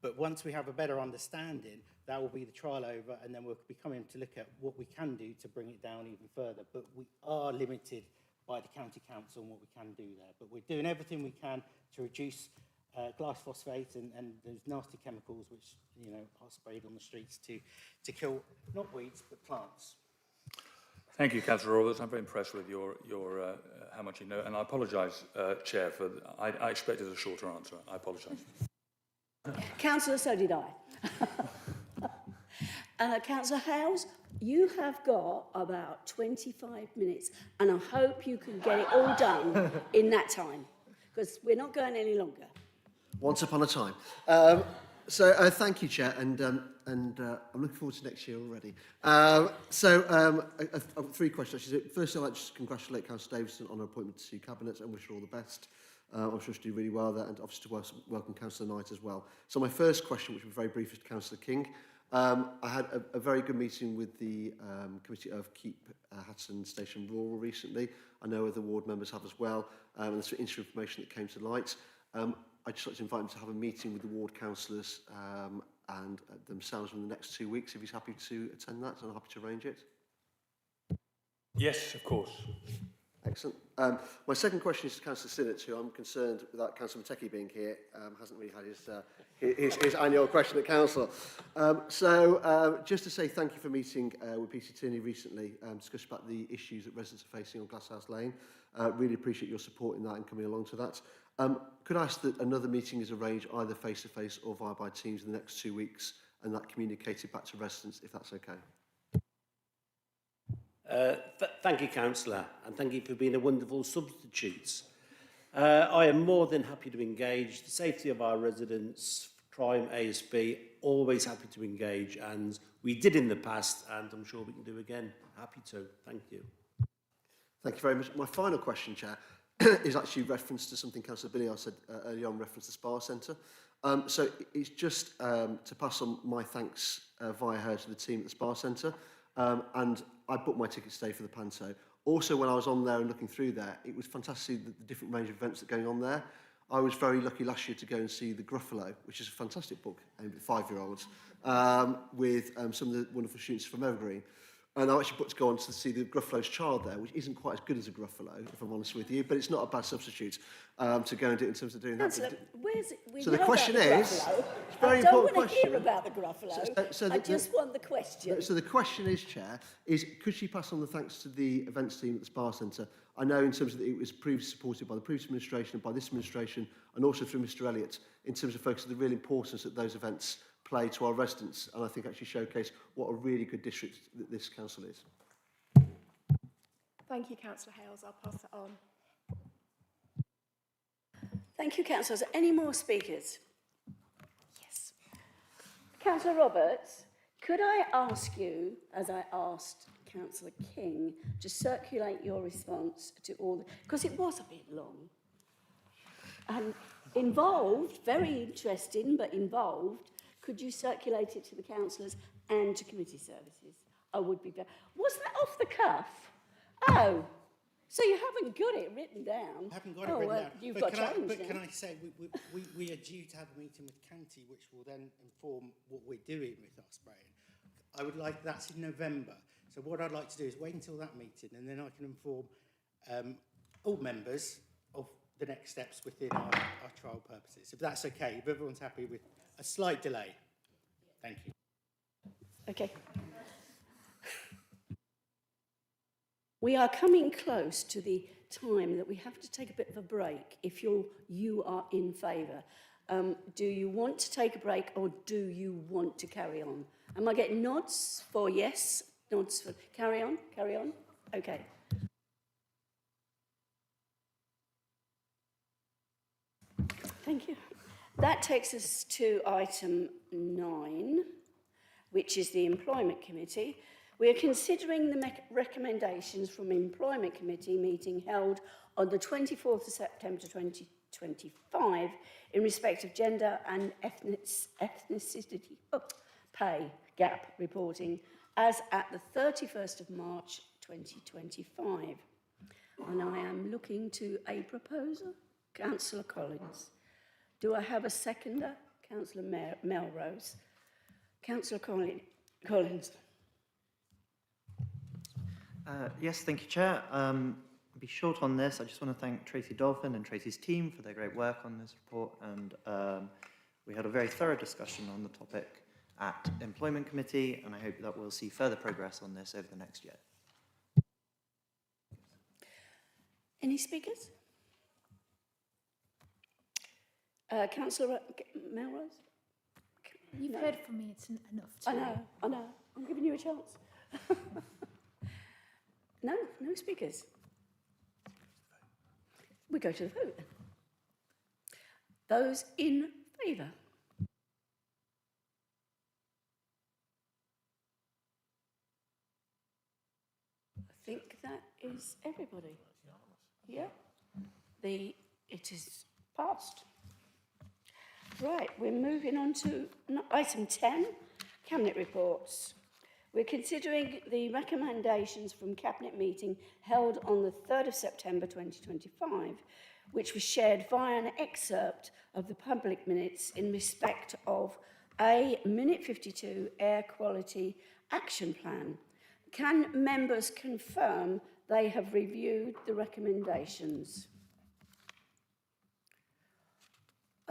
But once we have a better understanding, that will be the trial over, and then we'll be coming to look at what we can do to bring it down even further. But we are limited by the county council and what we can do there. But we're doing everything we can to reduce glass phosphate and those nasty chemicals which, you know, are sprayed on the streets to kill not weeds but plants. Thank you, Councillor Roberts. I'm very impressed with your how much you know, and I apologise, Chair, for I expected a shorter answer. I apologise. Councillor, so did I. Councillor Hales, you have got about 25 minutes, and I hope you can get it all done in that time, because we're not going any longer. Once upon a time. Thank you, Chair, and I'm looking forward to next year already. I've got 3 questions. Firstly, I'd like to just congratulate Councillor Davidson on her appointment to Cabinet and wish her all the best. I'm sure she'll do really well there, and obviously to welcome Councillor Knight as well. So my first question, which will be very brief, is to Councillor King. I had a very good meeting with the Committee of Keep Hatton Station Rural recently. I know other ward members have as well, and there's some interesting information that came to light. I'd just like to invite him to have a meeting with the ward councillors and themselves in the next 2 weeks, if he's happy to attend that, and I'm happy to arrange it. Yes, of course. Excellent. My second question is to Councillor Sinnott, who I'm concerned, without Councillor Mateki being here, hasn't really had his annual question at Council. Just to say thank you for meeting with PC Tierney recently, discuss about the issues that residents are facing on Glasshouse Lane. Really appreciate your support in that and coming along to that. Could I ask that another meeting is arranged either face-to-face or via by Teams in the next 2 weeks, and that communicated back to residents, if that's okay? Thank you, Councillor, and thank you for being a wonderful substitute. I am more than happy to engage. The safety of our residents, crime, ASB, always happy to engage, and we did in the past, and I'm sure we can do again. Happy to. Thank you. Thank you very much. My final question, Chair, is actually reference to something Councillor Billiard said earlier on, reference to Spa Centre. So it's just to pass on my thanks via her to the team at the Spa Centre. And I booked my tickets today for the Panto. Also, when I was on there and looking through there, it was fantastic, the different range of events that are going on there. I was very lucky last year to go and see The Gruffalo, which is a fantastic book aimed at 5-year-olds, with some of the wonderful students from Evergreen. And I actually booked to go on to see The Gruffalo's Child there, which isn't quite as good as a Gruffalo, if I'm honest with you, but it's not a bad substitute to go and do it in terms of doing that. Councillor, where's it? We So know the question about the is, Gruffalo. it's a very I don't important want to hear question. about the Gruffalo. So I the- just want the question. So the question is, Chair, is could she pass on the thanks to the events team at the Spa Centre? I know in terms of that it was previously supported by the previous administration and by this administration, and also through Mr Elliott, in terms of focusing on the real importance that those events play to our residents, and I think actually showcase what a really good district that this council is. Thank you, Councillor Hales. I'll pass it on. Thank you, councillors. Any more speakers? Yes. Councillor Roberts, could I ask you, as I asked Councillor King, to circulate your response to all the... Because it was a bit long. And involved, very interesting, but involved. Could you circulate it to the councillors and to committee services? I would be very... Was that off the cuff? Oh, so you haven't got it written down? I haven't got it written down. You've But got can I- challenged But now. can I say, we are due to have a meeting with County, which will then inform what we're doing with our spraying. I would like, that's in November. So what I'd like to do is wait until that meeting, and then I can inform all members of the next steps within our trial purposes. If that's okay, if everyone's happy with a slight delay. Thank you. Okay. We are coming close to the time that we have to take a bit of a break if you are in favour. Do you want to take a break or do you want to carry on? Am I getting nods for yes? Nods for carry on? Carry on? Okay. Thank you. That takes us to item 9, which is the Employment Committee. We are considering the recommendations from Employment Committee meeting held on the 24th of September 2025 in respect of gender and ethnicity pay gap reporting as at the 31st of March 2025. And I am looking to a proposer, Councillor Collins. Do I have a seconder? Councillor Melrose. Councillor Collins. Yes, thank you, Chair. I'll be short on this. I just want to thank Tracy Dolphin and Tracy's team for their great work on this report. And we had a very thorough discussion on the topic at Employment Committee, and I hope that we'll see further progress on this over the next year. Any speakers? Councillor Melrose? You've No. heard from me, it's enough to... I know. I'm giving you a chance. No speakers. We go to the vote. Those in favour? I think that is everybody. Yeah. It is passed. Right, we're moving on to item 10, Cabinet reports. We're considering the recommendations from Cabinet meeting held on the 3rd of September 2025, which was shared via an excerpt of the public minutes in respect of a Minute 52 Air Quality Action Plan. Can members confirm they have reviewed the recommendations?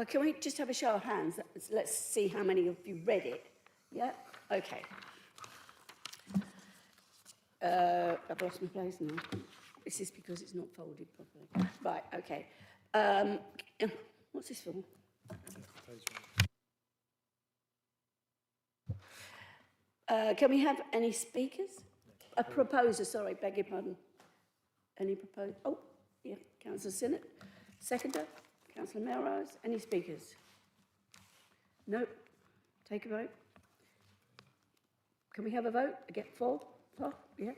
Can we just have a show of hands? Let's see how many of you read it. Yeah? Okay. I've lost my place now. This is because it's not folded properly. Right, okay. What's this for? Can we have any speakers? A proposer, sorry, beg your pardon. Any proposer? Oh, yeah, Councillor Sinnott. Seconder, Councillor Melrose. Any speakers? No? Take a vote. Can we have a vote? Get four? Yeah?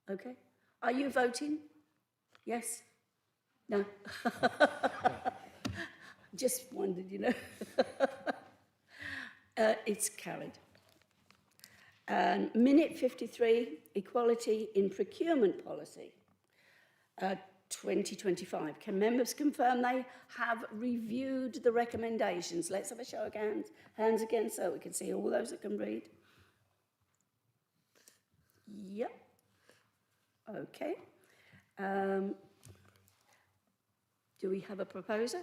Okay. Are you voting? Yes? No? Just wondered, you know. It's carried. Minute 53, Equality in Procurement Policy. 2025. Can members confirm they have reviewed the recommendations? Let's have a show of hands again so we can see all those that can read. Yep. Okay. Do we have a proposer?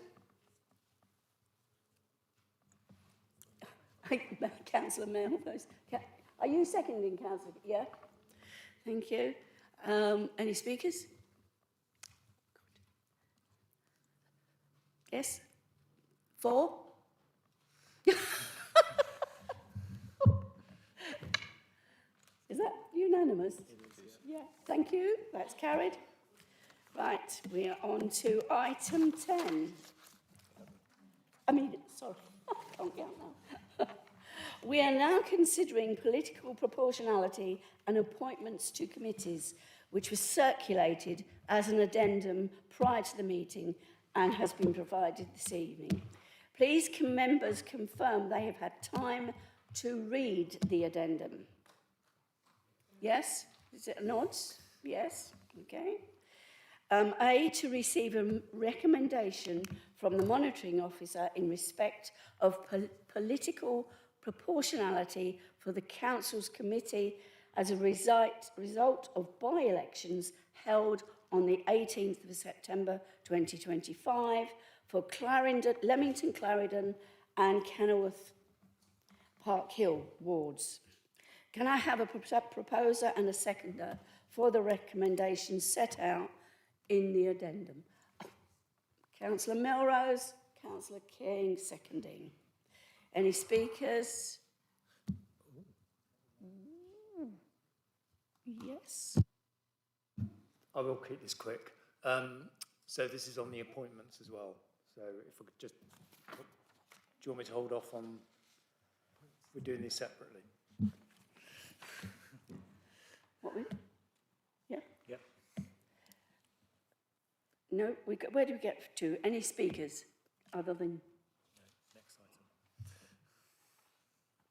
Councillor Melrose. Are you seconding, Councillor? Yeah. Thank you. Any speakers? Yes? 4? Is that unanimous? Yeah, thank you. That's carried. Right, we are on to item 10. Sorry, I can't count now. We are now considering political proportionality and appointments to committees, which was circulated as an addendum prior to the meeting and has been provided this evening. Please can members confirm they have had time to read the addendum? Yes? Is it a nod? Yes? Okay. A, to receive a recommendation from the monitoring officer in respect of political proportionality for the council's committee as a result of by-elections held on the 18th of September 2025 for Leamington Clarendon and Kenilworth Park Hill wards. Can I have a proposer and a seconder for the recommendations set out in the addendum? Councillor Melrose, Councillor King seconding. Any speakers? Yes. I will keep this quick. So this is on the appointments as well. So if we could just, do you want me to hold off on, we're doing these separately? What we? Yeah. Yep. No, where do we get to? Any speakers other than? Next item.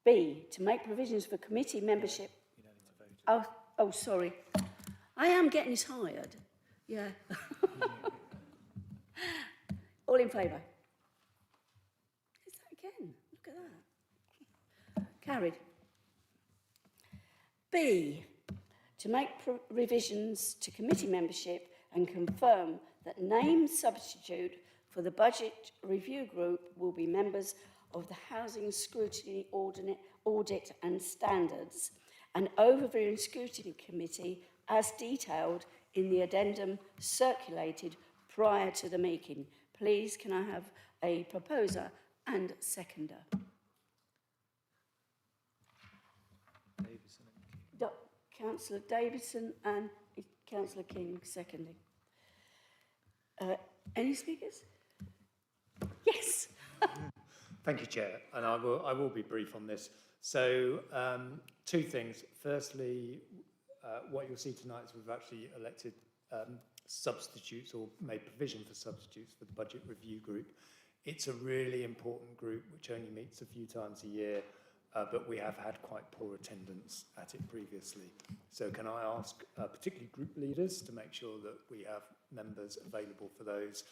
B, to make provisions for committee membership. You don't need to vote. Oh, sorry. I am getting tired. Yeah. All in favour? Is that again? Look at that. Carried. B, to make revisions to committee membership and confirm that named substitute for the budget review group will be members of the Housing Scrutiny Audit and Standards and Overview and Scrutiny Committee as detailed in the addendum circulated prior to the meeting. Please, can I have a proposer and seconder? Councillor Davidson and Councillor King seconding. Any speakers? Yes. Thank you, Chair, and I will be brief on this. So, two things. Firstly, what you'll see tonight is we've actually elected substitutes or made provision for substitutes for the budget review group. It's a really important group which only meets a few times a year, but we have had quite poor attendance at it previously. So can I ask particularly group leaders to make sure that we have members available for those?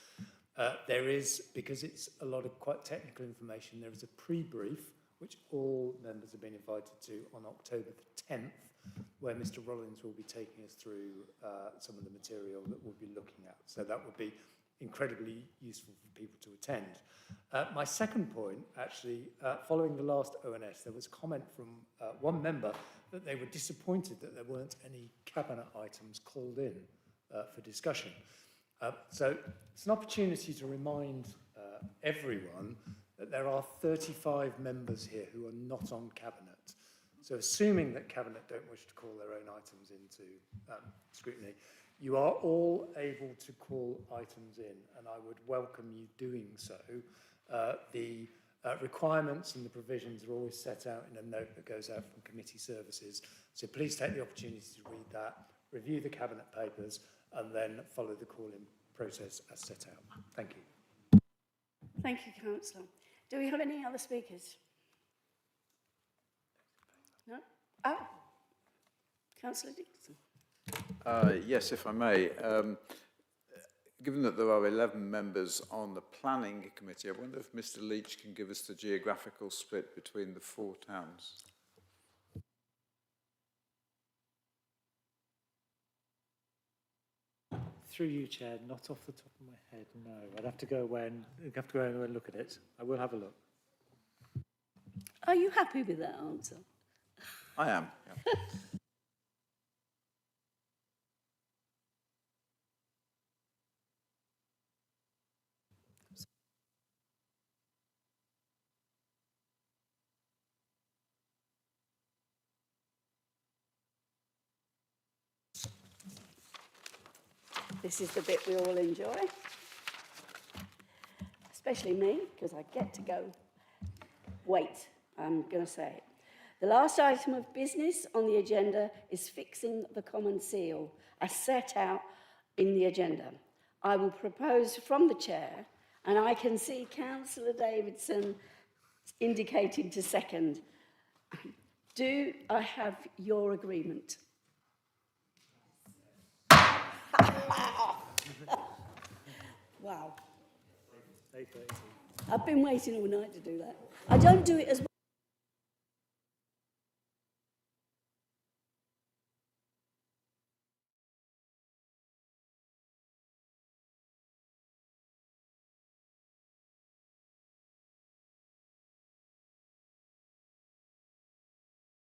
There is, because it's a lot of quite technical information, there is a pre-brief which all members have been invited to on October the 10th, where Mr. Rollins will be taking us through some of the material that we'll be looking at. So that would be incredibly useful for people to attend. My second point, actually, following the last ONS, there was a comment from one member that they were disappointed that there weren't any cabinet items called in for discussion. So it's an opportunity to remind everyone that there are 35 members here who are not on cabinet. So assuming that cabinet don't wish to call their own items into scrutiny, you are all able to call items in, and I would welcome you doing so. The requirements and the provisions are always set out in a note that goes out from committee services. So please take the opportunity to read that, review the cabinet papers, and then follow the call-in process as set out. Thank you. Thank you, Councillor. Do we have any other speakers? No? Oh, Councillor Dixon. Yes, if I may. given that there are 11 members on the planning committee, I wonder if Mr. Leach can give us the geographical split between the 4 towns. Through you, Chair, not off the top of my head, no. I'd have to go away and look at it. I will have a look. Are you happy with that answer? I am. Yeah. This is the bit we all enjoy, especially me, because I get to go. Wait, I'm going to say it. The last item of business on the agenda is fixing the common seal, as set out in the agenda. I will propose from the chair, and I can see Councillor Davidson indicating to second. Do I have your agreement? Wow. I've been waiting all night to do that. I don't do it as